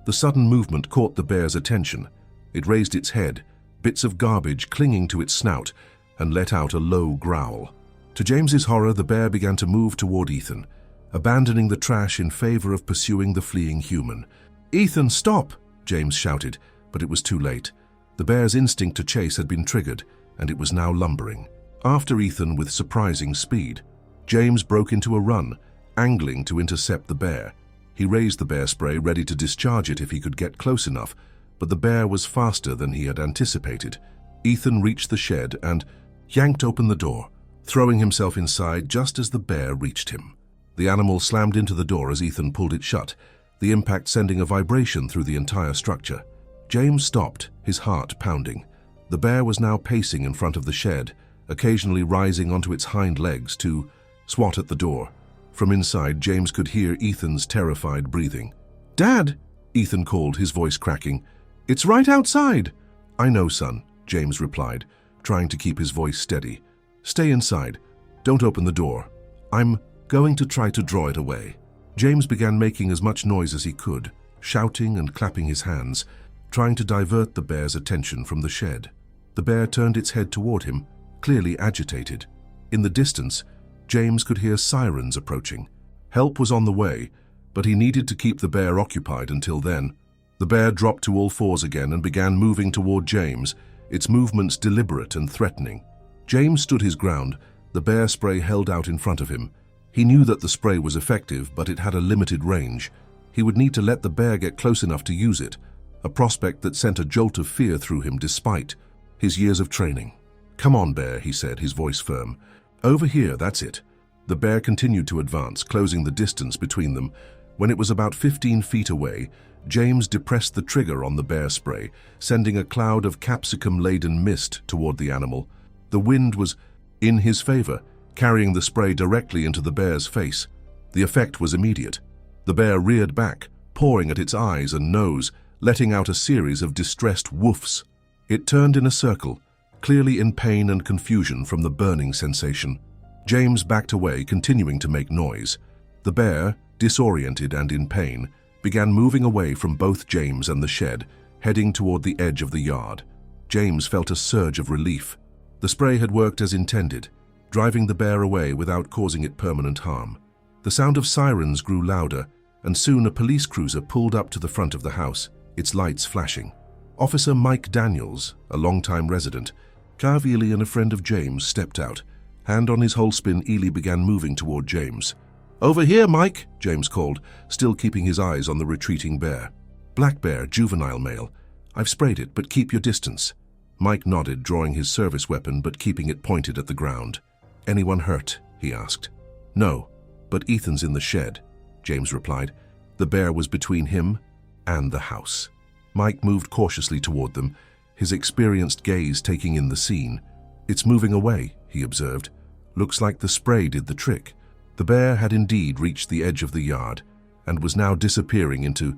The sudden movement caught the bear's attention. It raised its head, bits of garbage clinging to its snout, and let out a low growl. To James's horror, the bear began to move toward Ethan, abandoning the trash in favor of pursuing the fleeing human. "Ethan, stop!" James shouted, but it was too late. The bear's instinct to chase had been triggered, and it was now lumbering after Ethan with surprising speed. James broke into a run, angling to intercept the bear. He raised the bear spray, ready to discharge it if he could get close enough, but the bear was faster than he had anticipated. Ethan reached the shed and yanked open the door, throwing himself inside just as the bear reached him. The animal slammed into the door as Ethan pulled it shut, the impact sending a vibration through the entire structure. James stopped, his heart pounding. The bear was now pacing in front of the shed, occasionally rising onto its hind legs to swat at the door. From inside, James could hear Ethan's terrified breathing. "Dad!" Ethan called, his voice cracking. "It's right outside!" "I know, son," James replied, trying to keep his voice steady. "Stay inside. Don't open the door. I'm going to try to draw it away." James began making as much noise as he could, shouting and clapping his hands, trying to divert the bear's attention from the shed. The bear turned its head toward him, clearly agitated. In the distance, James could hear sirens approaching. Help was on the way, but he needed to keep the bear occupied until then. The bear dropped to all fours again and began moving toward James, its movements deliberate and threatening. James stood his ground, the bear spray held out in front of him. He knew that the spray was effective, but it had a limited range. He would need to let the bear get close enough to use it, a prospect that sent a jolt of fear through him despite his years of training. "Come on, bear," he said, his voice firm. "Over here, that's it." The bear continued to advance, closing the distance between them. When it was about 15 feet away, James depressed the trigger on the bear spray, sending a cloud of capsicum-laden mist toward the animal. The wind was in his favor, carrying the spray directly into the bear's face. The effect was immediate. The bear reared back, pawing at its eyes and nose, letting out a series of distressed woofs. It turned in a circle, clearly in pain and confusion from the burning sensation. James backed away, continuing to make noise. The bear, disoriented and in pain, began moving away from both James and the shed, heading toward the edge of the yard. James felt a surge of relief. The spray had worked as intended, driving the bear away without causing it permanent harm. The sound of sirens grew louder, and soon a police cruiser pulled up to the front of the house, its lights flashing. Officer Mike Daniels, a longtime resident, Carv Ely and a friend of James, stepped out. Hand on his holspin, Ely began moving toward James. "Over here, Mike," James called, still keeping his eyes on the retreating bear. "Black bear, juvenile male. I've sprayed it, but keep your distance." Mike nodded, drawing his service weapon but keeping it pointed at the ground. "Anyone hurt?" he asked. "No, but Ethan's in the shed," James replied. The bear was between him and the house. Mike moved cautiously toward them, his experienced gaze taking in the scene. "It's moving away," he observed. "Looks like the spray did the trick." The bear had indeed reached the edge of the yard and was now disappearing into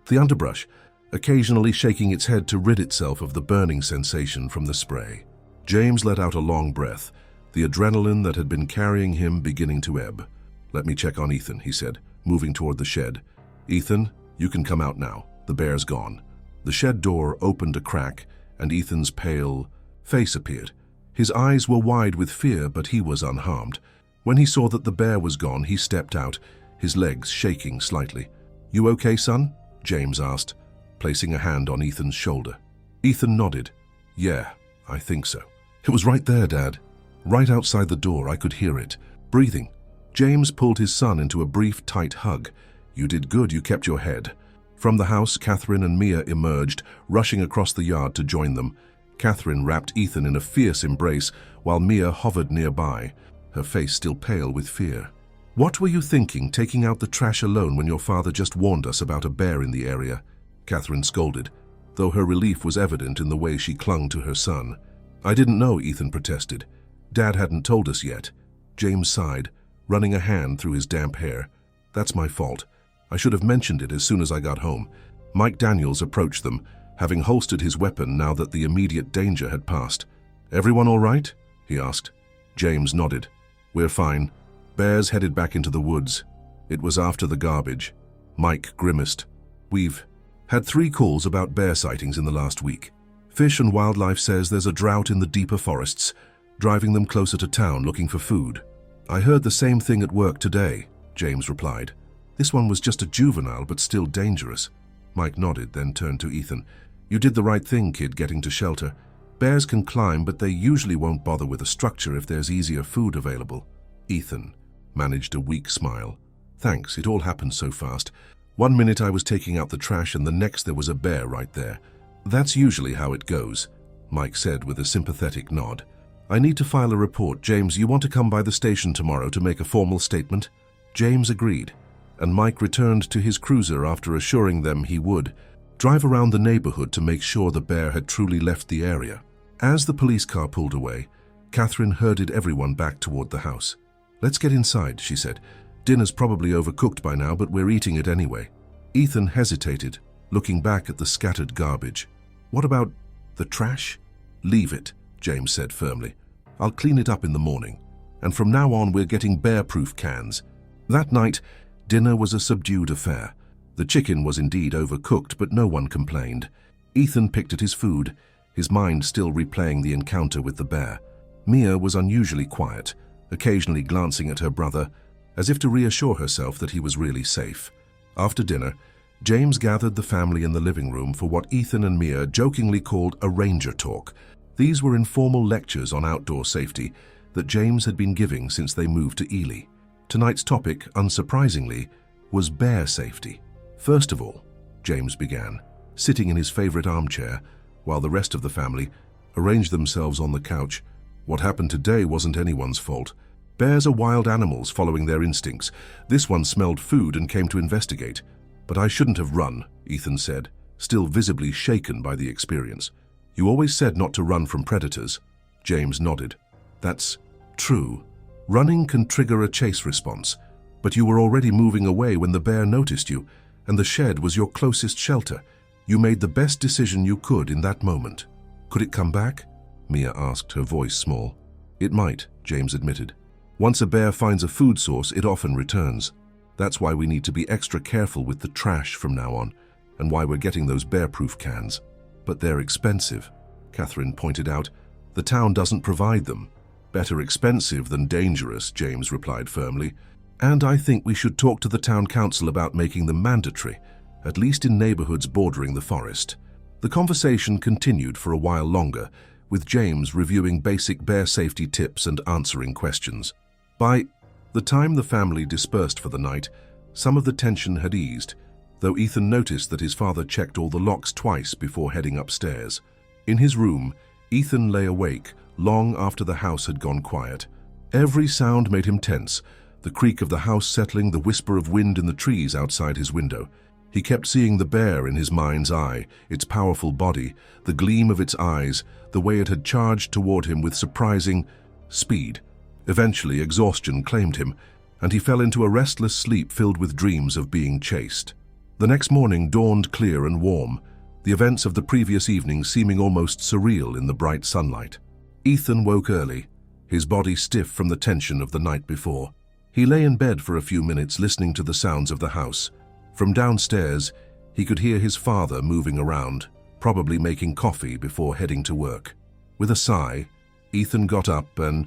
the underbrush, occasionally shaking its head to rid itself of the burning sensation from the spray. James let out a long breath, the adrenaline that had been carrying him beginning to ebb. "Let me check on Ethan," he said, moving toward the shed. "Ethan, you can come out now. The bear's gone." The shed door opened a crack, and Ethan's pale face appeared. His eyes were wide with fear, but he was unharmed. When he saw that the bear was gone, he stepped out, his legs shaking slightly. "You okay, son?" James asked, placing a hand on Ethan's shoulder. Ethan nodded. "Yeah, I think so. It was right there, Dad. Right outside the door, I could hear it. Breathing." James pulled his son into a brief, tight hug. "You did good, you kept your head." From the house, Catherine and Mia emerged, rushing across the yard to join them. Catherine wrapped Ethan in a fierce embrace, while Mia hovered nearby, her face still pale with fear. "What were you thinking, taking out the trash alone when your father just warned us about a bear in the area?" Catherine scolded, though her relief was evident in the way she clung to her son. "I didn't know," Ethan protested. "Dad hadn't told us yet." James sighed, running a hand through his damp hair. "That's my fault. I should have mentioned it as soon as I got home." Mike Daniels approached them, having holstered his weapon now that the immediate danger had passed. "Everyone all right?" he asked. James nodded. "We're fine. Bear's headed back into the woods. It was after the garbage." Mike grimaced. "We've Had 3 calls about bear sightings in the last week. Fish and Wildlife says there's a drought in the deeper forests, driving them closer to town looking for food. I heard the same thing at work today, James replied. This one was just a juvenile, but still dangerous. Mike nodded, then turned to Ethan. You did the right thing, kid, getting to shelter. Bears can climb, but they usually won't bother with a structure if there's easier food available. Ethan managed a weak smile. Thanks, it all happened so fast. 1 minute I was taking out the trash and the next there was a bear right there. That's usually how it goes, Mike said with a sympathetic nod. I need to file a report. James, you want to come by the station tomorrow to make a formal statement? James agreed, and Mike returned to his cruiser after assuring them he would drive around the neighborhood to make sure the bear had truly left the area. As the police car pulled away, Catherine herded everyone back toward the house. Let's get inside, she said. Dinner's probably overcooked by now, but we're eating it anyway. Ethan hesitated, looking back at the scattered garbage. What about the trash? Leave it, James said firmly. I'll clean it up in the morning. And from now on, we're getting bear-proof cans. That night, dinner was a subdued affair. The chicken was indeed overcooked, but no one complained. Ethan picked at his food, his mind still replaying the encounter with the bear. Mia was unusually quiet, occasionally glancing at her brother, as if to reassure herself that he was really safe. After dinner, James gathered the family in the living room for what Ethan and Mia jokingly called a ranger talk. These were informal lectures on outdoor safety that James had been giving since they moved to Ely. Tonight's topic, unsurprisingly, was bear safety. First of all, James began, sitting in his favorite armchair, while the rest of the family arranged themselves on the couch. What happened today wasn't anyone's fault. Bears are wild animals following their instincts. This one smelled food and came to investigate. But I shouldn't have run, Ethan said, still visibly shaken by the experience. You always said not to run from predators. James nodded. That's true. Running can trigger a chase response, but you were already moving away when the bear noticed you, and the shed was your closest shelter. You made the best decision you could in that moment. Could it come back? Mia asked, her voice small. It might, James admitted. Once a bear finds a food source, it often returns. That's why we need to be extra careful with the trash from now on, and why we're getting those bear-proof cans. But they're expensive, Catherine pointed out. The town doesn't provide them. Better expensive than dangerous, James replied firmly. And I think we should talk to the town council about making them mandatory, at least in neighborhoods bordering the forest. The conversation continued for a while longer, with James reviewing basic bear safety tips and answering questions. By the time the family dispersed for the night, some of the tension had eased, though Ethan noticed that his father checked all the locks twice before heading upstairs. In his room, Ethan lay awake long after the house had gone quiet. Every sound made him tense, the creak of the house settling, the whisper of wind in the trees outside his window. He kept seeing the bear in his mind's eye, its powerful body, the gleam of its eyes, the way it had charged toward him with surprising speed. Eventually, exhaustion claimed him, and he fell into a restless sleep filled with dreams of being chased. The next morning dawned clear and warm, the events of the previous evening seeming almost surreal in the bright sunlight. Ethan woke early, his body stiff from the tension of the night before. He lay in bed for a few minutes listening to the sounds of the house. From downstairs, he could hear his father moving around, probably making coffee before heading to work. With a sigh, Ethan got up and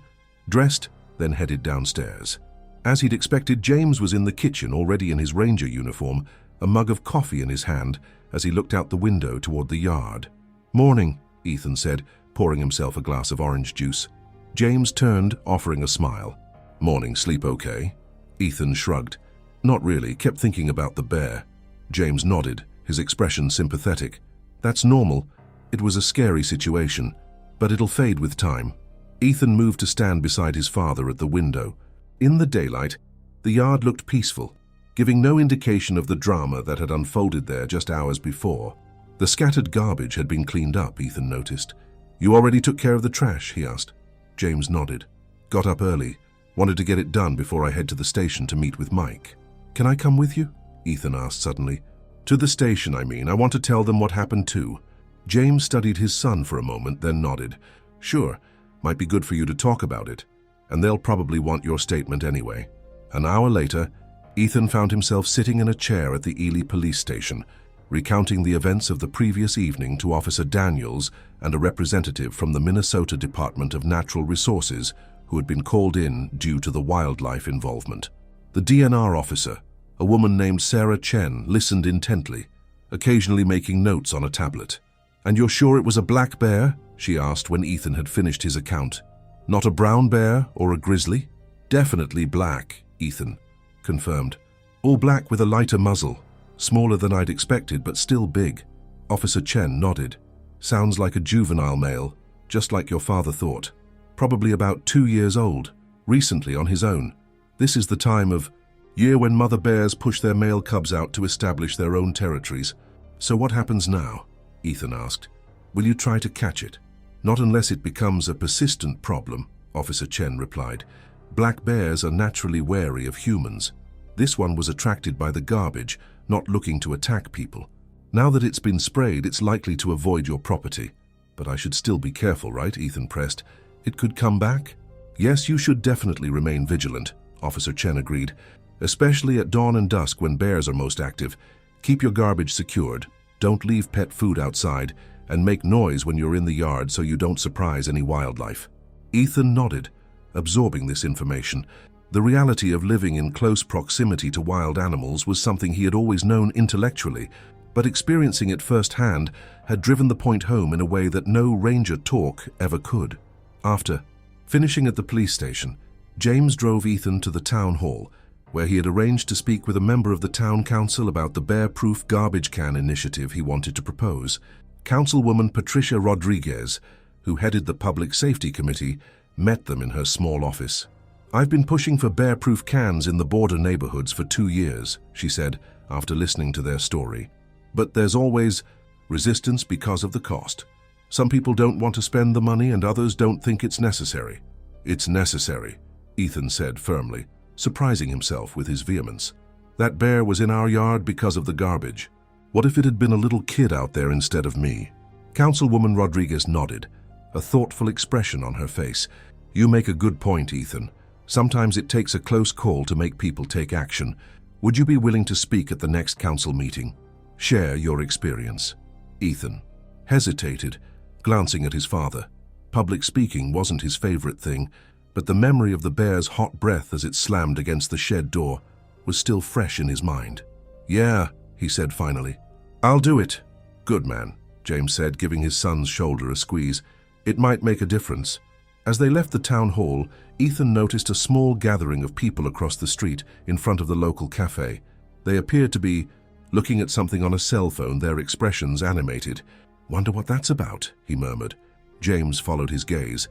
dressed, then headed downstairs. As he'd expected, James was in the kitchen, already in his ranger uniform, a mug of coffee in his hand as he looked out the window toward the yard. "Morning," Ethan said, pouring himself a glass of orange juice. James turned, offering a smile. "Morning, sleep okay?" Ethan shrugged. "Not really, kept thinking about the bear." James nodded, his expression sympathetic. "That's normal. It was a scary situation, but it'll fade with time." Ethan moved to stand beside his father at the window. In the daylight, the yard looked peaceful, giving no indication of the drama that had unfolded there just hours before. The scattered garbage had been cleaned up, Ethan noticed. "You already took care of the trash?" he asked. James nodded. "Got up early. Wanted to get it done before I head to the station to meet with Mike." "Can I come with you?" Ethan asked suddenly. "To the station, I mean. I want to tell them what happened too." James studied his son for a moment, then nodded. "Sure, might be good for you to talk about it, and they'll probably want your statement anyway." An hour later, Ethan found himself sitting in a chair at the Ely police station. recounting the events of the previous evening to Officer Daniels and a representative from the Minnesota Department of Natural Resources who had been called in due to the wildlife involvement. The DNR officer, a woman named Sarah Chen, listened intently, occasionally making notes on a tablet. "And you're sure it was a black bear?" she asked when Ethan had finished his account. "Not a brown bear or a grizzly?" "Definitely black," Ethan confirmed. "All black with a lighter muzzle. Smaller than I'd expected, but still big." Officer Chen nodded. "Sounds like a juvenile male, just like your father thought. Probably about 2 years old, recently on his own. This is the time of year when mother bears push their male cubs out to establish their own territories. So what happens now?" Ethan asked. "Will you try to catch it?" "Not unless it becomes a persistent problem," Officer Chen replied. "Black bears are naturally wary of humans. This one was attracted by the garbage, not looking to attack people. Now that it's been sprayed, it's likely to avoid your property." "But I should still be careful, right?" Ethan pressed. "It could come back?" "Yes, you should definitely remain vigilant," Officer Chen agreed. "Especially at dawn and dusk when bears are most active. Keep your garbage secured, don't leave pet food outside, and make noise when you're in the yard so you don't surprise any wildlife." Ethan nodded, absorbing this information. The reality of living in close proximity to wild animals was something he had always known intellectually, but experiencing it firsthand had driven the point home in a way that no ranger talk ever could. After finishing at the police station, James drove Ethan to the town hall, where he had arranged to speak with a member of the town council about the bear-proof garbage can initiative he wanted to propose. Councilwoman Patricia Rodriguez, who headed the Public Safety Committee, met them in her small office. "I've been pushing for bear-proof cans in the border neighborhoods for 2 years, she said, after listening to their story. "But there's always resistance because of the cost. Some people don't want to spend the money and others don't think it's necessary." "It's necessary," Ethan said firmly, surprising himself with his vehemence. "That bear was in our yard because of the garbage. What if it had been a little kid out there instead of me?" Councilwoman Rodriguez nodded, a thoughtful expression on her face. "You make a good point, Ethan. Sometimes it takes a close call to make people take action. Would you be willing to speak at the next council meeting? Share your experience?" Ethan hesitated, glancing at his father. Public speaking wasn't his favorite thing, but the memory of the bear's hot breath as it slammed against the shed door was still fresh in his mind. "Yeah," he said finally. "I'll do it." "Good man," James said, giving his son's shoulder a squeeze. "It might make a difference." As they left the town hall, Ethan noticed a small gathering of people across the street in front of the local cafe. They appeared to be looking at something on a cell phone, their expressions animated. "Wonder what that's about," he murmured. James followed his gaze.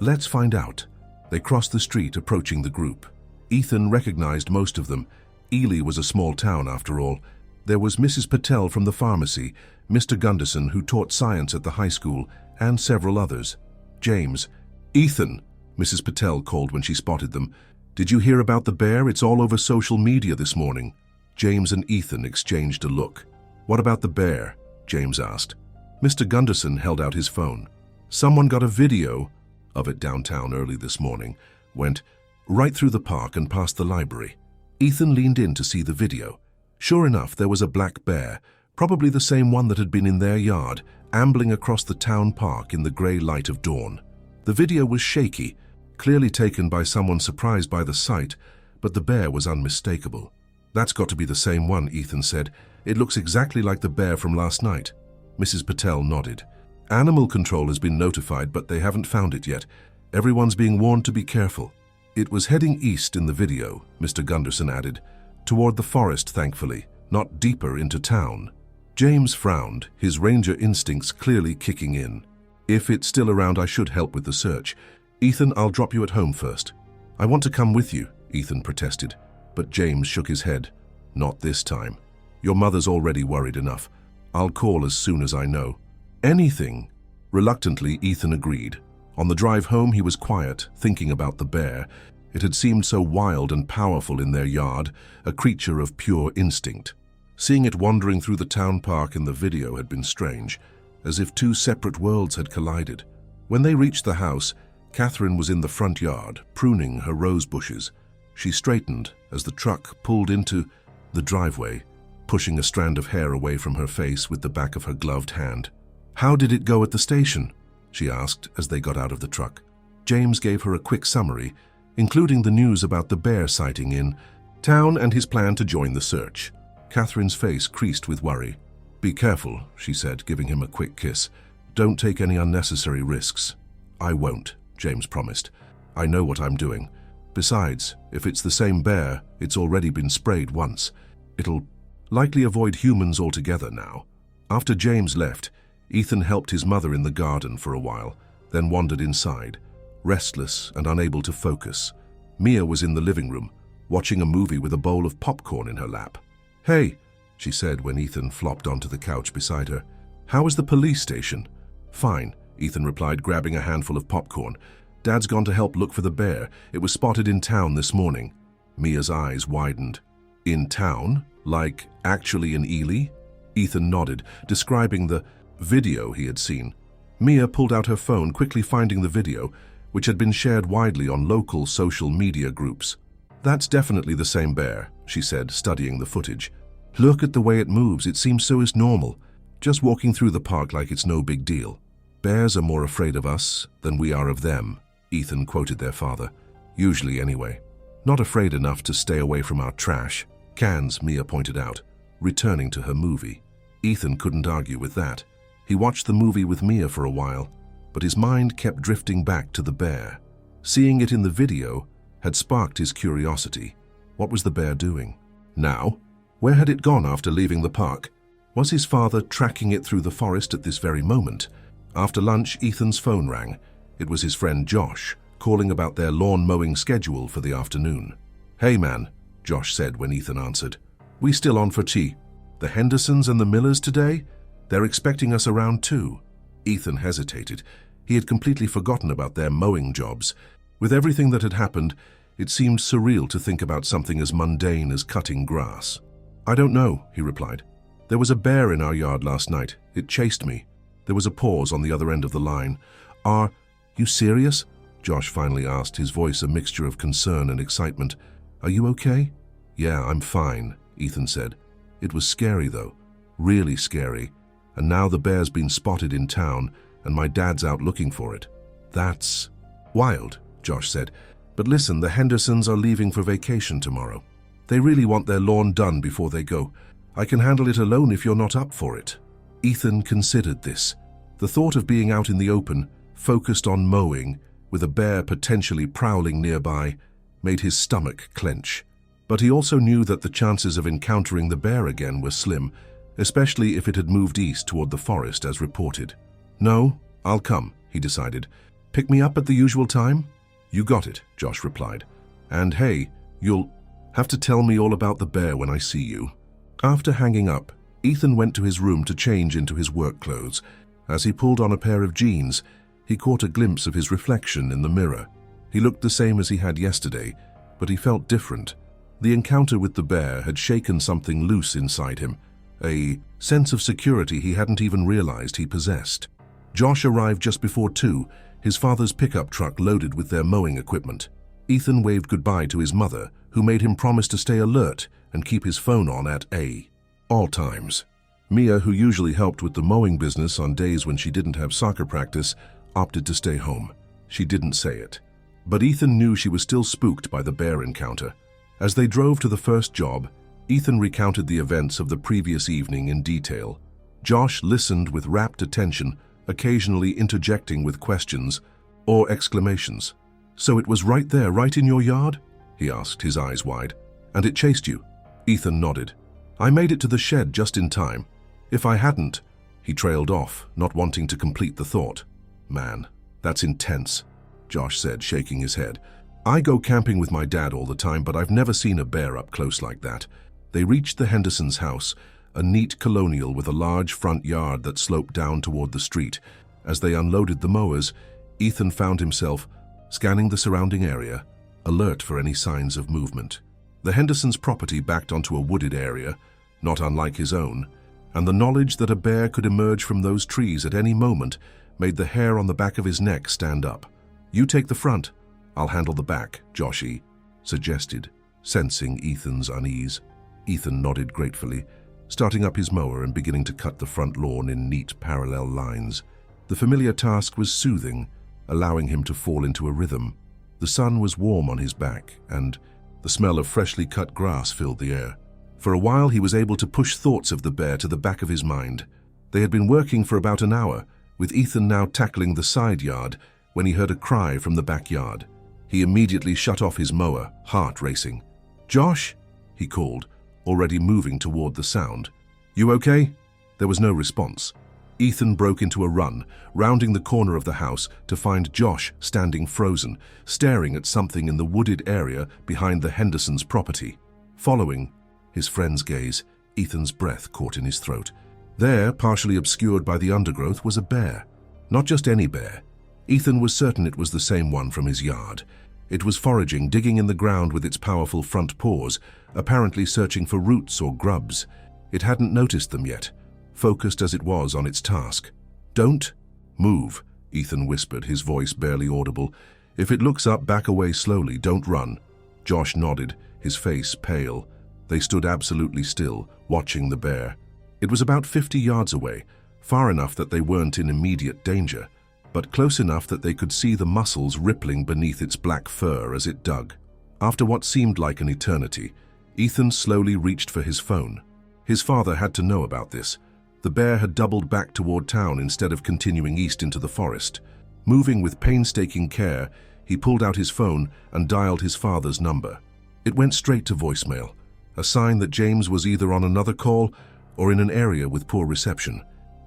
"Let's find out." They crossed the street, approaching the group. Ethan recognized most of them. Ely was a small town, after all. There was Mrs. Patel from the pharmacy, Mr. Gunderson, who taught science at the high school, and several others. James. "Ethan," Mrs. Patel called when she spotted them. "Did you hear about the bear? It's all over social media this morning." James and Ethan exchanged a look. "What about the bear?" James asked. Mr. Gunderson held out his phone. "Someone got a video of it downtown early this morning. Went right through the park and past the library." Ethan leaned in to see the video. Sure enough, there was a black bear, probably the same one that had been in their yard, ambling across the town park in the grey light of dawn. The video was shaky, clearly taken by someone surprised by the sight, but the bear was unmistakable. "That's got to be the same one," Ethan said. "It looks exactly like the bear from last night." Mrs. Patel nodded. "Animal control has been notified, but they haven't found it yet. Everyone's being warned to be careful." "It was heading east in the video," Mr. Gunderson added. "Toward the forest, thankfully, not deeper into town." James frowned, his ranger instincts clearly kicking in. "If it's still around, I should help with the search. Ethan, I'll drop you at home first." "I want to come with you," Ethan protested, but James shook his head. "Not this time. Your mother's already worried enough. I'll call as soon as I know." "Anything." Reluctantly, Ethan agreed. On the drive home, he was quiet, thinking about the bear. It had seemed so wild and powerful in their yard, a creature of pure instinct. Seeing it wandering through the town park in the video had been strange, as if two separate worlds had collided. When they reached the house, Catherine was in the front yard, pruning her rose bushes. She straightened as the truck pulled into the driveway. pushing a strand of hair away from her face with the back of her gloved hand. "How did it go at the station?" she asked as they got out of the truck. James gave her a quick summary, including the news about the bear sighting in town and his plan to join the search. Catherine's face creased with worry. "Be careful," she said, giving him a quick kiss. "Don't take any unnecessary risks." "I won't," James promised. "I know what I'm doing. Besides, if it's the same bear, it's already been sprayed once. It'll likely avoid humans altogether now." After James left, Ethan helped his mother in the garden for a while, then wandered inside, restless and unable to focus. Mia was in the living room, watching a movie with a bowl of popcorn in her lap. "Hey," she said when Ethan flopped onto the couch beside her. "How is the police station?" "Fine," Ethan replied, grabbing a handful of popcorn. "Dad's gone to help look for the bear. It was spotted in town this morning." Mia's eyes widened. "In town? Like, actually in Ely?" Ethan nodded, describing the video he had seen. Mia pulled out her phone, quickly finding the video, which had been shared widely on local social media groups. "That's definitely the same bear," she said, studying the footage. "Look at the way it moves. It seems so normal, just walking through the park like it's no big deal." "Bears are more afraid of us than we are of them," Ethan quoted their father. "Usually anyway. Not afraid enough to stay away from our trash cans," Mia pointed out, returning to her movie. Ethan couldn't argue with that. He watched the movie with Mia for a while, but his mind kept drifting back to the bear. Seeing it in the video had sparked his curiosity. What was the bear doing now? Where had it gone after leaving the park? Was his father tracking it through the forest at this very moment? After lunch, Ethan's phone rang. It was his friend Josh, calling about their lawn mowing schedule for the afternoon. "Hey man," Josh said when Ethan answered. "We still on for tea? The Hendersons and the Millers today? They're expecting us around 2. Ethan hesitated. He had completely forgotten about their mowing jobs. With everything that had happened, it seemed surreal to think about something as mundane as cutting grass. "I don't know," he replied. "There was a bear in our yard last night. It chased me." There was a pause on the other end of the line. "Are you serious?" Josh finally asked, his voice a mixture of concern and excitement. "Are you okay?" "Yeah, I'm fine," Ethan said. "It was scary though, really scary. And now the bear's been spotted in town, and my dad's out looking for it." "That's wild," Josh said. "But listen, the Hendersons are leaving for vacation tomorrow. They really want their lawn done before they go. I can handle it alone if you're not up for it." Ethan considered this. The thought of being out in the open, focused on mowing, with a bear potentially prowling nearby, made his stomach clench. But he also knew that the chances of encountering the bear again were slim, especially if it had moved east toward the forest as reported. "No, I'll come," he decided. "Pick me up at the usual time?" "You got it," Josh replied. "And hey, you'll have to tell me all about the bear when I see you." After hanging up, Ethan went to his room to change into his work clothes. As he pulled on a pair of jeans, he caught a glimpse of his reflection in the mirror. He looked the same as he had yesterday, but he felt different. The encounter with the bear had shaken something loose inside him, a sense of security he hadn't even realized he possessed. Josh arrived just before 2, his father's pickup truck loaded with their mowing equipment. Ethan waved goodbye to his mother, who made him promise to stay alert and keep his phone on at all times. Mia, who usually helped with the mowing business on days when she didn't have soccer practice, opted to stay home. She didn't say it. But Ethan knew she was still spooked by the bear encounter. As they drove to the first job, Ethan recounted the events of the previous evening in detail. Josh listened with rapt attention, occasionally interjecting with questions or exclamations. "So it was right there, right in your yard?" he asked, his eyes wide. "And it chased you?" Ethan nodded. "I made it to the shed just in time. If I hadn't..." He trailed off, not wanting to complete the thought. "Man, that's intense," Josh said, shaking his head. "I go camping with my dad all the time, but I've never seen a bear up close like that." They reached the Hendersons' house, a neat colonial with a large front yard that sloped down toward the street. As they unloaded the mowers, Ethan found himself scanning the surrounding area, alert for any signs of movement. The Hendersons' property backed onto a wooded area, not unlike his own, and the knowledge that a bear could emerge from those trees at any moment made the hair on the back of his neck stand up. "You take the front, I'll handle the back," Joshy suggested, sensing Ethan's unease. Ethan nodded gratefully. starting up his mower and beginning to cut the front lawn in neat parallel lines. The familiar task was soothing, allowing him to fall into a rhythm. The sun was warm on his back, and the smell of freshly cut grass filled the air. For a while he was able to push thoughts of the bear to the back of his mind. They had been working for about an hour, with Ethan now tackling the side yard, when he heard a cry from the backyard. He immediately shut off his mower, heart racing. "Josh?" he called, already moving toward the sound. "You okay?" There was no response. Ethan broke into a run, rounding the corner of the house to find Josh standing frozen, staring at something in the wooded area behind the Hendersons' property. Following his friend's gaze, Ethan's breath caught in his throat. There, partially obscured by the undergrowth, was a bear. Not just any bear. Ethan was certain it was the same one from his yard. It was foraging, digging in the ground with its powerful front paws, apparently searching for roots or grubs. It hadn't noticed them yet, focused as it was on its task. "Don't move," Ethan whispered, his voice barely audible. "If it looks up, back away slowly. Don't run." Josh nodded, his face pale. They stood absolutely still, watching the bear. It was about 50 yards away, far enough that they weren't in immediate danger, but close enough that they could see the muscles rippling beneath its black fur as it dug. After what seemed like an eternity, Ethan slowly reached for his phone. His father had to know about this. The bear had doubled back toward town instead of continuing east into the forest. Moving with painstaking care, he pulled out his phone and dialed his father's number. It went straight to voicemail, a sign that James was either on another call or in an area with poor reception.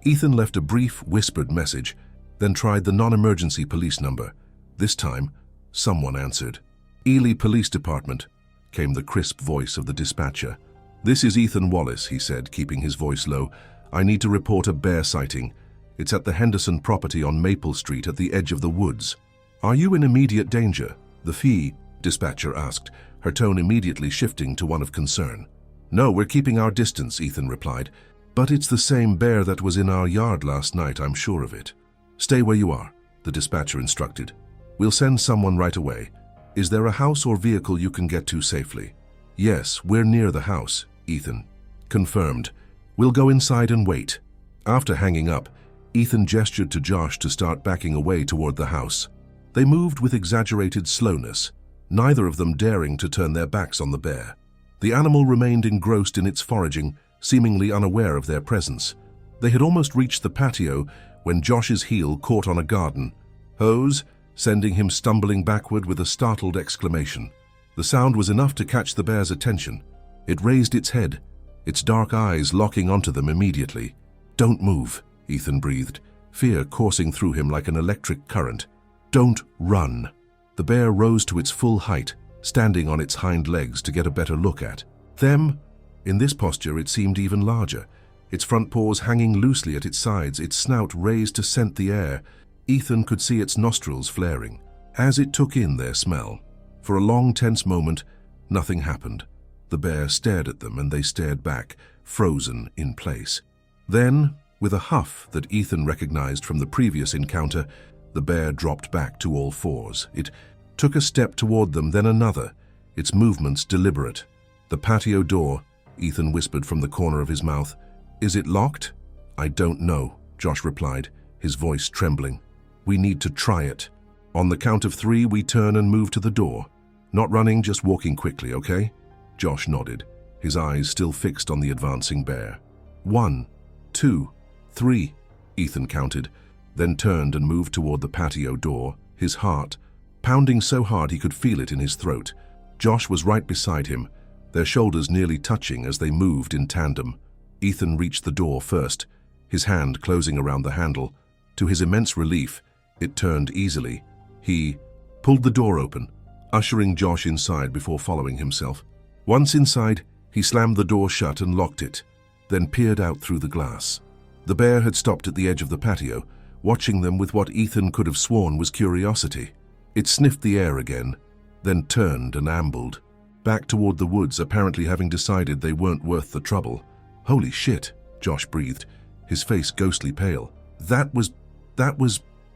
Ethan left a brief, whispered message, then tried the non-emergency police number. This time, someone answered. "Ely Police Department," came the crisp voice of the dispatcher. "This is Ethan Wallace," he said, keeping his voice low. "I need to report a bear sighting. It's at the Henderson property on Maple Street at the edge of the woods." "Are you in immediate danger?" the fee dispatcher asked, her tone immediately shifting to one of concern. "No, we're keeping our distance," Ethan replied. "But it's the same bear that was in our yard last night, I'm sure of it." "Stay where you are," the dispatcher instructed. "We'll send someone right away. Is there a house or vehicle you can get to safely?" "Yes, we're near the house," Ethan confirmed. "We'll go inside and wait." After hanging up, Ethan gestured to Josh to start backing away toward the house. They moved with exaggerated slowness, neither of them daring to turn their backs on the bear. The animal remained engrossed in its foraging, seemingly unaware of their presence. They had almost reached the patio when Josh's heel caught on a garden hose, sending him stumbling backward with a startled exclamation. The sound was enough to catch the bear's attention. It raised its head, its dark eyes locking onto them immediately. "Don't move," Ethan breathed, fear coursing through him like an electric current. "Don't run." The bear rose to its full height, standing on its hind legs to get a better look at them. In this posture, it seemed even larger, its front paws hanging loosely at its sides, its snout raised to scent the air. Ethan could see its nostrils flaring as it took in their smell. For a long, tense moment, nothing happened. The bear stared at them and they stared back, frozen in place. Then, with a huff that Ethan recognized from the previous encounter, the bear dropped back to all fours. It took a step toward them, then another, its movements deliberate. "The patio door," Ethan whispered from the corner of his mouth. "Is it locked?" "I don't know," Josh replied, his voice trembling. "We need to try it. On the count of 3, we turn and move to the door. Not running, just walking quickly, okay?" Josh nodded, his eyes still fixed on the advancing bear. 1, 2, 3, Ethan counted, then turned and moved toward the patio door, his heart pounding so hard he could feel it in his throat. Josh was right beside him, their shoulders nearly touching as they moved in tandem. Ethan reached the door first, his hand closing around the handle. To his immense relief, it turned easily. He pulled the door open, ushering Josh inside before following himself. Once inside, he slammed the door shut and locked it, then peered out through the glass. The bear had stopped at the edge of the patio, watching them with what Ethan could have sworn was curiosity. It sniffed the air again, then turned and ambled, back toward the woods, apparently having decided they weren't worth the trouble. "Holy shit," Josh breathed, his face ghostly pale. That was...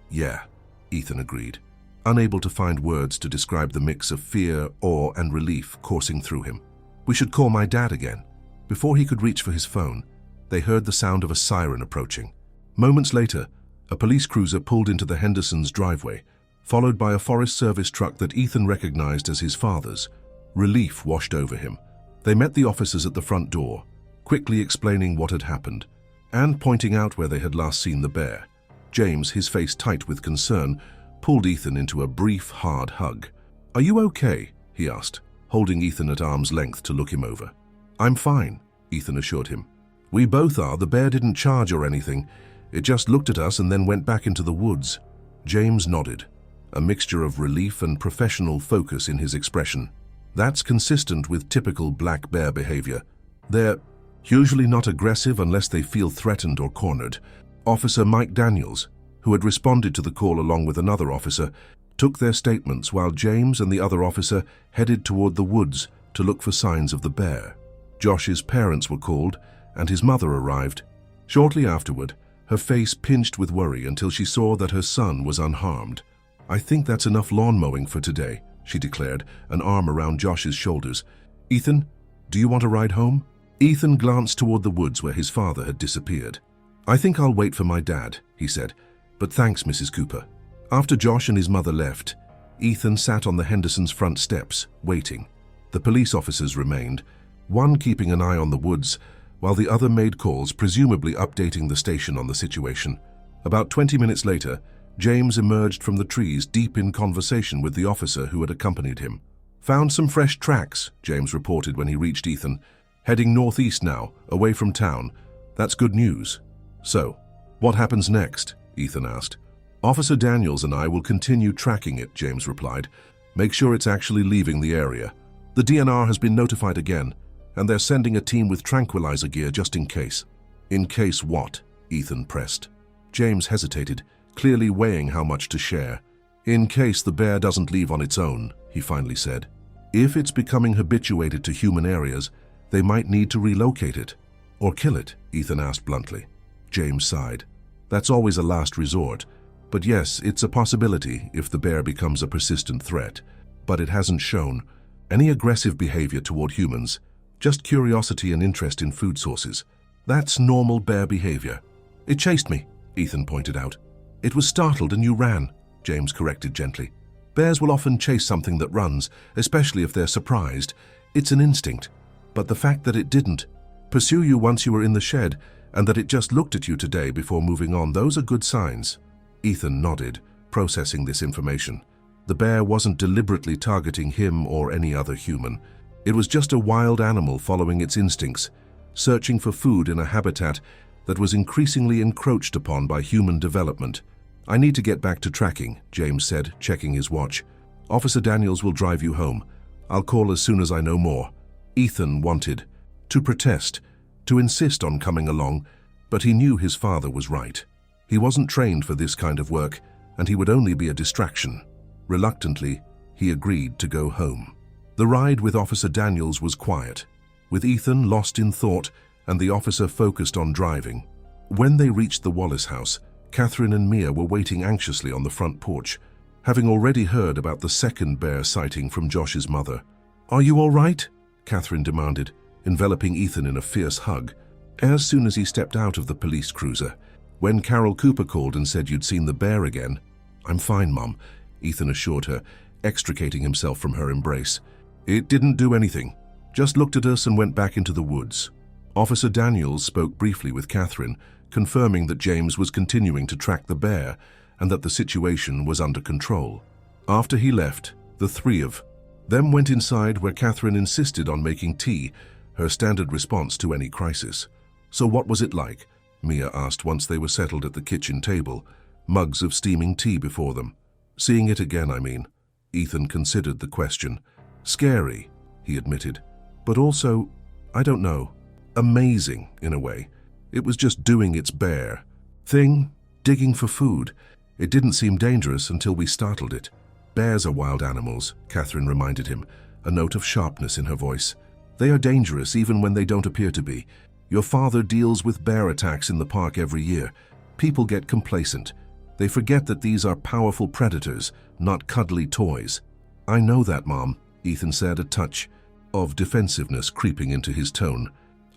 Yeah, Ethan agreed, unable to find words to describe the mix of fear, awe, and relief coursing through him. "We should call my dad again." Before he could reach for his phone, they heard the sound of a siren approaching. Moments later, a police cruiser pulled into the Hendersons' driveway, followed by a Forest Service truck that Ethan recognized as his father's. Relief washed over him. They met the officers at the front door, quickly explaining what had happened, and pointing out where they had last seen the bear. James, his face tight with concern, pulled Ethan into a brief, hard hug. "Are you okay?" he asked, holding Ethan at arm's length to look him over. "I'm fine," Ethan assured him. "We both are. The bear didn't charge or anything. It just looked at us and then went back into the woods." James nodded, a mixture of relief and professional focus in his expression. That's consistent with typical black bear behavior. They're usually not aggressive unless they feel threatened or cornered. Officer Mike Daniels, who had responded to the call along with another officer, took their statements while James and the other officer headed toward the woods to look for signs of the bear. Josh's parents were called, and his mother arrived. Shortly afterward, her face pinched with worry until she saw that her son was unharmed. "I think that's enough lawn mowing for today," she declared, an arm around Josh's shoulders. "Ethan, do you want a ride home?" Ethan glanced toward the woods where his father had disappeared. "I think I'll wait for my dad," he said, "but thanks, Mrs. Cooper." After Josh and his mother left, Ethan sat on the Hendersons' front steps, waiting. The police officers remained, one keeping an eye on the woods, while the other made calls, presumably updating the station on the situation. About 20 minutes later, James emerged from the trees deep in conversation with the officer who had accompanied him. "Found some fresh tracks," James reported when he reached Ethan. "Heading northeast now, away from town. That's good news." "So, what happens next?" Ethan asked. "Officer Daniels and I will continue tracking it," James replied. "Make sure it's actually leaving the area. The DNR has been notified again, and they're sending a team with tranquilizer gear just in case." "In case what?" Ethan pressed. James hesitated, clearly weighing how much to share. "In case the bear doesn't leave on its own," he finally said. "If it's becoming habituated to human areas, they might need to relocate it. Or kill it," Ethan asked bluntly. James sighed. "That's always a last resort. But yes, it's a possibility if the bear becomes a persistent threat. But it hasn't shown any aggressive behavior toward humans, just curiosity and interest in food sources. That's normal bear behavior." "It chased me," Ethan pointed out. "It was startled and you ran," James corrected gently. "Bears will often chase something that runs, especially if they're surprised. It's an instinct. But the fact that it didn't pursue you once you were in the shed, and that it just looked at you today before moving on, those are good signs." Ethan nodded, processing this information. The bear wasn't deliberately targeting him or any other human. It was just a wild animal following its instincts, searching for food in a habitat that was increasingly encroached upon by human development. "I need to get back to tracking," James said, checking his watch. "Officer Daniels will drive you home. I'll call as soon as I know more." Ethan wanted to protest, to insist on coming along, but he knew his father was right. He wasn't trained for this kind of work, and he would only be a distraction. Reluctantly, he agreed to go home. The ride with Officer Daniels was quiet, with Ethan lost in thought and the officer focused on driving. When they reached the Wallace house, Catherine and Mia were waiting anxiously on the front porch, having already heard about the second bear sighting from Josh's mother. "Are you all right?" Catherine demanded, enveloping Ethan in a fierce hug. As soon as he stepped out of the police cruiser, when Carol Cooper called and said you'd seen the bear again. "I'm fine, Mom," Ethan assured her, extricating himself from her embrace. "It didn't do anything. Just looked at us and went back into the woods." Officer Daniels spoke briefly with Catherine, confirming that James was continuing to track the bear and that the situation was under control. After he left, the three of them went inside where Catherine insisted on making tea, her standard response to any crisis. "So what was it like?" Mia asked once they were settled at the kitchen table, mugs of steaming tea before them. "Seeing it again, I mean." Ethan considered the question. "Scary," he admitted, "but also, I don't know, amazing in a way. It was just doing its bear thing, digging for food. It didn't seem dangerous until we startled it." "Bears are wild animals," Catherine reminded him, a note of sharpness in her voice. "They are dangerous even when they don't appear to be. Your father deals with bear attacks in the park every year. People get complacent. They forget that these are powerful predators, not cuddly toys." "I know that, Mom," Ethan said, a touch of defensiveness creeping into his tone.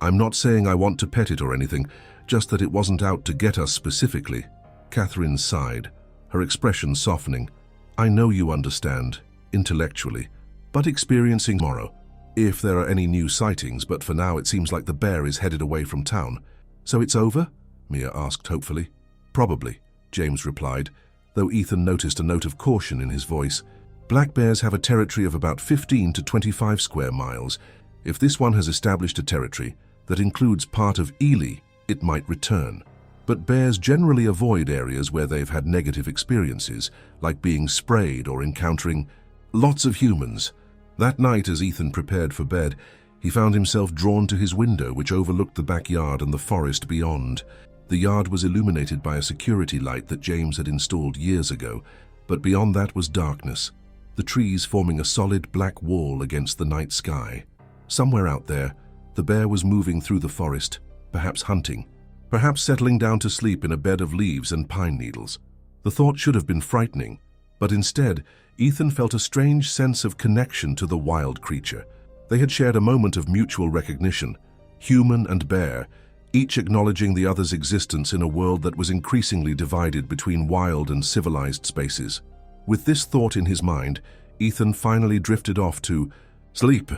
I'm not saying I want to pet it or anything, just that it wasn't out to get us specifically. Catherine sighed, her expression softening. I know you understand, intellectually, but experiencing tomorrow, if there are any new sightings, but for now it seems like the bear is headed away from town. So it's over? Mia asked hopefully. Probably, James replied, though Ethan noticed a note of caution in his voice. Black bears have a territory of about 15 to 25 square miles. If this one has established a territory that includes part of Ely, it might return. But bears generally avoid areas where they've had negative experiences, like being sprayed or encountering lots of humans. That night, as Ethan prepared for bed, he found himself drawn to his window, which overlooked the backyard and the forest beyond. The yard was illuminated by a security light that James had installed years ago, but beyond that was darkness, the trees forming a solid black wall against the night sky. Somewhere out there, the bear was moving through the forest, perhaps hunting, perhaps settling down to sleep in a bed of leaves and pine needles. The thought should have been frightening, but instead, Ethan felt a strange sense of connection to the wild creature. They had shared a moment of mutual recognition, human and bear, each acknowledging the other's existence in a world that was increasingly divided between wild and civilized spaces. With this thought in his mind, Ethan finally drifted off to sleep.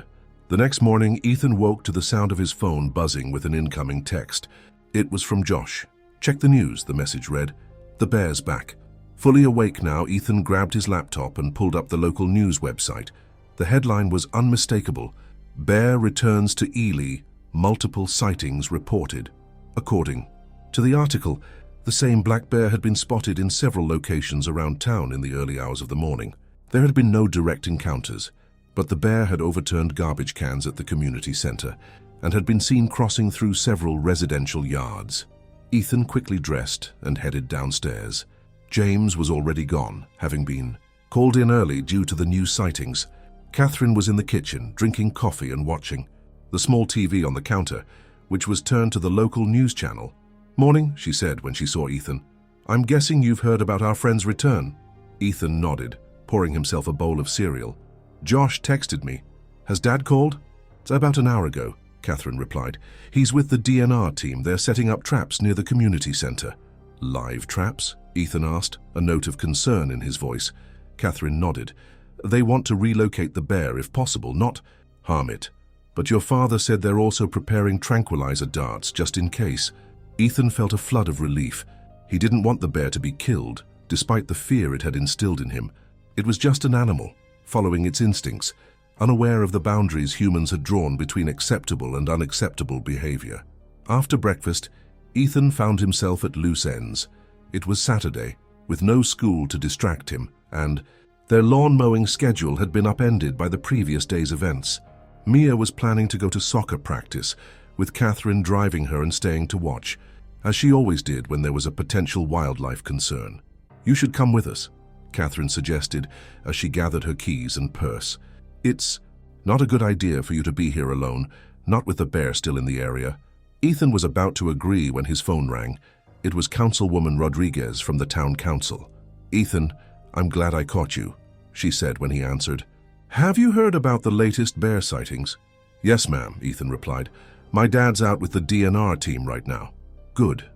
The next morning, Ethan woke to the sound of his phone buzzing with an incoming text. It was from Josh. Check the news, the message read. The bear's back. Fully awake now, Ethan grabbed his laptop and pulled up the local news website. The headline was unmistakable. Bear returns to Ely, multiple sightings reported. According to the article, the same black bear had been spotted in several locations around town in the early hours of the morning. There had been no direct encounters, but the bear had overturned garbage cans at the community center and had been seen crossing through several residential yards. Ethan quickly dressed and headed downstairs. James was already gone, having been called in early due to the new sightings. Catherine was in the kitchen, drinking coffee and watching the small TV on the counter, which was turned to the local news channel. Morning, she said when she saw Ethan. I'm guessing you've heard about our friend's return. Ethan nodded, pouring himself a bowl of cereal. Josh texted me. Has Dad called? It's about an hour ago, Catherine replied. He's with the DNR team. They're setting up traps near the community center. Live traps? Ethan asked, a note of concern in his voice. Catherine nodded. They want to relocate the bear if possible, not harm it. But your father said they're also preparing tranquilizer darts just in case. Ethan felt a flood of relief. He didn't want the bear to be killed, despite the fear it had instilled in him. It was just an animal, following its instincts, unaware of the boundaries humans had drawn between acceptable and unacceptable behavior. After breakfast, Ethan found himself at loose ends. It was Saturday, with no school to distract him, and their lawn mowing schedule had been upended by the previous day's events. Mia was planning to go to soccer practice, with Catherine driving her and staying to watch, as she always did when there was a potential wildlife concern. You should come with us, Catherine suggested as she gathered her keys and purse. It's not a good idea for you to be here alone, not with the bear still in the area. Ethan was about to agree when his phone rang. It was Councilwoman Rodriguez from the town council. Ethan, I'm glad I caught you, she said when he answered. Have you heard about the latest bear sightings? Yes, ma'am, Ethan replied. My dad's out with the DNR team right now. Good,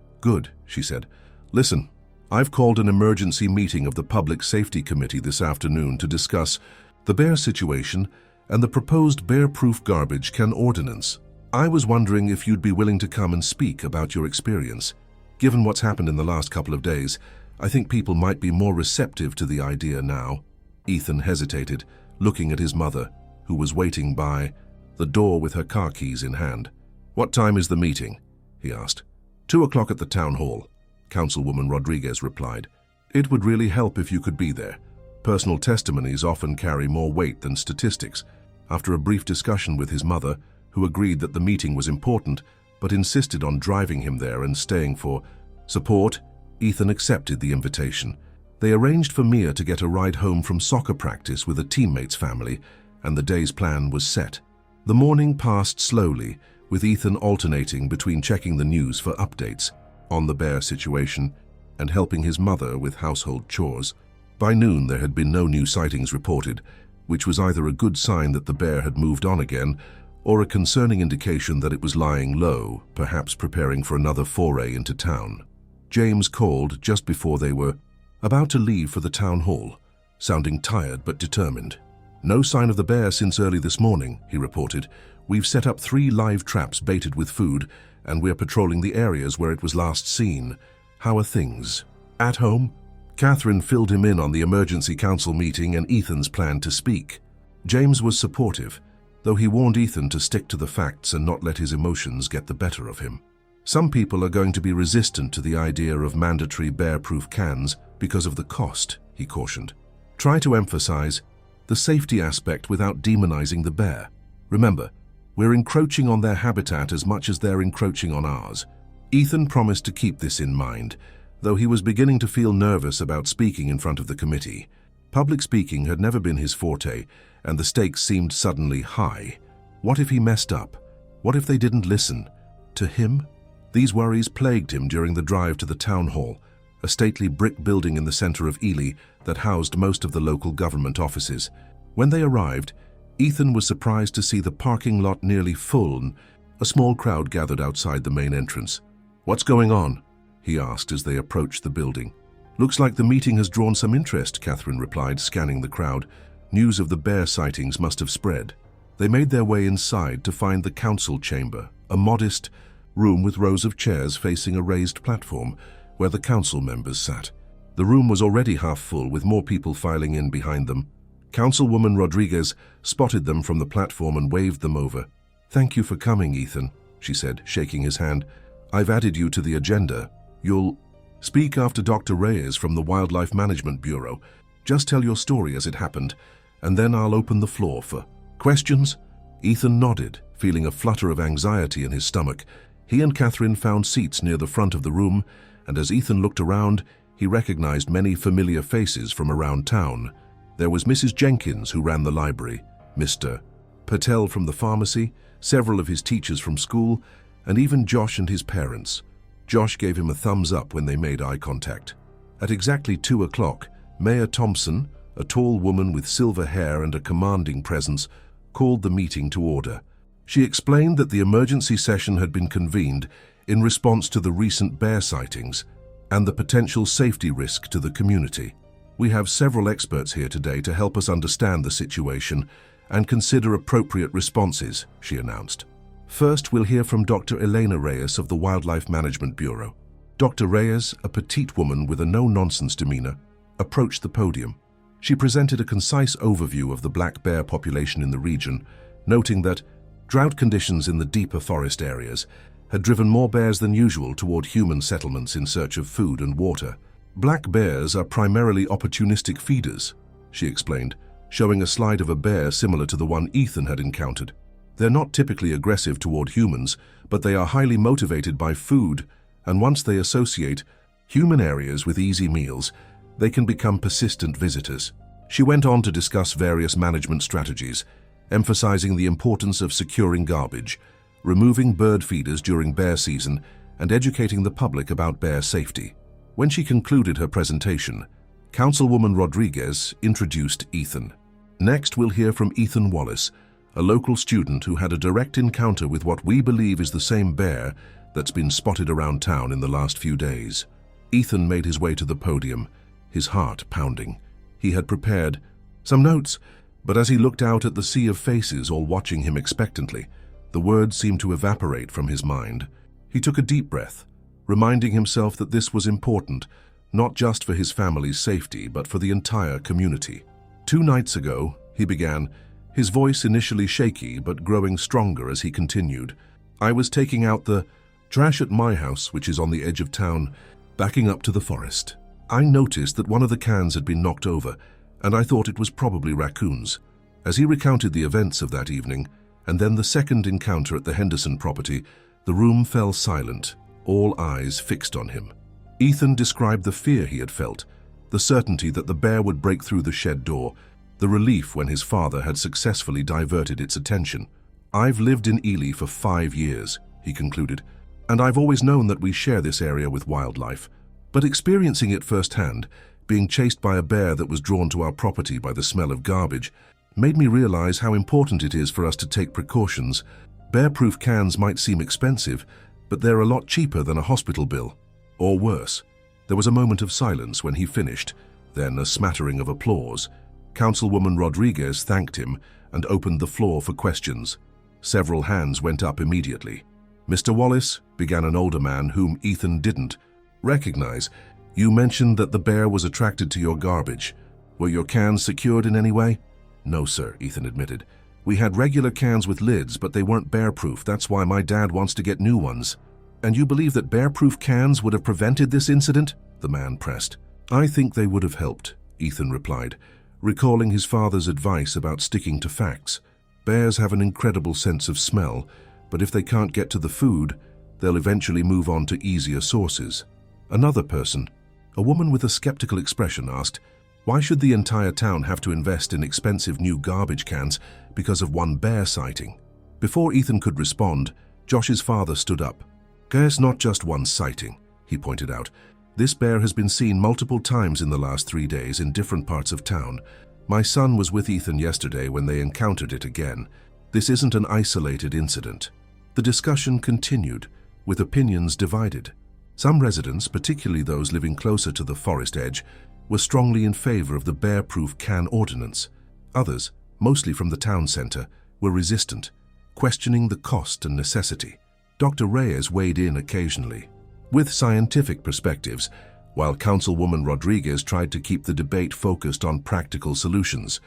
she said. Listen, I've called an emergency meeting of the Public Safety Committee this afternoon to discuss the bear situation and the proposed bear-proof garbage can ordinance. I was wondering if you'd be willing to come and speak about your experience. Given what's happened in the last couple of days, I think people might be more receptive to the idea now. Ethan hesitated, looking at his mother, who was waiting by the door with her car keys in hand. What time is the meeting? He asked. 2 o'clock at the town hall, Councilwoman Rodriguez replied. It would really help if you could be there. Personal testimonies often carry more weight than statistics. After a brief discussion with his mother, who agreed that the meeting was important, but insisted on driving him there and staying for support, Ethan accepted the invitation. They arranged for Mia to get a ride home from soccer practice with a teammate's family, and the day's plan was set. The morning passed slowly, with Ethan alternating between checking the news for updates on the bear situation and helping his mother with household chores. By noon, there had been no new sightings reported, which was either a good sign that the bear had moved on again or a concerning indication that it was lying low, perhaps preparing for another foray into town. James called just before they were about to leave for the town hall, sounding tired but determined. "No sign of the bear since early this morning," he reported. "We've set up 3 live traps baited with food, and we're patrolling the areas where it was last seen. How are things? At home?" Catherine filled him in on the emergency council meeting and Ethan's plan to speak. James was supportive, though he warned Ethan to stick to the facts and not let his emotions get the better of him. "Some people are going to be resistant to the idea of mandatory bear-proof cans because of the cost," he cautioned. "Try to emphasize the safety aspect without demonizing the bear. Remember, we're encroaching on their habitat as much as they're encroaching on ours." Ethan promised to keep this in mind, though he was beginning to feel nervous about speaking in front of the committee. Public speaking had never been his forte, and the stakes seemed suddenly high. What if he messed up? What if they didn't listen? To him? These worries plagued him during the drive to the town hall, a stately brick building in the center of Ely that housed most of the local government offices. When they arrived, Ethan was surprised to see the parking lot nearly full and a small crowd gathered outside the main entrance. "What's going on?" he asked as they approached the building. "Looks like the meeting has drawn some interest," Catherine replied, scanning the crowd. News of the bear sightings must have spread. They made their way inside to find the council chamber, a modest room with rows of chairs facing a raised platform where the council members sat. The room was already half full, with more people filing in behind them. Councilwoman Rodriguez spotted them from the platform and waved them over. "Thank you for coming, Ethan," she said, shaking his hand. "I've added you to the agenda. You'll speak after Dr. Reyes from the Wildlife Management Bureau. Just tell your story as it happened, and then I'll open the floor for questions." Ethan nodded, feeling a flutter of anxiety in his stomach. He and Catherine found seats near the front of the room, and as Ethan looked around, he recognized many familiar faces from around town. There was Mrs. Jenkins, who ran the library, Mr. Patel from the pharmacy, several of his teachers from school, and even Josh and his parents. Josh gave him a thumbs up when they made eye contact. At exactly 2 o'clock, Mayor Thompson, a tall woman with silver hair and a commanding presence, called the meeting to order. She explained that the emergency session had been convened in response to the recent bear sightings and the potential safety risk to the community. "We have several experts here today to help us understand the situation and consider appropriate responses," she announced. "First, we'll hear from Dr. Elena Reyes of the Wildlife Management Bureau." Dr. Reyes, a petite woman with a no-nonsense demeanor, approached the podium. She presented a concise overview of the black bear population in the region, noting that drought conditions in the deeper forest areas had driven more bears than usual toward human settlements in search of food and water. "Black bears are primarily opportunistic feeders," she explained, showing a slide of a bear similar to the one Ethan had encountered. "They're not typically aggressive toward humans, but they are highly motivated by food, and once they associate human areas with easy meals, they can become persistent visitors." She went on to discuss various management strategies, emphasizing the importance of securing garbage, removing bird feeders during bear season, and educating the public about bear safety. When she concluded her presentation, Councilwoman Rodriguez introduced Ethan. "Next, we'll hear from Ethan Wallace, a local student who had a direct encounter with what we believe is the same bear that's been spotted around town in the last few days." Ethan made his way to the podium, his heart pounding. He had prepared some notes, but as he looked out at the sea of faces all watching him expectantly, the words seemed to evaporate from his mind. He took a deep breath, reminding himself that this was important, not just for his family's safety, but for the entire community. "2 nights ago," he began, his voice initially shaky but growing stronger as he continued, "I was taking out the trash at my house, which is on the edge of town, backing up to the forest. I noticed that one of the cans had been knocked over, and I thought it was probably raccoons." As he recounted the events of that evening, and then the second encounter at the Henderson property, the room fell silent, all eyes fixed on him. Ethan described the fear he had felt, the certainty that the bear would break through the shed door, the relief when his father had successfully diverted its attention. "I've lived in Ely for 5 years," he concluded, "and I've always known that we share this area with wildlife. But experiencing it firsthand, being chased by a bear that was drawn to our property by the smell of garbage, Made me realize how important it is for us to take precautions. Bear-proof cans might seem expensive, but they're a lot cheaper than a hospital bill. Or worse. There was a moment of silence when he finished, then a smattering of applause. Councilwoman Rodriguez thanked him and opened the floor for questions. Several hands went up immediately. "Mr. Wallace," began an older man whom Ethan didn't recognize, "you mentioned that the bear was attracted to your garbage. Were your cans secured in any way?" "No, sir," Ethan admitted. "We had regular cans with lids, but they weren't bear-proof. That's why my dad wants to get new ones." "And you believe that bear-proof cans would have prevented this incident?" the man pressed. "I think they would have helped," Ethan replied, recalling his father's advice about sticking to facts. Bears have an incredible sense of smell, but if they can't get to the food, they'll eventually move on to easier sources. Another person, a woman with a skeptical expression, asked, "Why should the entire town have to invest in expensive new garbage cans because of one bear sighting?" Before Ethan could respond, Josh's father stood up. "There's not just one sighting," he pointed out. "This bear has been seen multiple times in the last 3 days in different parts of town. My son was with Ethan yesterday when they encountered it again. This isn't an isolated incident." The discussion continued, with opinions divided. Some residents, particularly those living closer to the forest edge, were strongly in favor of the bear-proof can ordinance. Others, mostly from the town center, were resistant, questioning the cost and necessity. Dr. Reyes weighed in occasionally, with scientific perspectives, while Councilwoman Rodriguez tried to keep the debate focused on practical solutions.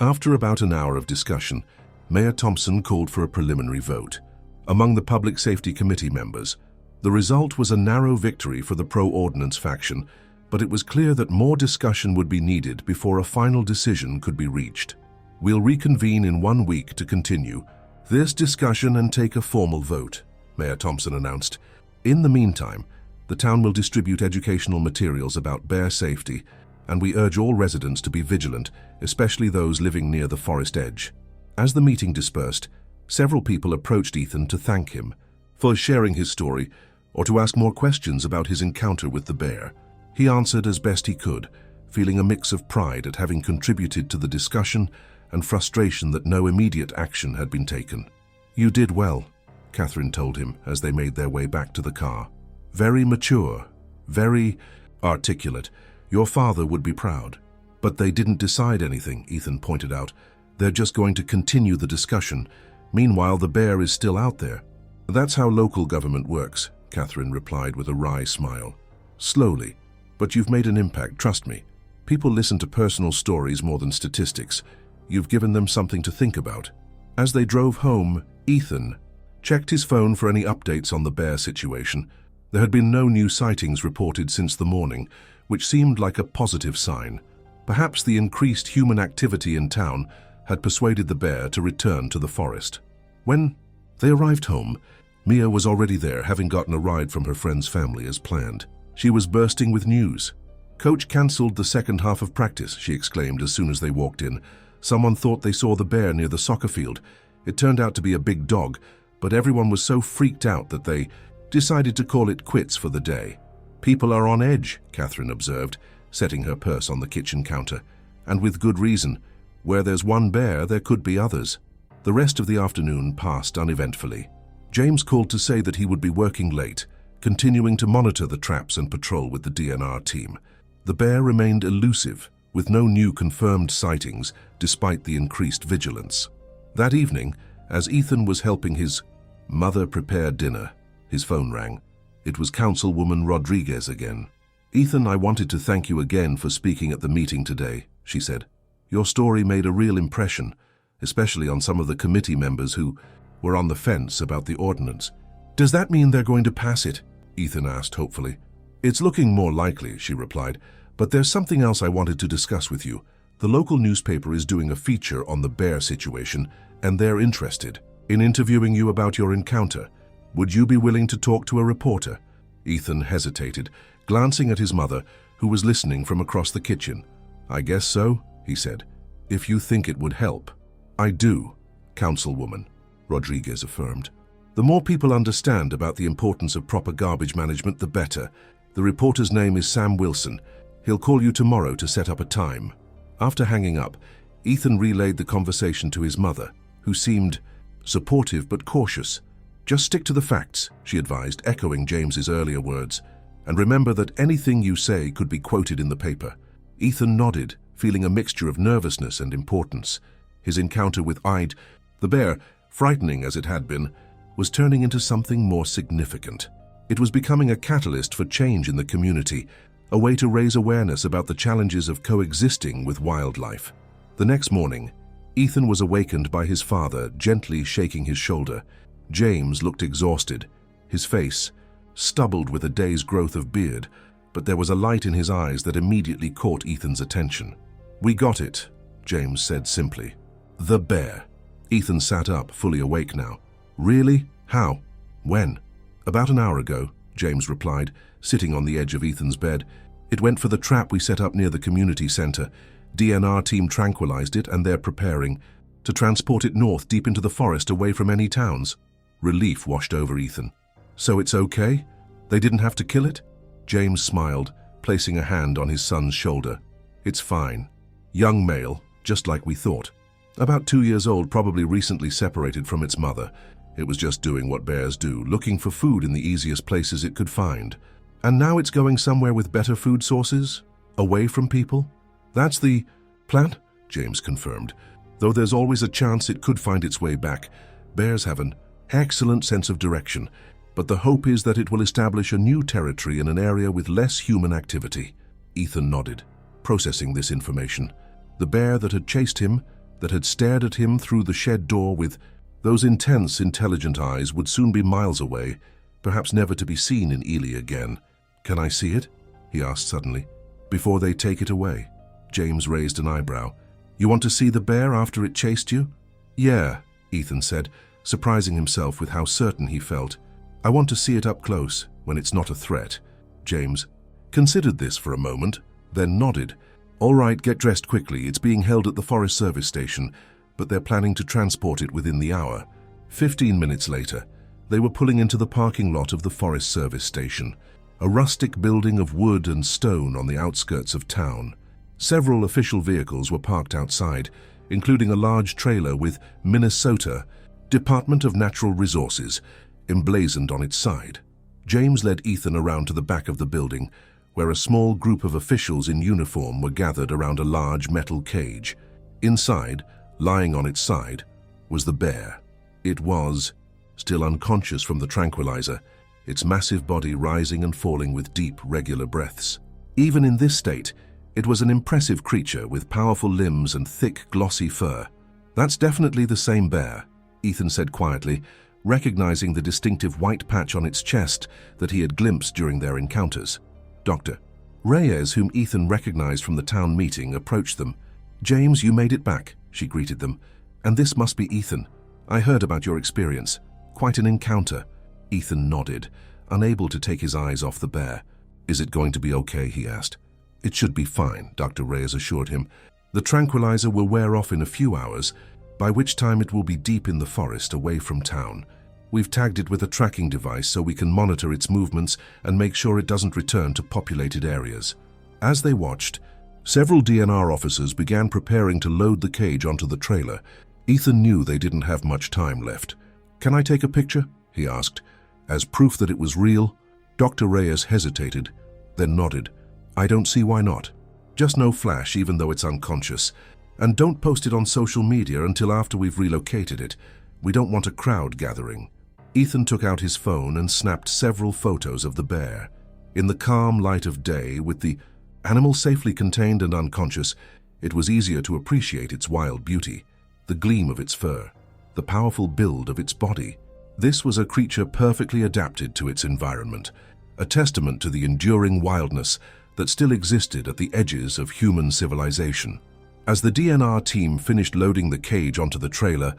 After about an hour of discussion, Mayor Thompson called for a preliminary vote. Among the Public Safety Committee members, the result was a narrow victory for the pro-ordinance faction, but it was clear that more discussion would be needed before a final decision could be reached. "We'll reconvene in 1 week to continue this discussion and take a formal vote," Mayor Thompson announced. "In the meantime, the town will distribute educational materials about bear safety, and we urge all residents to be vigilant, especially those living near the forest edge." As the meeting dispersed, several people approached Ethan to thank him for sharing his story or to ask more questions about his encounter with the bear. He answered as best he could, feeling a mix of pride at having contributed to the discussion and frustration that no immediate action had been taken. "You did well," Catherine told him as they made their way back to the car. "Very mature, very articulate. Your father would be proud." "But they didn't decide anything," Ethan pointed out. "They're just going to continue the discussion. Meanwhile, the bear is still out there." "That's how local government works," Catherine replied with a wry smile. "Slowly, but you've made an impact, trust me. People listen to personal stories more than statistics. You've given them something to think about." As they drove home, Ethan checked his phone for any updates on the bear situation. There had been no new sightings reported since the morning, which seemed like a positive sign. Perhaps the increased human activity in town had persuaded the bear to return to the forest. When they arrived home, Mia was already there, having gotten a ride from her friend's family as planned. She was bursting with news. "Coach cancelled the second half of practice," she exclaimed as soon as they walked in. "Someone thought they saw the bear near the soccer field. It turned out to be a big dog, but everyone was so freaked out that they decided to call it quits for the day." "People are on edge," Catherine observed, setting her purse on the kitchen counter. "And with good reason. Where there's one bear, there could be others." The rest of the afternoon passed uneventfully. James called to say that he would be working late, continuing to monitor the traps and patrol with the DNR team. The bear remained elusive, with no new confirmed sightings despite the increased vigilance. That evening, as Ethan was helping his mother prepare dinner, his phone rang. It was Councilwoman Rodriguez again. "Ethan, I wanted to thank you again for speaking at the meeting today," she said. "Your story made a real impression, especially on some of the committee members who were on the fence about the ordinance." "Does that mean they're going to pass it?" Ethan asked hopefully. "It's looking more likely," she replied, "but there's something else I wanted to discuss with you. The local newspaper is doing a feature on the bear situation, and they're interested in interviewing you about your encounter. Would you be willing to talk to a reporter?" Ethan hesitated, glancing at his mother, who was listening from across the kitchen. "I guess so," he said, "if you think it would help." "I do, Councilwoman," Rodriguez affirmed. "The more people understand about the importance of proper garbage management, the better. The reporter's name is Sam Wilson. He'll call you tomorrow to set up a time." After hanging up, Ethan relayed the conversation to his mother, who seemed supportive but cautious. "Just stick to the facts," she advised, echoing James's earlier words. "And remember that anything you say could be quoted in the paper." Ethan nodded, feeling a mixture of nervousness and importance. His encounter with the bear, frightening as it had been, was turning into something more significant. It was becoming a catalyst for change in the community, a way to raise awareness about the challenges of coexisting with wildlife. The next morning, Ethan was awakened by his father gently shaking his shoulder. James looked exhausted, his face stubbled with a day's growth of beard, but there was a light in his eyes that immediately caught Ethan's attention. "We got it," James said simply. "The bear." Ethan sat up, fully awake now. "Really? How? When?" "About an hour ago," James replied, sitting on the edge of Ethan's bed. "It went for the trap we set up near the community center. DNR team tranquilized it, and they're preparing to transport it north deep into the forest away from any towns." Relief washed over Ethan. "So it's okay? They didn't have to kill it?" James smiled, placing a hand on his son's shoulder. "It's fine. Young male, just like we thought. About 2 years old, probably recently separated from its mother. It was just doing what bears do, looking for food in the easiest places it could find. And now it's going somewhere with better food sources? Away from people?" "That's the plan," James confirmed. "Though there's always a chance it could find its way back. Bears have an excellent sense of direction, but the hope is that it will establish a new territory in an area with less human activity." Ethan nodded, processing this information. The bear that had chased him, that had stared at him through the shed door with those intense, intelligent eyes, would soon be miles away, perhaps never to be seen in Ely again. "Can I see it?" he asked suddenly. "Before they take it away?" James raised an eyebrow. "You want to see the bear after it chased you?" "Yeah," Ethan said, surprising himself with how certain he felt. "I want to see it up close, when it's not a threat." James considered this for a moment, then nodded. "All right, get dressed quickly. It's being held at the Forest Service station, but they're planning to transport it within the hour." 15 minutes later, they were pulling into the parking lot of the Forest Service station, a rustic building of wood and stone on the outskirts of town. Several official vehicles were parked outside, including a large trailer with Minnesota Department of Natural Resources emblazoned on its side. James led Ethan around to the back of the building, where a small group of officials in uniform were gathered around a large metal cage. Inside, lying on its side, was the bear. It was still unconscious from the tranquilizer, its massive body rising and falling with deep, regular breaths. Even in this state, it was an impressive creature with powerful limbs and thick, glossy fur. "That's definitely the same bear," Ethan said quietly, recognizing the distinctive white patch on its chest that he had glimpsed during their encounters. Dr. Reyes, whom Ethan recognized from the town meeting, approached them. "James, you made it back," she greeted them. "And this must be Ethan. I heard about your experience. Quite an encounter." Ethan nodded, unable to take his eyes off the bear. "Is it going to be okay?" he asked. "It should be fine," Dr. Reyes assured him. "The tranquilizer will wear off in a few hours, by which time it will be deep in the forest away from town. We've tagged it with a tracking device so we can monitor its movements and make sure it doesn't return to populated areas." As they watched, several DNR officers began preparing to load the cage onto the trailer. Ethan knew they didn't have much time left. "Can I take a picture?" he asked, as proof that it was real. Dr. Reyes hesitated, then nodded. "I don't see why not. Just no flash, even though it's unconscious. And don't post it on social media until after we've relocated it. We don't want a crowd gathering." Ethan took out his phone and snapped several photos of the bear. In the calm light of day, with the animal safely contained and unconscious, it was easier to appreciate its wild beauty, the gleam of its fur, the powerful build of its body. This was a creature perfectly adapted to its environment, a testament to the enduring wildness that still existed at the edges of human civilization. As the DNR team finished loading the cage onto the trailer,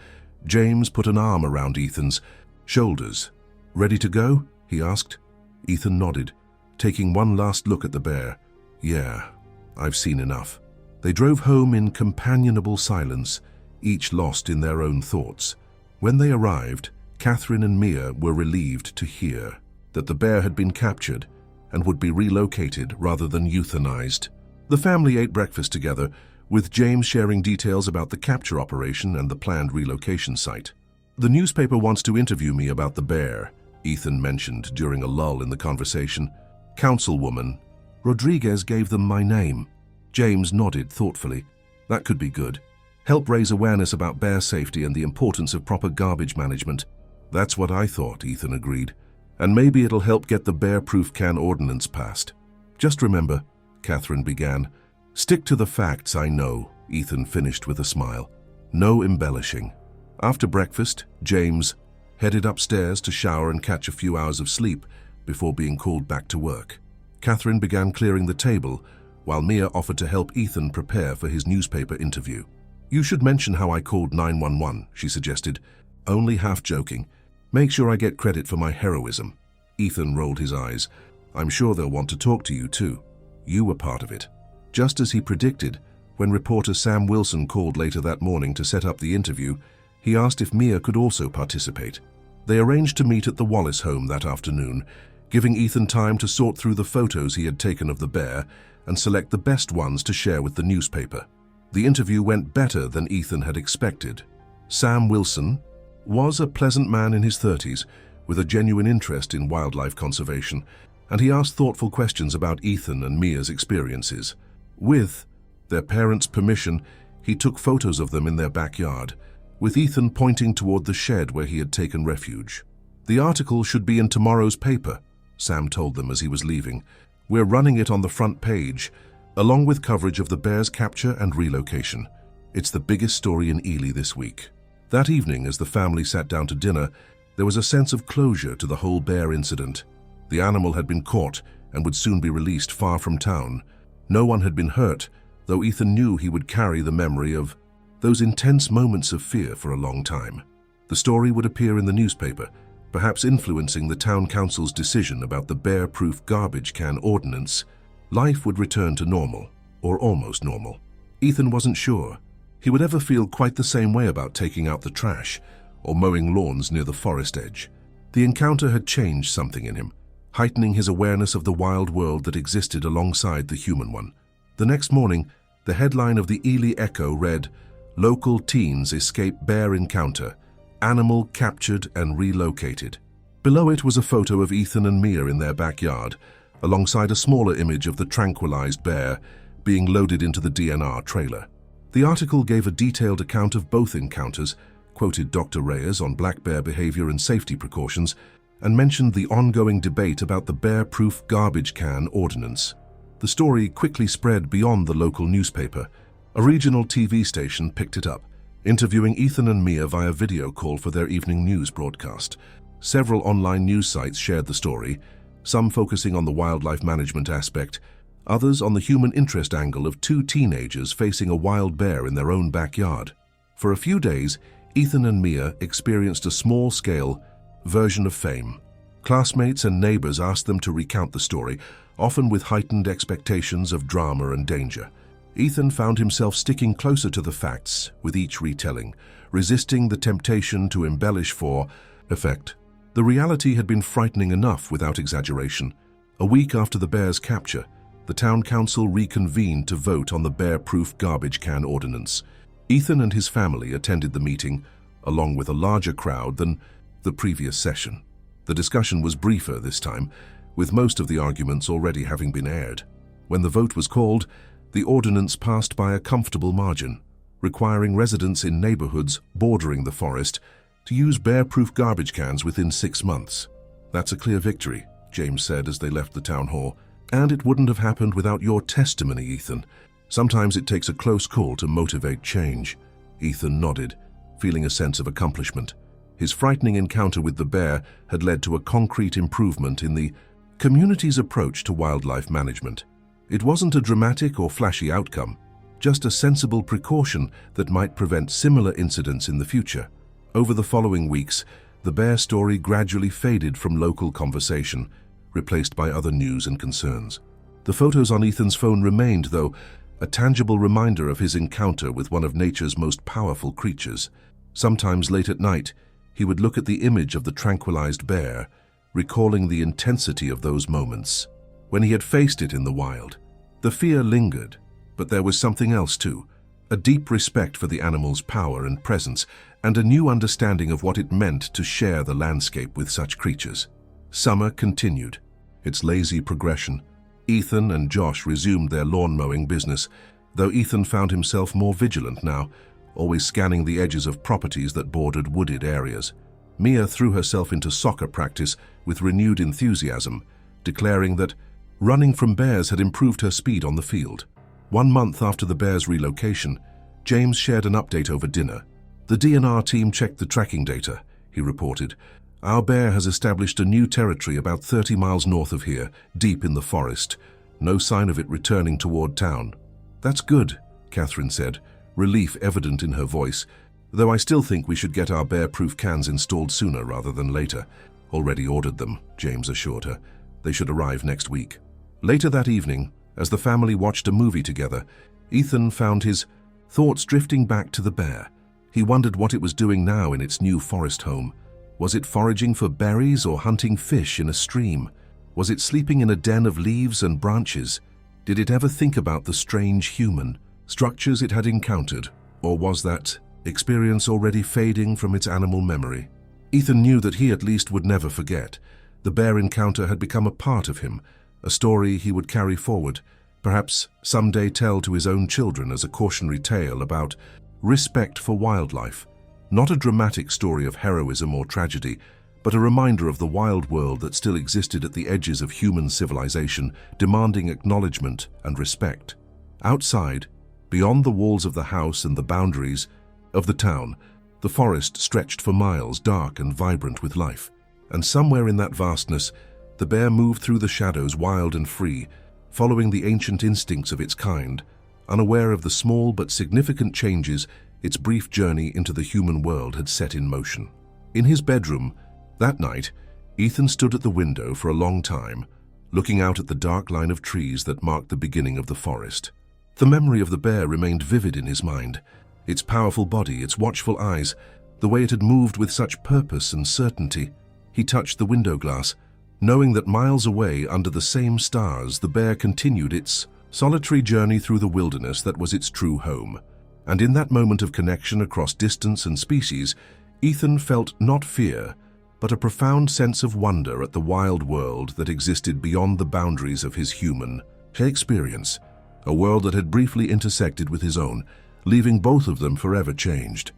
James put an arm around Ethan's shoulders. "Ready to go?" he asked. Ethan nodded, taking one last look at the bear. "Yeah, I've seen enough." They drove home in companionable silence, each lost in their own thoughts. When they arrived, Catherine and Mia were relieved to hear that the bear had been captured and would be relocated rather than euthanized. The family ate breakfast together, with James sharing details about the capture operation and the planned relocation site. "The newspaper wants to interview me about the bear," Ethan mentioned during a lull in the conversation. "Councilwoman Rodriguez gave them my name." James nodded thoughtfully. "That could be good. Help raise awareness about bear safety and the importance of proper garbage management." "That's what I thought," Ethan agreed. "And maybe it'll help get the bear-proof can ordinance passed." "Just remember," Catherine began. "Stick to the facts, I know," Ethan finished with a smile. "No embellishing." After breakfast, James headed upstairs to shower and catch a few hours of sleep before being called back to work. Catherine began clearing the table, while Mia offered to help Ethan prepare for his newspaper interview. "You should mention how I called 911, she suggested, only half joking. "Make sure I get credit for my heroism." Ethan rolled his eyes. "I'm sure they'll want to talk to you too. You were part of it." Just as he predicted, when reporter Sam Wilson called later that morning to set up the interview, he asked if Mia could also participate. They arranged to meet at the Wallace home that afternoon, giving Ethan time to sort through the photos he had taken of the bear and select the best ones to share with the newspaper. The interview went better than Ethan had expected. Sam Wilson was a pleasant man in his 30s with a genuine interest in wildlife conservation, and he asked thoughtful questions about Ethan and Mia's experiences. With their parents' permission, he took photos of them in their backyard, with Ethan pointing toward the shed where he had taken refuge. "The article should be in tomorrow's paper," Sam told them as he was leaving. "We're running it on the front page, along with coverage of the bear's capture and relocation. It's the biggest story in Ely this week." That evening, as the family sat down to dinner, there was a sense of closure to the whole bear incident. The animal had been caught and would soon be released far from town. No one had been hurt, though Ethan knew he would carry the memory of those intense moments of fear for a long time. The story would appear in the newspaper, perhaps influencing the town council's decision about the bear-proof garbage can ordinance. Life would return to normal, or almost normal. Ethan wasn't sure he would ever feel quite the same way about taking out the trash or mowing lawns near the forest edge. The encounter had changed something in him, heightening his awareness of the wild world that existed alongside the human one. The next morning, the headline of the Ely Echo read, "Local teens escape bear encounter, animal captured and relocated." Below it was a photo of Ethan and Mia in their backyard, alongside a smaller image of the tranquilized bear being loaded into the DNR trailer. The article gave a detailed account of both encounters, quoted Dr. Reyes on black bear behavior and safety precautions, and mentioned the ongoing debate about the bear-proof garbage can ordinance. The story quickly spread beyond the local newspaper. A regional TV station picked it up, interviewing Ethan and Mia via video call for their evening news broadcast. Several online news sites shared the story, some focusing on the wildlife management aspect, others on the human interest angle of two teenagers facing a wild bear in their own backyard. For a few days, Ethan and Mia experienced a small-scale version of fame. Classmates and neighbors asked them to recount the story, often with heightened expectations of drama and danger. Ethan found himself sticking closer to the facts with each retelling, resisting the temptation to embellish for effect. The reality had been frightening enough without exaggeration. A week after the bear's capture, the town council reconvened to vote on the bear-proof garbage can ordinance. Ethan and his family attended the meeting, along with a larger crowd than the previous session. The discussion was briefer this time, with most of the arguments already having been aired. When the vote was called, the ordinance passed by a comfortable margin, requiring residents in neighborhoods bordering the forest to use bear-proof garbage cans within 6 months. "That's a clear victory," James said as they left the town hall. "And it wouldn't have happened without your testimony, Ethan. Sometimes it takes a close call to motivate change." Ethan nodded, feeling a sense of accomplishment. His frightening encounter with the bear had led to a concrete improvement in the community's approach to wildlife management. It wasn't a dramatic or flashy outcome, just a sensible precaution that might prevent similar incidents in the future. Over the following weeks, the bear story gradually faded from local conversation, replaced by other news and concerns. The photos on Ethan's phone remained, though, a tangible reminder of his encounter with one of nature's most powerful creatures. Sometimes late at night, he would look at the image of the tranquilized bear, recalling the intensity of those moments. When he had faced it in the wild, the fear lingered, but there was something else too, a deep respect for the animal's power and presence, and a new understanding of what it meant to share the landscape with such creatures. Summer continued its lazy progression. Ethan and Josh resumed their lawn mowing business, though Ethan found himself more vigilant now, always scanning the edges of properties that bordered wooded areas. Mia threw herself into soccer practice with renewed enthusiasm, declaring that running from bears had improved her speed on the field. 1 month after the bears' relocation, James shared an update over dinner. "The DNR team checked the tracking data," he reported. "Our bear has established a new territory about 30 miles north of here, deep in the forest. No sign of it returning toward town." "That's good," Catherine said, relief evident in her voice, "though I still think we should get our bear-proof cans installed sooner rather than later." "Already ordered them," James assured her. "They should arrive next week." Later that evening, as the family watched a movie together, Ethan found his thoughts drifting back to the bear. He wondered what it was doing now in its new forest home. Was it foraging for berries or hunting fish in a stream? Was it sleeping in a den of leaves and branches? Did it ever think about the strange human structures it had encountered, or was that experience already fading from its animal memory? Ethan knew that he at least would never forget. The bear encounter had become a part of him, a story he would carry forward, perhaps someday tell to his own children as a cautionary tale about respect for wildlife. Not a dramatic story of heroism or tragedy, but a reminder of the wild world that still existed at the edges of human civilization, demanding acknowledgement and respect. Outside, beyond the walls of the house and the boundaries of the town, the forest stretched for miles, dark and vibrant with life. And somewhere in that vastness, the bear moved through the shadows, wild and free, following the ancient instincts of its kind, unaware of the small but significant changes its brief journey into the human world had set in motion. In his bedroom, that night, Ethan stood at the window for a long time, looking out at the dark line of trees that marked the beginning of the forest. The memory of the bear remained vivid in his mind, its powerful body, its watchful eyes, the way it had moved with such purpose and certainty. He touched the window glass, knowing that miles away, under the same stars, the bear continued its solitary journey through the wilderness that was its true home. And in that moment of connection across distance and species, Ethan felt not fear, but a profound sense of wonder at the wild world that existed beyond the boundaries of his human experience, a world that had briefly intersected with his own, leaving both of them forever changed.